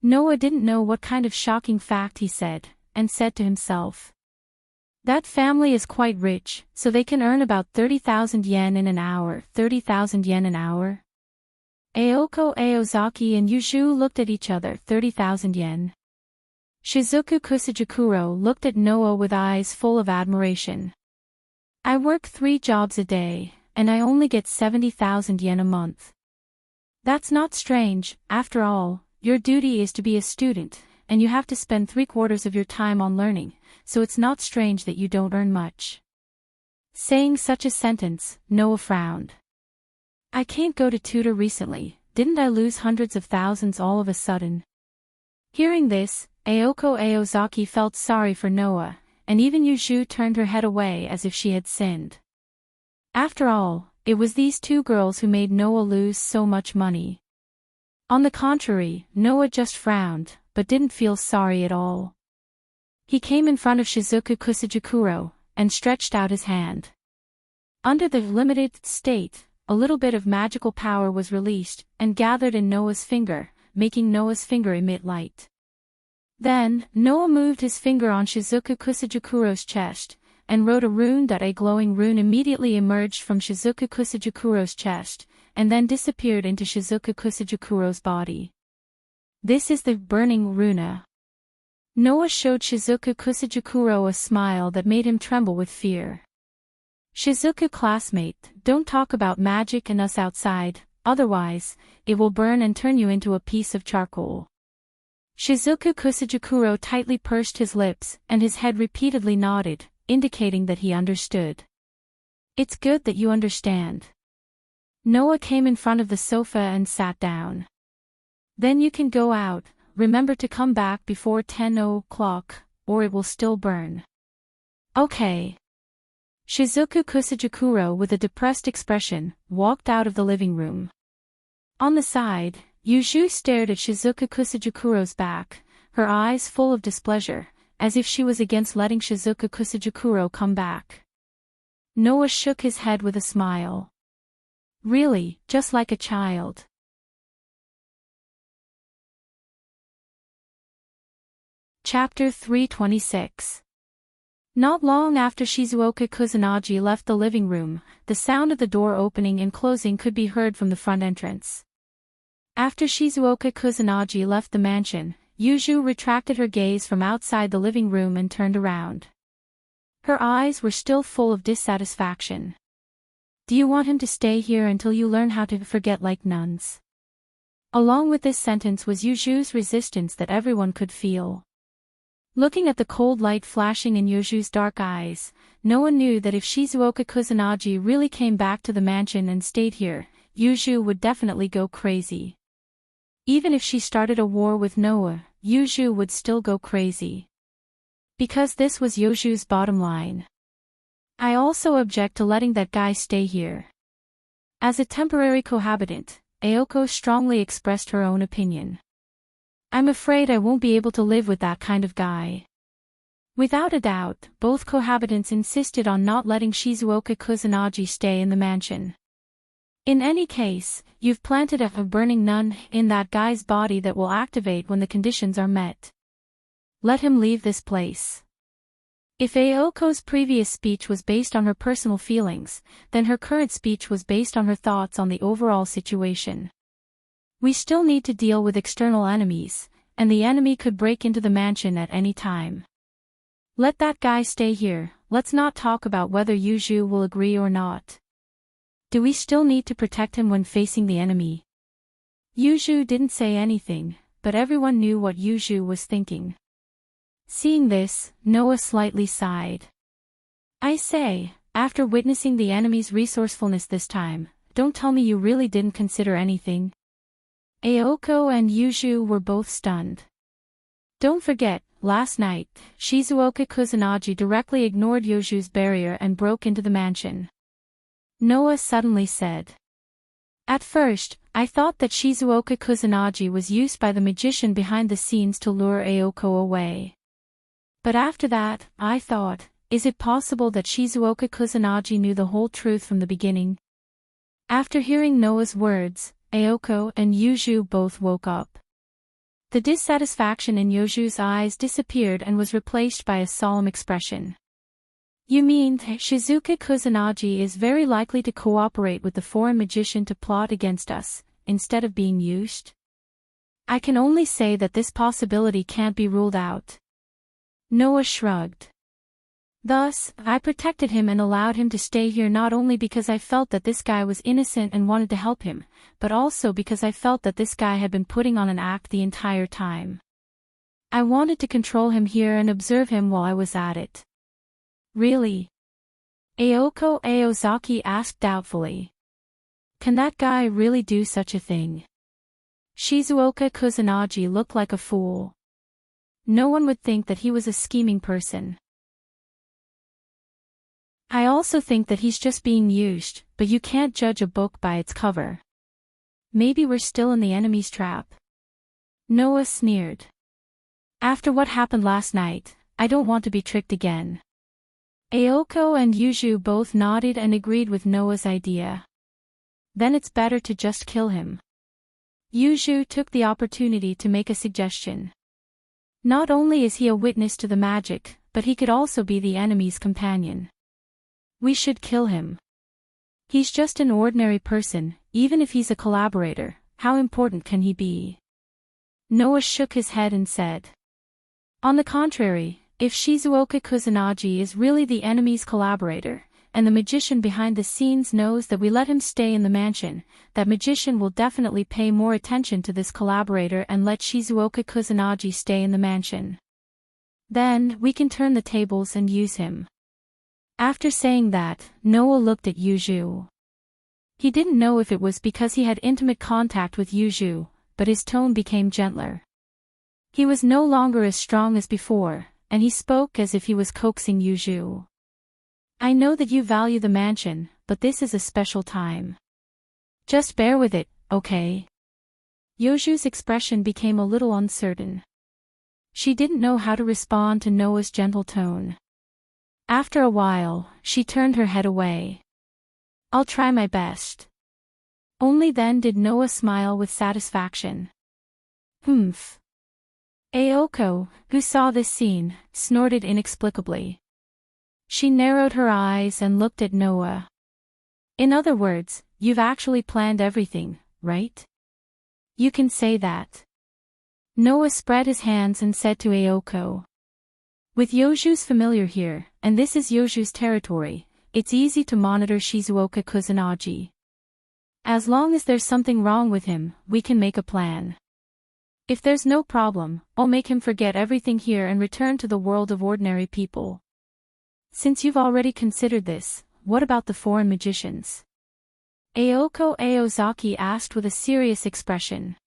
Noah didn't know what kind of shocking fact he said, and said to himself. That family is quite rich, so they can earn about 30,000 yen in an hour. 30,000 yen an hour? Aoko Aozaki and Yuju looked at each other. 30,000 yen. Shizuku Kusajikuro looked at Noah with eyes full of admiration. I work 3 jobs a day, and I only get 70,000 yen a month. That's not strange, after all, your duty is to be a student, and you have to spend 3/4 of your time on learning, so it's not strange that you don't earn much. Saying such a sentence, Noah frowned. I can't go to tutor recently, didn't I lose hundreds of thousands all of a sudden? Hearing this, Aoko Aozaki felt sorry for Noah, and even Yuju turned her head away as if she had sinned. After all, it was these 2 girls who made Noah lose so much money. On the contrary, Noah just frowned, but didn't feel sorry at all. He came in front of Shizuku Kusajikuro, and stretched out his hand. Under the limited state, a little bit of magical power was released, and gathered in Noah's finger, making Noah's finger emit light. Then, Noah moved his finger on Shizuku Kusajikuro's chest, and wrote a rune. A glowing rune immediately emerged from Shizuku Kusajikuro's chest, and then disappeared into Shizuku Kusajikuro's body. This is the burning runa. Noah showed Shizuku Kusajikuro a smile that made him tremble with fear. Shizuku classmate, don't talk about magic and us outside, otherwise, it will burn and turn you into a piece of charcoal. Shizuku Kusajikuro tightly pursed his lips, and his head repeatedly nodded, indicating that he understood. It's good that you understand. Noah came in front of the sofa and sat down. Then you can go out, remember to come back before 10 o'clock, or it will still burn. Okay. Shizuku Kusajikuro, with a depressed expression, walked out of the living room. On the side, Yuju stared at Shizuku Kusajikuro's back, her eyes full of displeasure, as if she was against letting Shizuku Kusajikuro come back. Noah shook his head with a smile. Really, just like a child. Chapter 326. Not long after Shizuoka Kusanagi left the living room, the sound of the door opening and closing could be heard from the front entrance. After Shizuoka Kusanagi left the mansion, Yuju retracted her gaze from outside the living room and turned around. Her eyes were still full of dissatisfaction. Do you want him to stay here until you learn how to forget like nuns? Along with this sentence was Yuju's resistance that everyone could feel. Looking at the cold light flashing in Yuju's dark eyes, Noah knew that if Shizuoka Kusanagi really came back to the mansion and stayed here, Yuju would definitely go crazy. Even if she started a war with Noah, Yuju would still go crazy. Because this was Yuju's bottom line. I also object to letting that guy stay here. As a temporary cohabitant, Aoko strongly expressed her own opinion. I'm afraid I won't be able to live with that kind of guy. Without a doubt, both cohabitants insisted on not letting Shizuoka Kusanagi stay in the mansion. In any case, you've planted a burning nun in that guy's body that will activate when the conditions are met. Let him leave this place. If Aoko's previous speech was based on her personal feelings, then her current speech was based on her thoughts on the overall situation. We still need to deal with external enemies, and the enemy could break into the mansion at any time. Let that guy stay here, let's not talk about whether Yuju will agree or not. Do we still need to protect him when facing the enemy? Yuju didn't say anything, but everyone knew what Yuju was thinking. Seeing this, Noah slightly sighed. I say, after witnessing the enemy's resourcefulness this time, don't tell me you really didn't consider anything. Aoko and Yuju were both stunned. Don't forget, last night, Shizuoka Kusanagi directly ignored Yuju's barrier and broke into the mansion. Noah suddenly said. At first, I thought that Shizuoka Kusanagi was used by the magician behind the scenes to lure Aoko away. But after that, I thought, is it possible that Shizuoka Kusanagi knew the whole truth from the beginning? After hearing Noah's words, Aoko and Yuju both woke up. The dissatisfaction in Yuju's eyes disappeared and was replaced by a solemn expression. You mean Shizuoka Kusanagi is very likely to cooperate with the foreign magician to plot against us, instead of being used? I can only say that this possibility can't be ruled out. Noah shrugged. Thus, I protected him and allowed him to stay here not only because I felt that this guy was innocent and wanted to help him, but also because I felt that this guy had been putting on an act the entire time. I wanted to control him here and observe him while I was at it. Really? Ayako Aozaki asked doubtfully. Can that guy really do such a thing? Shizuoka Kusanagi looked like a fool. No one would think that he was a scheming person. I also think that he's just being used, but you can't judge a book by its cover. Maybe we're still in the enemy's trap. Noah sneered. After what happened last night, I don't want to be tricked again. Ayako and Yuju both nodded and agreed with Noah's idea. Then it's better to just kill him. Yuju took the opportunity to make a suggestion. Not only is he a witness to the magic, but he could also be the enemy's companion. We should kill him. He's just an ordinary person, even if he's a collaborator, how important can he be? Noah shook his head and said. On the contrary, if Shizuoka Kusanagi is really the enemy's collaborator, and the magician behind the scenes knows that we let him stay in the mansion, that magician will definitely pay more attention to this collaborator and let Shizuoka Kusanagi stay in the mansion. Then, we can turn the tables and use him. After saying that, Noah looked at Yuju. He didn't know if it was because he had intimate contact with Yuju, but his tone became gentler. He was no longer as strong as before, and he spoke as if he was coaxing Yuju. I know that you value the mansion, but this is a special time. Just bear with it, okay? Yuju's expression became a little uncertain. She didn't know how to respond to Noah's gentle tone. After a while, she turned her head away. I'll try my best. Only then did Noah smile with satisfaction. Humph. Ayako, who saw this scene, snorted inexplicably. She narrowed her eyes and looked at Noah. In other words, you've actually planned everything, right? You can say that. Noah spread his hands and said to Ayako. With Yoju's familiar here, and this is Yoju's territory, it's easy to monitor Shizuoka Kusanagi. As long as there's something wrong with him, we can make a plan. If there's no problem, I'll make him forget everything here and return to the world of ordinary people. Since you've already considered this, what about the foreign magicians? Ayako Aozaki asked with a serious expression.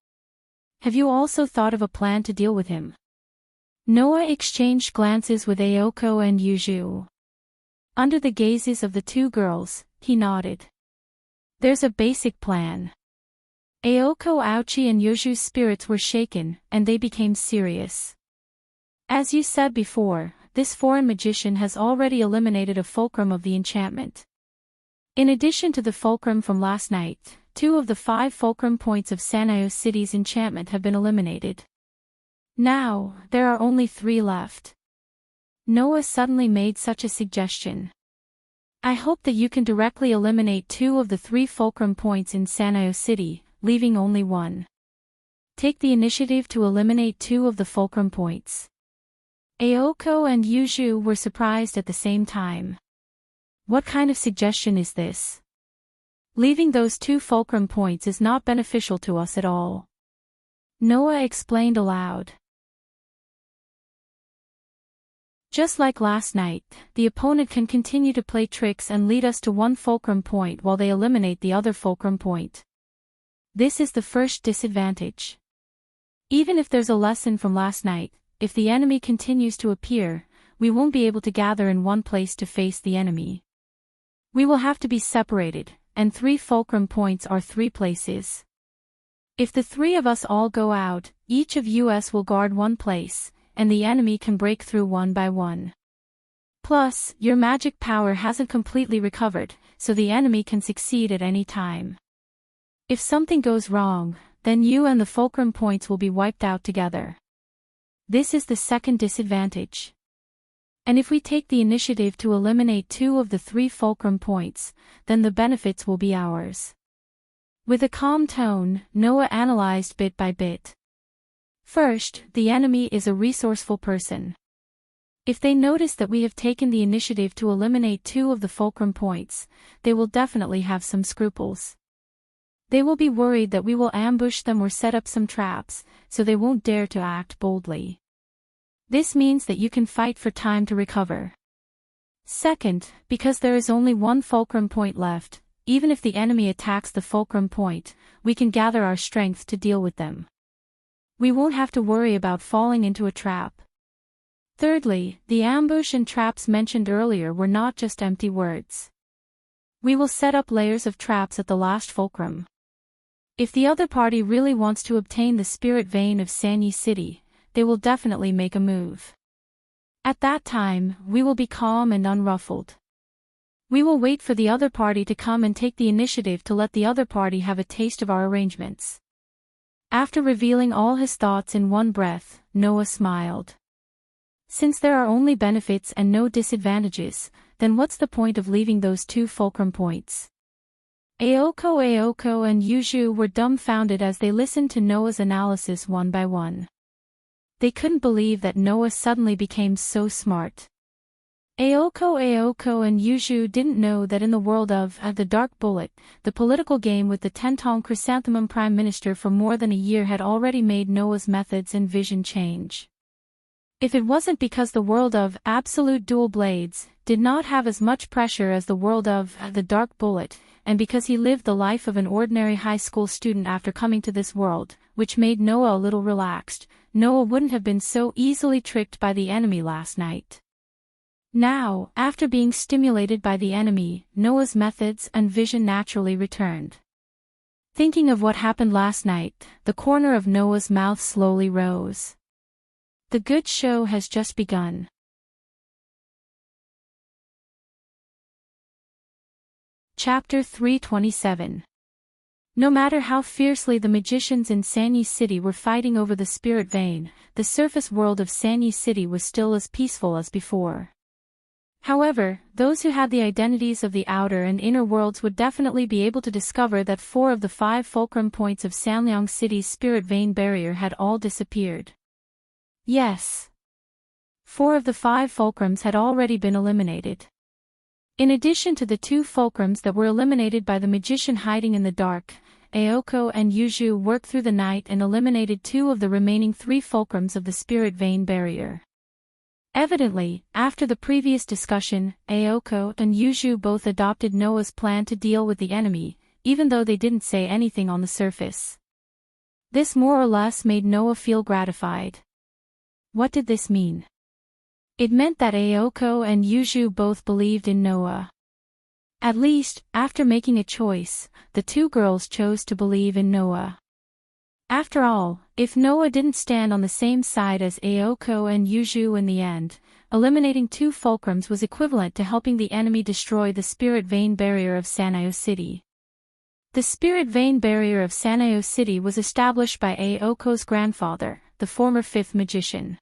Have you also thought of a plan to deal with him? Noah exchanged glances with Ayako and Yuju. Under the gazes of the two girls, he nodded. There's a basic plan. Ayako Aochi and Yuju's spirits were shaken, and they became serious. As you said before, this foreign magician has already eliminated a fulcrum of the enchantment. In addition to the fulcrum from last night, 2 of the 5 fulcrum points of Sanyo City's enchantment have been eliminated. Now, there are only 3 left. Noah suddenly made such a suggestion. I hope that you can directly eliminate 2 of the 3 fulcrum points in Sanyo City, leaving only 1. Take the initiative to eliminate 2 of the fulcrum points. Ayako and Yuju were surprised at the same time. What kind of suggestion is this? Leaving those 2 fulcrum points is not beneficial to us at all. Noah explained aloud. Just like last night, the opponent can continue to play tricks and lead us to 1 fulcrum point while they eliminate the other fulcrum point. This is the first disadvantage. Even if there's a lesson from last night, if the enemy continues to appear, we won't be able to gather in one place to face the enemy. We will have to be separated, and 3 fulcrum points are 3 places. If the 3 of us all go out, each of us will guard 1 place, and the enemy can break through 1 by 1. Plus, your magic power hasn't completely recovered, so the enemy can succeed at any time. If something goes wrong, then you and the fulcrum points will be wiped out together. This is the second disadvantage. And if we take the initiative to eliminate 2 of the 3 fulcrum points, then the benefits will be ours. With a calm tone, Noah analyzed bit by bit. First, the enemy is a resourceful person. If they notice that we have taken the initiative to eliminate 2 of the fulcrum points, they will definitely have some scruples. They will be worried that we will ambush them or set up some traps, so they won't dare to act boldly. This means that you can fight for time to recover. Second, because there is only 1 fulcrum point left, even if the enemy attacks the fulcrum point, we can gather our strength to deal with them. We won't have to worry about falling into a trap. Thirdly, the ambush and traps mentioned earlier were not just empty words. We will set up layers of traps at the last fulcrum. If the other party really wants to obtain the spirit vein of Sanyi City, they will definitely make a move. At that time, we will be calm and unruffled. We will wait for the other party to come and take the initiative to let the other party have a taste of our arrangements. After revealing all his thoughts in one breath, Noah smiled. Since there are only benefits and no disadvantages, then what's the point of leaving those 2 fulcrum points? Aoko and Yuju were dumbfounded as they listened to Noah's analysis one by one. They couldn't believe that Noah suddenly became so smart. Aoko and Yuju didn't know that in the world of The Dark Bullet, the political game with the Tentong Chrysanthemum Prime Minister for more than a year had already made Noah's methods and vision change. If it wasn't because the world of Absolute Dual Blades did not have as much pressure as the world of The Dark Bullet, and because he lived the life of an ordinary high school student after coming to this world, which made Noah a little relaxed, Noah wouldn't have been so easily tricked by the enemy last night. Now, after being stimulated by the enemy, Noah's methods and vision naturally returned. Thinking of what happened last night, the corner of Noah's mouth slowly rose. The good show has just begun. Chapter 327. No matter how fiercely the magicians in Sanyi City were fighting over the spirit vein, the surface world of Sanyi City was still as peaceful as before. However, those who had the identities of the outer and inner worlds would definitely be able to discover that 4 of the 5 fulcrum points of Sanliang City's spirit vein barrier had all disappeared. Yes. 4 of the 5 fulcrums had already been eliminated. In addition to the 2 fulcrums that were eliminated by the magician hiding in the dark, Aoko and Yuju worked through the night and eliminated 2 of the remaining 3 fulcrums of the spirit vein barrier. Evidently, after the previous discussion, Aoko and Yuju both adopted Noah's plan to deal with the enemy, even though they didn't say anything on the surface. This more or less made Noah feel gratified. What did this mean? It meant that Aoko and Yuju both believed in Noah. At least, after making a choice, the 2 girls chose to believe in Noah. After all, if Noah didn't stand on the same side as Aoko and Yuju in the end, eliminating 2 fulcrums was equivalent to helping the enemy destroy the spirit vein barrier of Sanyo City. The spirit vein barrier of Sanyo City was established by Aoko's grandfather, the former 5th magician.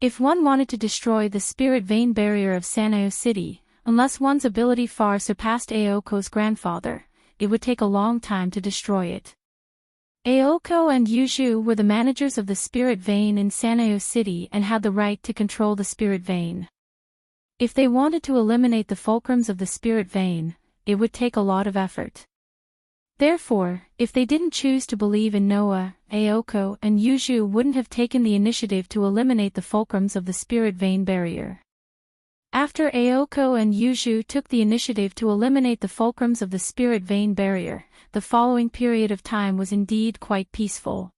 If one wanted to destroy the spirit vein barrier of Sanyo City, unless one's ability far surpassed Aoko's grandfather, it would take a long time to destroy it. Aoko and Yuju were the managers of the spirit vein in Sanyo City and had the right to control the spirit vein. If they wanted to eliminate the fulcrums of the spirit vein, it would take a lot of effort. Therefore, if they didn't choose to believe in Noah, Aoko and Yuju wouldn't have taken the initiative to eliminate the fulcrums of the spirit vein barrier. After Aoko and Yuju took the initiative to eliminate the fulcrums of the spirit vein barrier, the following period of time was indeed quite peaceful.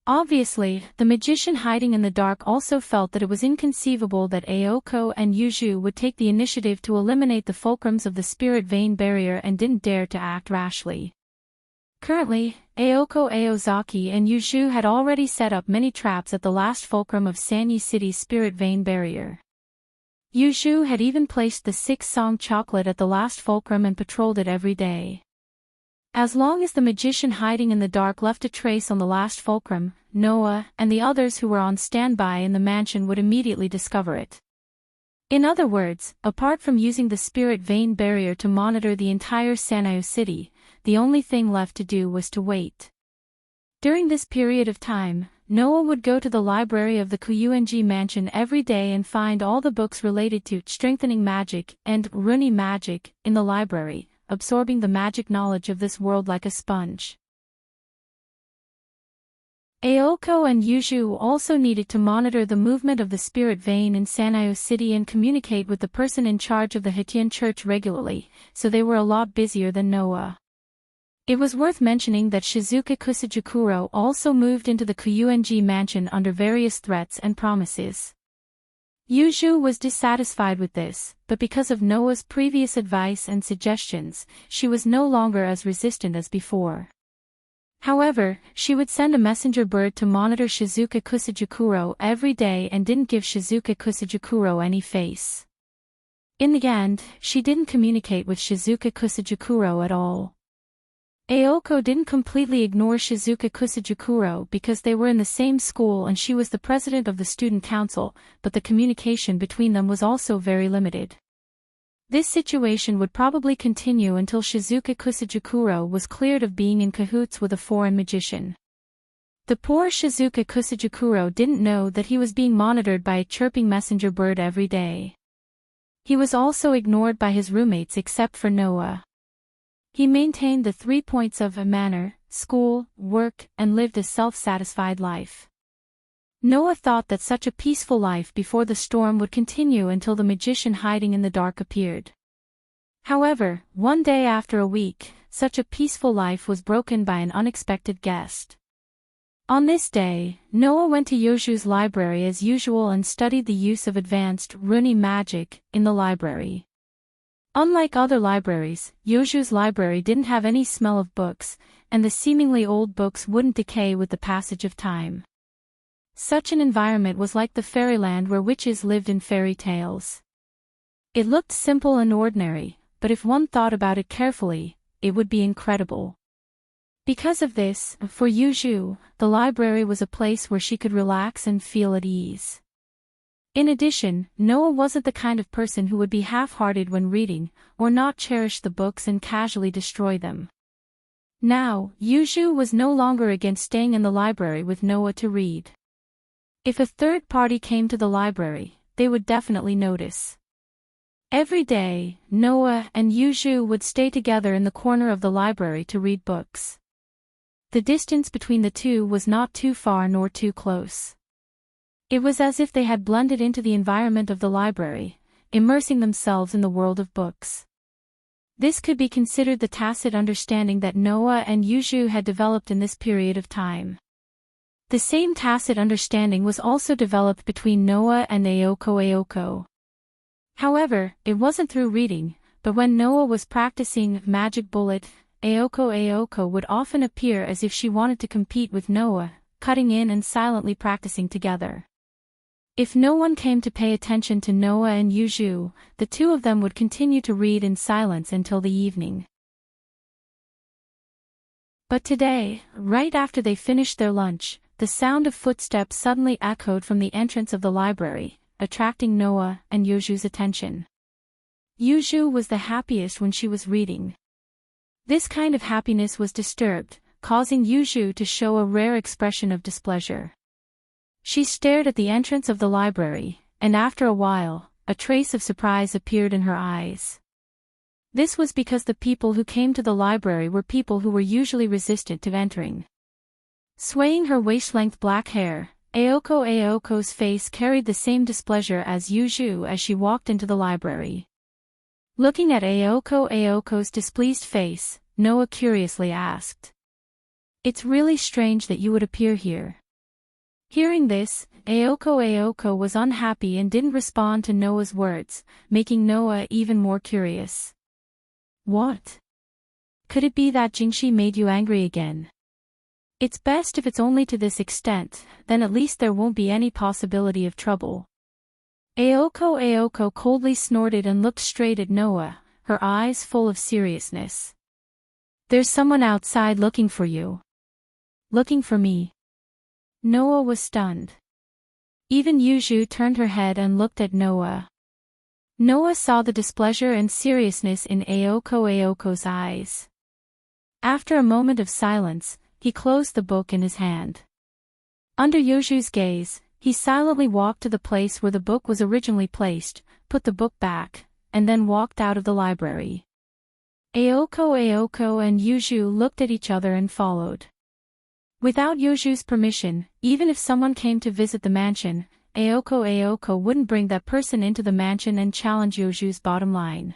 Obviously, the magician hiding in the dark also felt that it was inconceivable that Aoko and Yuju would take the initiative to eliminate the fulcrums of the spirit vein barrier and didn't dare to act rashly. Currently, Aoko Aozaki and Yuju had already set up many traps at the last fulcrum of Sanyi City's spirit vein barrier. Yuju had even placed the 6-song chocolate at the last fulcrum and patrolled it every day. As long as the magician hiding in the dark left a trace on the last fulcrum, Noah and the others who were on standby in the mansion would immediately discover it. In other words, apart from using the spirit vein barrier to monitor the entire Sanyo City, the only thing left to do was to wait. During this period of time, Noah would go to the library of the Kuyunji mansion every day and find all the books related to strengthening magic and runi magic in the library, absorbing the magic knowledge of this world like a sponge. Aoko and Yuju also needed to monitor the movement of the spirit vein in Sanayo City and communicate with the person in charge of the Hitian church regularly, so they were a lot busier than Noah. It was worth mentioning that Shizuka Kusajikuro also moved into the Kuyunji mansion under various threats and promises. Yuju was dissatisfied with this, but because of Noah's previous advice and suggestions, she was no longer as resistant as before. However, she would send a messenger bird to monitor Shizuka Kusajikuro every day and didn't give Shizuka Kusajikuro any face. In the end, she didn't communicate with Shizuka Kusajikuro at all. Aoko didn't completely ignore Shizuka Kusajikuro because they were in the same school and she was the president of the student council, but the communication between them was also very limited. This situation would probably continue until Shizuka Kusajikuro was cleared of being in cahoots with a foreign magician. The poor Shizuka Kusajikuro didn't know that he was being monitored by a chirping messenger bird every day. He was also ignored by his roommates except for Noah. He maintained the 3 points of a manner, school, work, and lived a self-satisfied life. Noah thought that such a peaceful life before the storm would continue until the magician hiding in the dark appeared. However, one day after a week, such a peaceful life was broken by an unexpected guest. On this day, Noah went to Yoju's library as usual and studied the use of advanced runi magic in the library. Unlike other libraries, Yoju's library didn't have any smell of books, and the seemingly old books wouldn't decay with the passage of time. Such an environment was like the fairyland where witches lived in fairy tales. It looked simple and ordinary, but if one thought about it carefully, it would be incredible. Because of this, for Yuju, the library was a place where she could relax and feel at ease. In addition, Noah wasn't the kind of person who would be half-hearted when reading, or not cherish the books and casually destroy them. Now, Yuju was no longer against staying in the library with Noah to read. If a third party came to the library, they would definitely notice. Every day, Noah and Yuju would stay together in the corner of the library to read books. The distance between the two was not too far nor too close. It was as if they had blended into the environment of the library, immersing themselves in the world of books. This could be considered the tacit understanding that Noah and Yuju had developed in this period of time. The same tacit understanding was also developed between Noah and Aoko. However, it wasn't through reading, but when Noah was practicing magic bullet, Aoko would often appear as if she wanted to compete with Noah, cutting in and silently practicing together. If no one came to pay attention to Noah and Yuju, the two of them would continue to read in silence until the evening. But today, right after they finished their lunch, the sound of footsteps suddenly echoed from the entrance of the library, attracting Noah and Yuju's attention. Yuju was the happiest when she was reading. This kind of happiness was disturbed, causing Yuju to show a rare expression of displeasure. She stared at the entrance of the library, and after a while, a trace of surprise appeared in her eyes. This was because the people who came to the library were people who were usually resistant to entering. Swaying her waist-length black hair, Aoko's face carried the same displeasure as Yuju as she walked into the library. Looking at Aoko's displeased face, Noah curiously asked, "It's really strange that you would appear here." Hearing this, Aoko was unhappy and didn't respond to Noah's words, making Noah even more curious. "What? Could it be that Jingxi made you angry again? It's best if it's only to this extent, then at least there won't be any possibility of trouble." Aoko coldly snorted and looked straight at Noah, her eyes full of seriousness. "There's someone outside looking for you." "Looking for me?" Noah was stunned. Even Yuju turned her head and looked at Noah. Noah saw the displeasure and seriousness in Aoko's eyes. After a moment of silence, he closed the book in his hand. Under Yoju's gaze, he silently walked to the place where the book was originally placed, put the book back, and then walked out of the library. Aoko and Yuju looked at each other and followed. Without Yoju's permission, even if someone came to visit the mansion, Aoko wouldn't bring that person into the mansion and challenge Yoju's bottom line.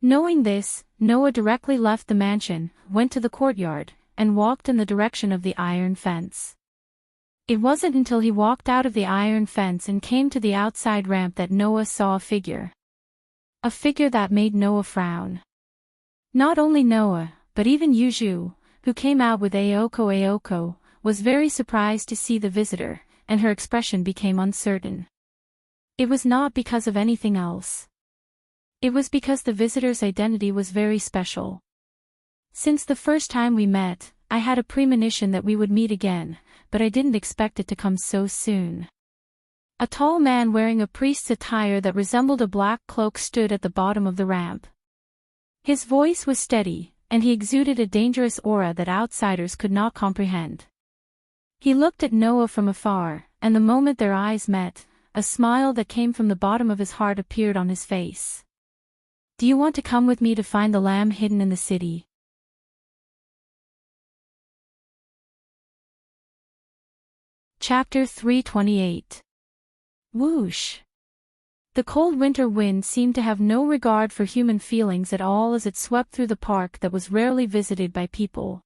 Knowing this, Noah directly left the mansion, went to the courtyard, and walked in the direction of the iron fence. It wasn't until he walked out of the iron fence and came to the outside ramp that Noah saw a figure. A figure that made Noah frown. Not only Noah, but even Yuju, who came out with Aoko, was very surprised to see the visitor, and her expression became uncertain. It was not because of anything else. It was because the visitor's identity was very special. Since the first time we met, I had a premonition that we would meet again, but I didn't expect it to come so soon. A tall man wearing a priest's attire that resembled a black cloak stood at the bottom of the ramp. His voice was steady, and he exuded a dangerous aura that outsiders could not comprehend. He looked at Noah from afar, and the moment their eyes met, a smile that came from the bottom of his heart appeared on his face. "Do you want to come with me to find the lamb hidden in the city?" Chapter 328. Whoosh! The cold winter wind seemed to have no regard for human feelings at all as it swept through the park that was rarely visited by people.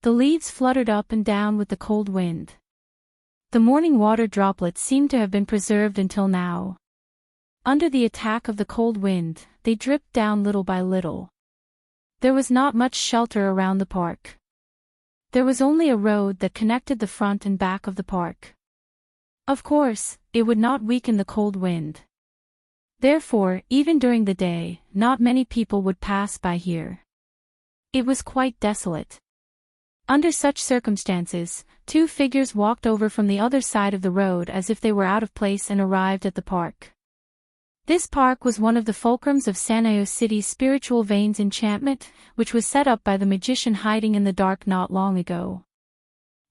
The leaves fluttered up and down with the cold wind. The morning water droplets seemed to have been preserved until now. Under the attack of the cold wind, they dripped down little by little. There was not much shelter around the park. There was only a road that connected the front and back of the park. Of course, it would not weaken the cold wind. Therefore, even during the day, not many people would pass by here. It was quite desolate. Under such circumstances, two figures walked over from the other side of the road as if they were out of place and arrived at the park. This park was one of the fulcrums of Sanayo City's spiritual veins enchantment, which was set up by the magician hiding in the dark not long ago.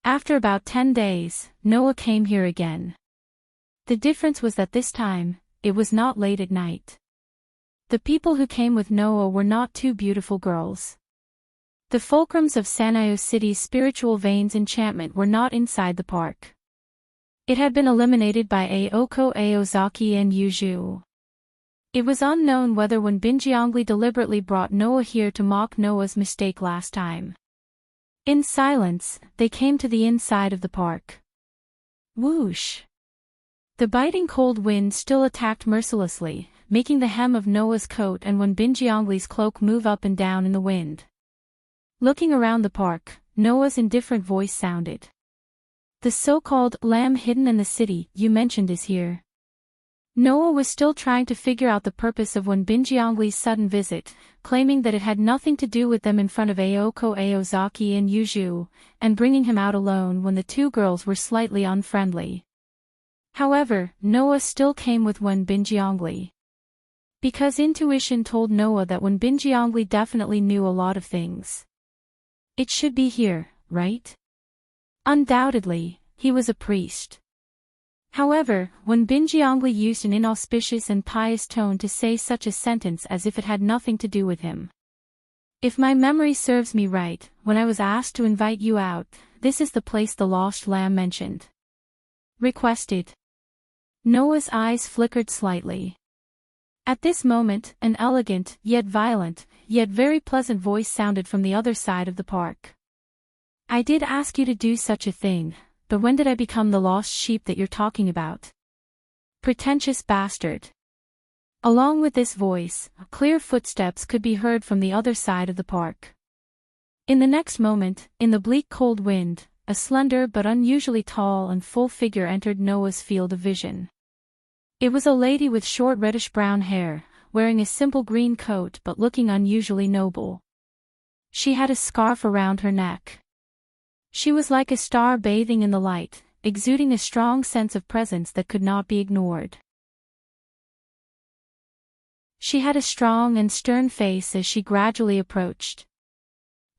After about 10 days, Noah came here again. The difference was that this time, it was not late at night. The people who came with Noah were not two beautiful girls. The fulcrums of Sanayo City's spiritual veins enchantment were not inside the park. It had been eliminated by Aoko Aozaki and Yuju. It was unknown whether when Binjiangli deliberately brought Noah here to mock Noah's mistake last time. In silence, they came to the inside of the park. Whoosh! The biting cold wind still attacked mercilessly, making the hem of Noah's coat and when Binjiangli's cloak move up and down in the wind. Looking around the park, Noah's indifferent voice sounded. "The so-called lamb hidden in the city you mentioned is here." Noah was still trying to figure out the purpose of when Binjiangli's sudden visit, claiming that it had nothing to do with them in front of Aoko Aozaki and Yuju, and bringing him out alone when the two girls were slightly unfriendly. However, Noah still came with Wen Binjiangli. Because intuition told Noah that Wen Binjiangli definitely knew a lot of things. It should be here, right? Undoubtedly, he was a priest. However, when Binjiangli used an inauspicious and pious tone to say such a sentence as if it had nothing to do with him. "If my memory serves me right, when I was asked to invite you out, this is the place the lost lamb mentioned. Requested." Noah's eyes flickered slightly. At this moment, an elegant, yet violent, yet very pleasant voice sounded from the other side of the park. "I did ask you to do such a thing, but when did I become the lost sheep that you're talking about? Pretentious bastard." Along with this voice, clear footsteps could be heard from the other side of the park. In the next moment, in the bleak cold wind, a slender but unusually tall and full figure entered Noah's field of vision. It was a lady with short reddish-brown hair, wearing a simple green coat but looking unusually noble. She had a scarf around her neck. She was like a star bathing in the light, exuding a strong sense of presence that could not be ignored. She had a strong and stern face as she gradually approached.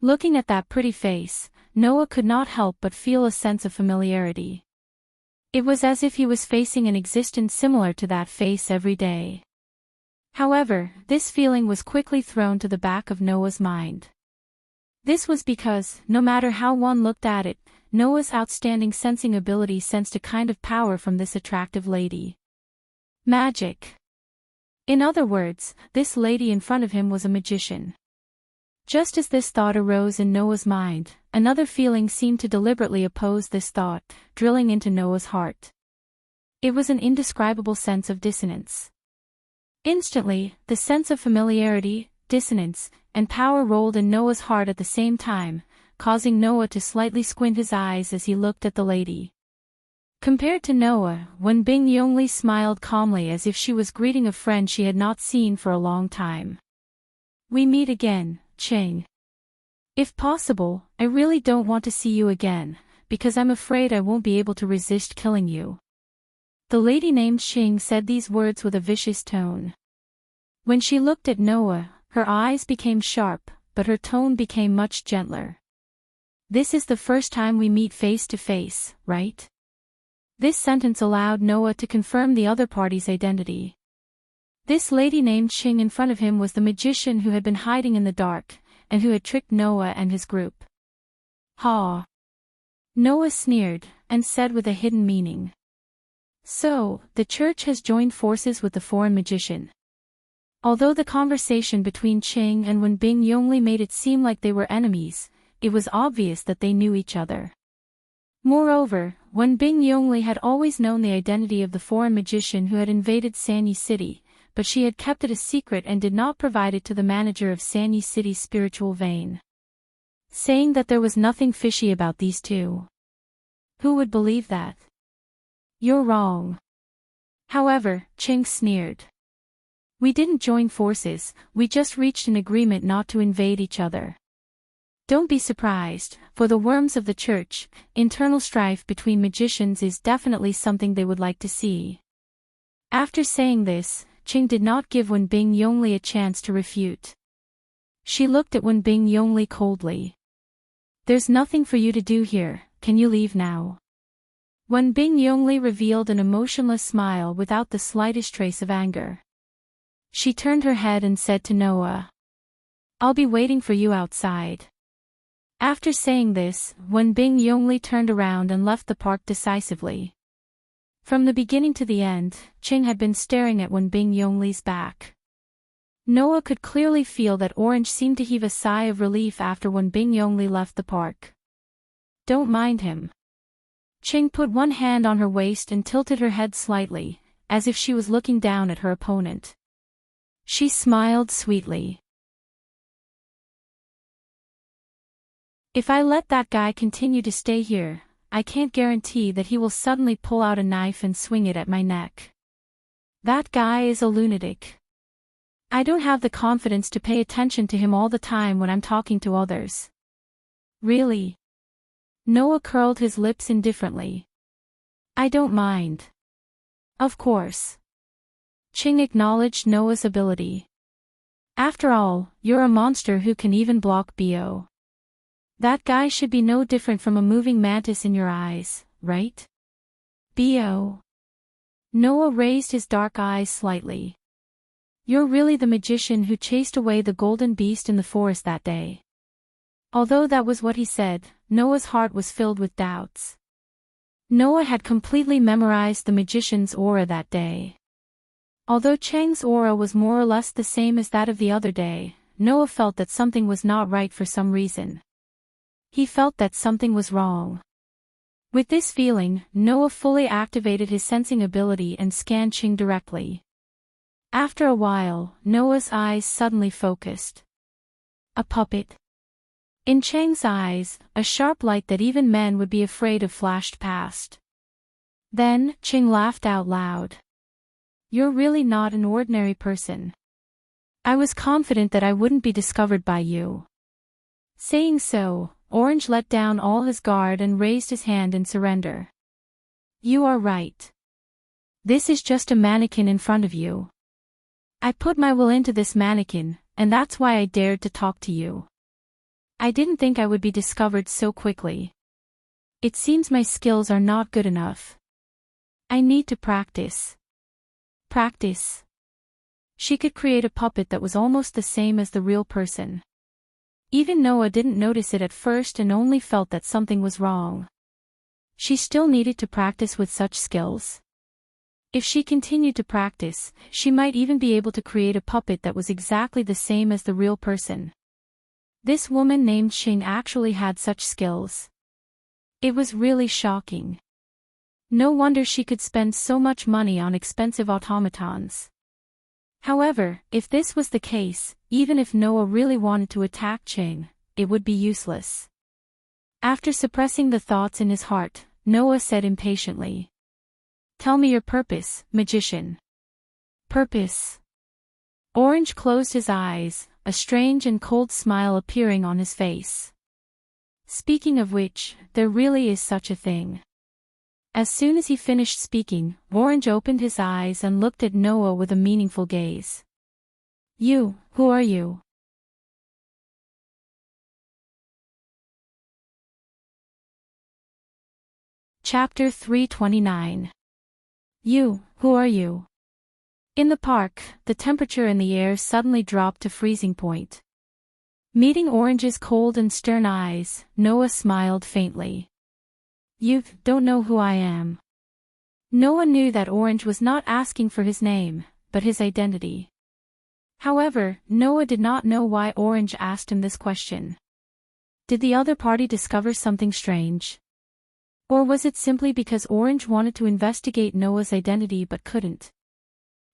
Looking at that pretty face, Noah could not help but feel a sense of familiarity. It was as if he was facing an existence similar to that face every day. However, this feeling was quickly thrown to the back of Noah's mind. This was because, no matter how one looked at it, Noah's outstanding sensing ability sensed a kind of power from this attractive lady. Magic. In other words, this lady in front of him was a magician. Just as this thought arose in Noah's mind, another feeling seemed to deliberately oppose this thought, drilling into Noah's heart. It was an indescribable sense of dissonance. Instantly, the sense of familiarity, dissonance, and power rolled in Noah's heart at the same time, causing Noah to slightly squint his eyes as he looked at the lady. Compared to Noah, Wenbing Yongli smiled calmly as if she was greeting a friend she had not seen for a long time. "We meet again, Ching. If possible, I really don't want to see you again, because I'm afraid I won't be able to resist killing you." The lady named Ching said these words with a vicious tone. When she looked at Noah, her eyes became sharp, but her tone became much gentler. "This is the first time we meet face to face, right?" This sentence allowed Noah to confirm the other party's identity. This lady named Ching in front of him was the magician who had been hiding in the dark, and who had tricked Noah and his group. "Ha!" Noah sneered, and said with a hidden meaning. "So, the church has joined forces with the foreign magician." Although the conversation between Ching and Wenbing Yongli made it seem like they were enemies, it was obvious that they knew each other. Moreover, Wenbing Yongli had always known the identity of the foreign magician who had invaded Sanyi City, but she had kept it a secret and did not provide it to the manager of Sanyi City's spiritual vein, saying that there was nothing fishy about these two. Who would believe that? "You're wrong." However, Ching sneered. "We didn't join forces, we just reached an agreement not to invade each other. Don't be surprised, for the worms of the church, internal strife between magicians is definitely something they would like to see." After saying this, Ching did not give Wenbing Yongli a chance to refute. She looked at Wenbing Yongli coldly. "There's nothing for you to do here, can you leave now?" Wenbing Yongli revealed an emotionless smile without the slightest trace of anger. She turned her head and said to Noah, "I'll be waiting for you outside." After saying this, Wenbing Yongli turned around and left the park decisively. From the beginning to the end, Ching had been staring at Wenbing Yongli's back. Noah could clearly feel that Orange seemed to heave a sigh of relief after Wenbing Yongli left the park. "Don't mind him." Ching put one hand on her waist and tilted her head slightly, as if she was looking down at her opponent. She smiled sweetly. "If I let that guy continue to stay here, I can't guarantee that he will suddenly pull out a knife and swing it at my neck. That guy is a lunatic. I don't have the confidence to pay attention to him all the time when I'm talking to others." "Really?" Noah curled his lips indifferently. "I don't mind." "Of course." Ching acknowledged Noah's ability. "After all, you're a monster who can even block BO. That guy should be no different from a moving mantis in your eyes, right?" "BO." Noah raised his dark eyes slightly. "You're really the magician who chased away the golden beast in the forest that day." Although that was what he said, Noah's heart was filled with doubts. Noah had completely memorized the magician's aura that day. Although Chang's aura was more or less the same as that of the other day, Noah felt that something was not right for some reason. He felt that something was wrong. With this feeling, Noah fully activated his sensing ability and scanned Ching directly. After a while, Noah's eyes suddenly focused. A puppet. In Chang's eyes, a sharp light that even men would be afraid of flashed past. Then, Ching laughed out loud. "You're really not an ordinary person. I was confident that I wouldn't be discovered by you." Saying so, Orange let down all his guard and raised his hand in surrender. "You are right. This is just a mannequin in front of you. I put my will into this mannequin, and that's why I dared to talk to you." I didn't think I would be discovered so quickly. It seems my skills are not good enough. I need to practice. Practice. She could create a puppet that was almost the same as the real person. Even Noah didn't notice it at first and only felt that something was wrong. She still needed to practice with such skills. If she continued to practice, she might even be able to create a puppet that was exactly the same as the real person. This woman named Xing actually had such skills. It was really shocking. No wonder she could spend so much money on expensive automatons. However, if this was the case, even if Noah really wanted to attack Xing, it would be useless. After suppressing the thoughts in his heart, Noah said impatiently, "Tell me your purpose, magician." Purpose. Orange closed his eyes, a strange and cold smile appearing on his face. Speaking of which, there really is such a thing. As soon as he finished speaking, Orange opened his eyes and looked at Noah with a meaningful gaze. "You, who are you?" Chapter 329. You, who are you? In the park, the temperature in the air suddenly dropped to freezing point. Meeting Orange's cold and stern eyes, Noah smiled faintly. "You don't know who I am." Noah knew that Orange was not asking for his name, but his identity. However, Noah did not know why Orange asked him this question. Did the other party discover something strange? Or was it simply because Orange wanted to investigate Noah's identity but couldn't?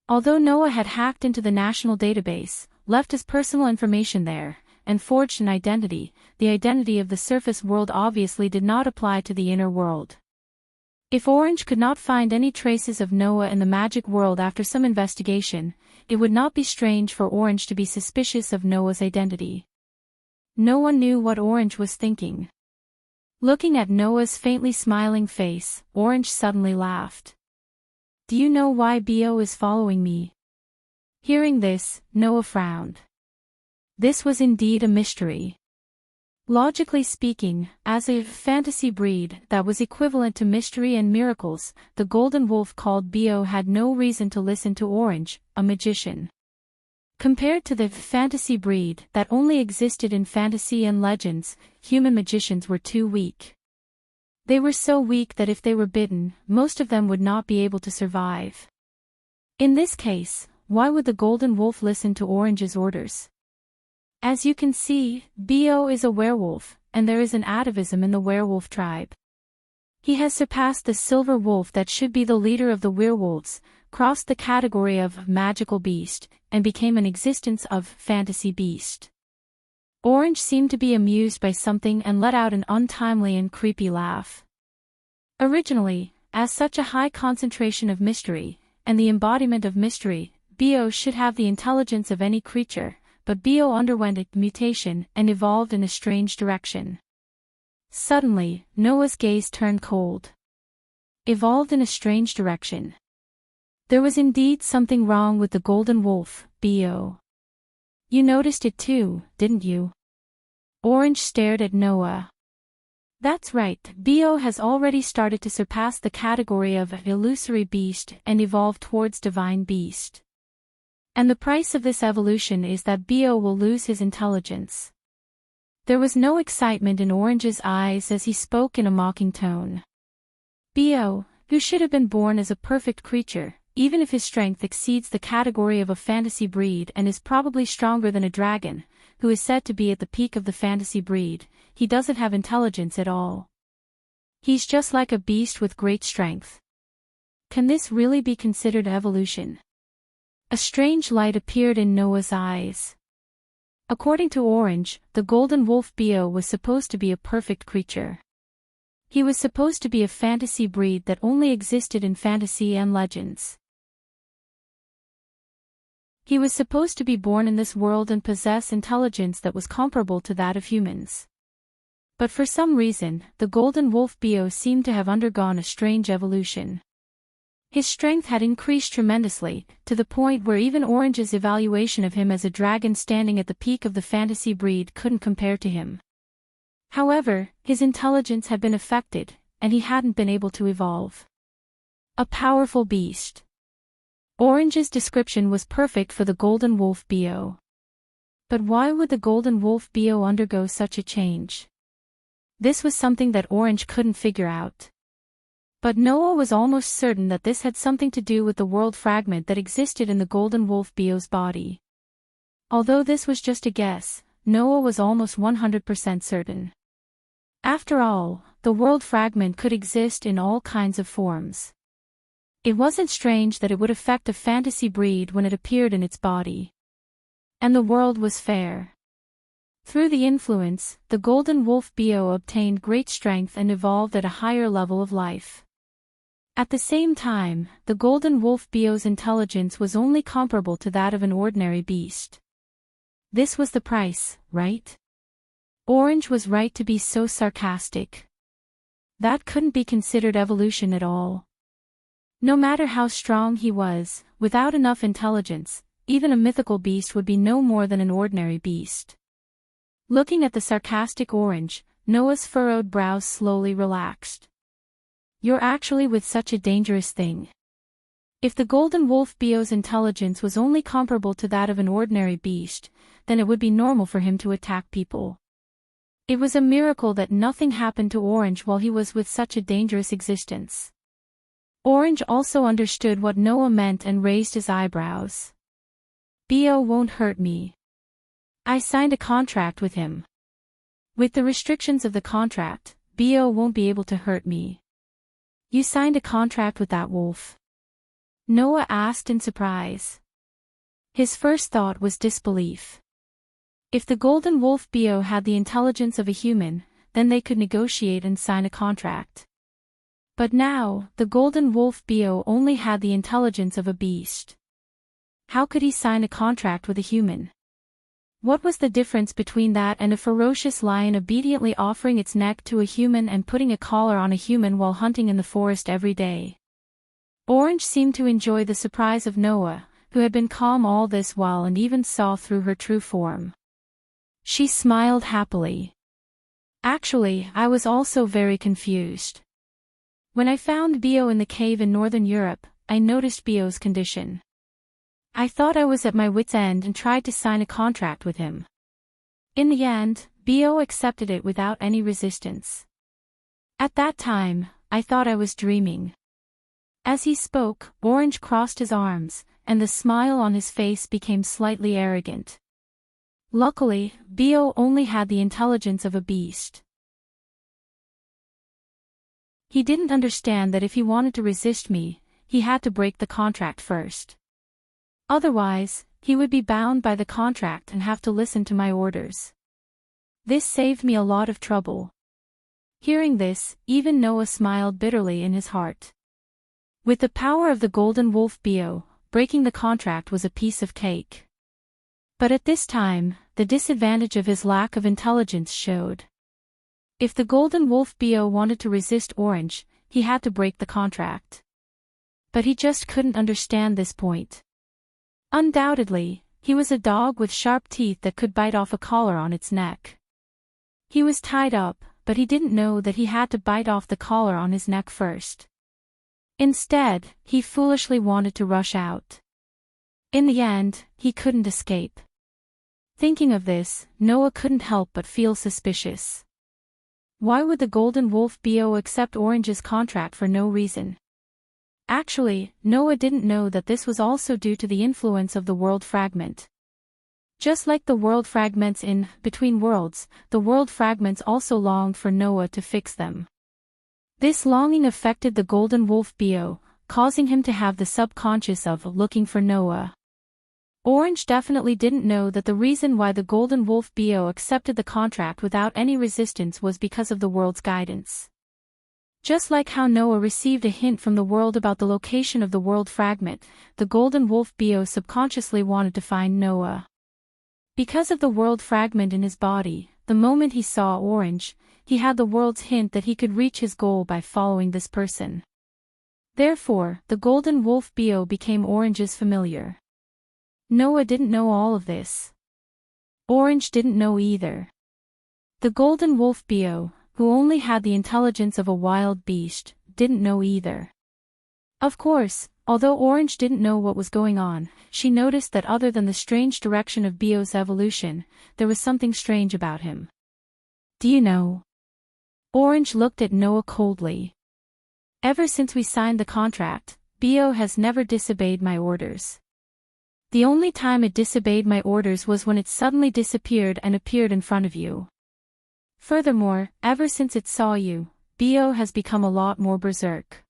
Although Noah had hacked into the national database, left his personal information there, and forged an identity, the identity of the surface world obviously did not apply to the inner world. If Orange could not find any traces of Noah in the magic world after some investigation, it would not be strange for Orange to be suspicious of Noah's identity. No one knew what Orange was thinking. Looking at Noah's faintly smiling face, Orange suddenly laughed. "Do you know why Bo is following me?" Hearing this, Noah frowned. This was indeed a mystery. Logically speaking, as a fantasy breed that was equivalent to mystery and miracles, the golden wolf called Bo had no reason to listen to Orange, a magician. Compared to the fantasy breed that only existed in fantasy and legends, human magicians were too weak. They were so weak that if they were bitten, most of them would not be able to survive. In this case, why would the golden wolf listen to Orange's orders? As you can see, Bo is a werewolf, and there is an atavism in the werewolf tribe. He has surpassed the silver wolf that should be the leader of the werewolves, crossed the category of magical beast, and became an existence of fantasy beast. Orange seemed to be amused by something and let out an untimely and creepy laugh. Originally, as such a high concentration of mystery, and the embodiment of mystery, Bo should have the intelligence of any creature, but Bo underwent a mutation and evolved in a strange direction. Suddenly, Noah's gaze turned cold. Evolved in a strange direction. There was indeed something wrong with the golden wolf, Bo. You noticed it too, didn't you? Orange stared at Noah. That's right, Bo has already started to surpass the category of illusory beast and evolve towards divine beast. And the price of this evolution is that Bo will lose his intelligence. There was no excitement in Orange's eyes as he spoke in a mocking tone. Bo, who should have been born as a perfect creature, even if his strength exceeds the category of a fantasy breed and is probably stronger than a dragon, who is said to be at the peak of the fantasy breed, he doesn't have intelligence at all. He's just like a beast with great strength. Can this really be considered evolution? A strange light appeared in Noah's eyes. According to Orange, the golden wolf Bo was supposed to be a perfect creature. He was supposed to be a fantasy breed that only existed in fantasy and legends. He was supposed to be born in this world and possess intelligence that was comparable to that of humans. But for some reason, the golden wolf Bo seemed to have undergone a strange evolution. His strength had increased tremendously, to the point where even Orange's evaluation of him as a dragon standing at the peak of the fantasy breed couldn't compare to him. However, his intelligence had been affected, and he hadn't been able to evolve. A powerful beast. Orange's description was perfect for the golden wolf bio. But why would the golden wolf bio undergo such a change? This was something that Orange couldn't figure out. But Noah was almost certain that this had something to do with the world fragment that existed in the golden wolf bio's body. Although this was just a guess, Noah was almost 100% certain. After all, the world fragment could exist in all kinds of forms. It wasn't strange that it would affect a fantasy breed when it appeared in its body. And the world was fair. Through the influence, the golden wolf bio obtained great strength and evolved at a higher level of life. At the same time, the golden wolf bio's intelligence was only comparable to that of an ordinary beast. This was the price, right? Orange was right to be so sarcastic. That couldn't be considered evolution at all. No matter how strong he was, without enough intelligence, even a mythical beast would be no more than an ordinary beast. Looking at the sarcastic Orange, Noah's furrowed brows slowly relaxed. You're actually with such a dangerous thing. If the golden wolf bio's intelligence was only comparable to that of an ordinary beast, then it would be normal for him to attack people. It was a miracle that nothing happened to Orange while he was with such a dangerous existence. Orange also understood what Noah meant and raised his eyebrows. Bio won't hurt me. I signed a contract with him. With the restrictions of the contract, Bio won't be able to hurt me. You signed a contract with that wolf? Noah asked in surprise. His first thought was disbelief. If the golden wolf bio had the intelligence of a human, then they could negotiate and sign a contract. But now, the golden wolf bio only had the intelligence of a beast. How could he sign a contract with a human? What was the difference between that and a ferocious lion obediently offering its neck to a human and putting a collar on a human while hunting in the forest every day? Orange seemed to enjoy the surprise of Noah, who had been calm all this while and even saw through her true form. She smiled happily. Actually, I was also very confused. When I found Bio in the cave in Northern Europe, I noticed Bio's condition. I thought I was at my wit's end and tried to sign a contract with him. In the end, Bio accepted it without any resistance. At that time, I thought I was dreaming. As he spoke, Orange crossed his arms, and the smile on his face became slightly arrogant. Luckily, Bio only had the intelligence of a beast. He didn't understand that if he wanted to resist me, he had to break the contract first. Otherwise, he would be bound by the contract and have to listen to my orders. This saved me a lot of trouble. Hearing this, even Noah smiled bitterly in his heart. With the power of the golden wolf Bio, breaking the contract was a piece of cake. But at this time, the disadvantage of his lack of intelligence showed. If the golden wolf Bio wanted to resist Orange, he had to break the contract. But he just couldn't understand this point. Undoubtedly, he was a dog with sharp teeth that could bite off a collar on its neck. He was tied up, but he didn't know that he had to bite off the collar on his neck first. Instead, he foolishly wanted to rush out. In the end, he couldn't escape. Thinking of this, Noah couldn't help but feel suspicious. Why would the golden wolf Bio accept Orange's contract for no reason? Actually, Noah didn't know that this was also due to the influence of the world fragment. Just like the world fragments in Between Worlds, the world fragments also longed for Noah to fix them. This longing affected the golden wolf Bio, causing him to have the subconscious of looking for Noah. Orange definitely didn't know that the reason why the golden wolf Bio accepted the contract without any resistance was because of the world's guidance. Just like how Noah received a hint from the world about the location of the world fragment, the golden wolf Bio subconsciously wanted to find Noah. Because of the world fragment in his body, the moment he saw Orange, he had the world's hint that he could reach his goal by following this person. Therefore, the golden wolf Bio became Orange's familiar. Noah didn't know all of this. Orange didn't know either. The golden wolf Bio, who only had the intelligence of a wild beast, didn't know either. Of course, although Orange didn't know what was going on, she noticed that other than the strange direction of Bio's evolution, there was something strange about him. Do you know? Orange looked at Noah coldly. Ever since we signed the contract, Bio has never disobeyed my orders. The only time it disobeyed my orders was when it suddenly disappeared and appeared in front of you. Furthermore, ever since it saw you, Bio has become a lot more berserk.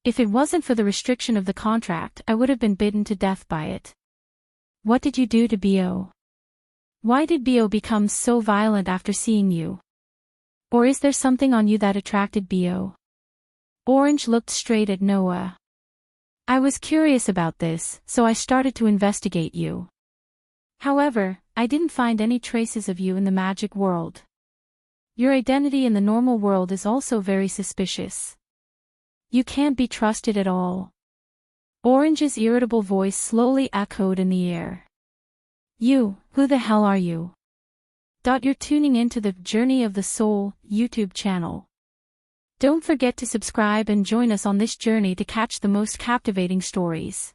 If it wasn't for the restriction of the contract, I would have been bitten to death by it. What did you do to Bio? Why did Bio become so violent after seeing you? Or is there something on you that attracted Bio? Orange looked straight at Noah. I was curious about this, so I started to investigate you. However, I didn't find any traces of you in the magic world. Your identity in the normal world is also very suspicious. You can't be trusted at all. Orange's irritable voice slowly echoed in the air. You, who the hell are you? You're tuning into the Journey of the Soul YouTube channel. Don't forget to subscribe and join us on this journey to catch the most captivating stories.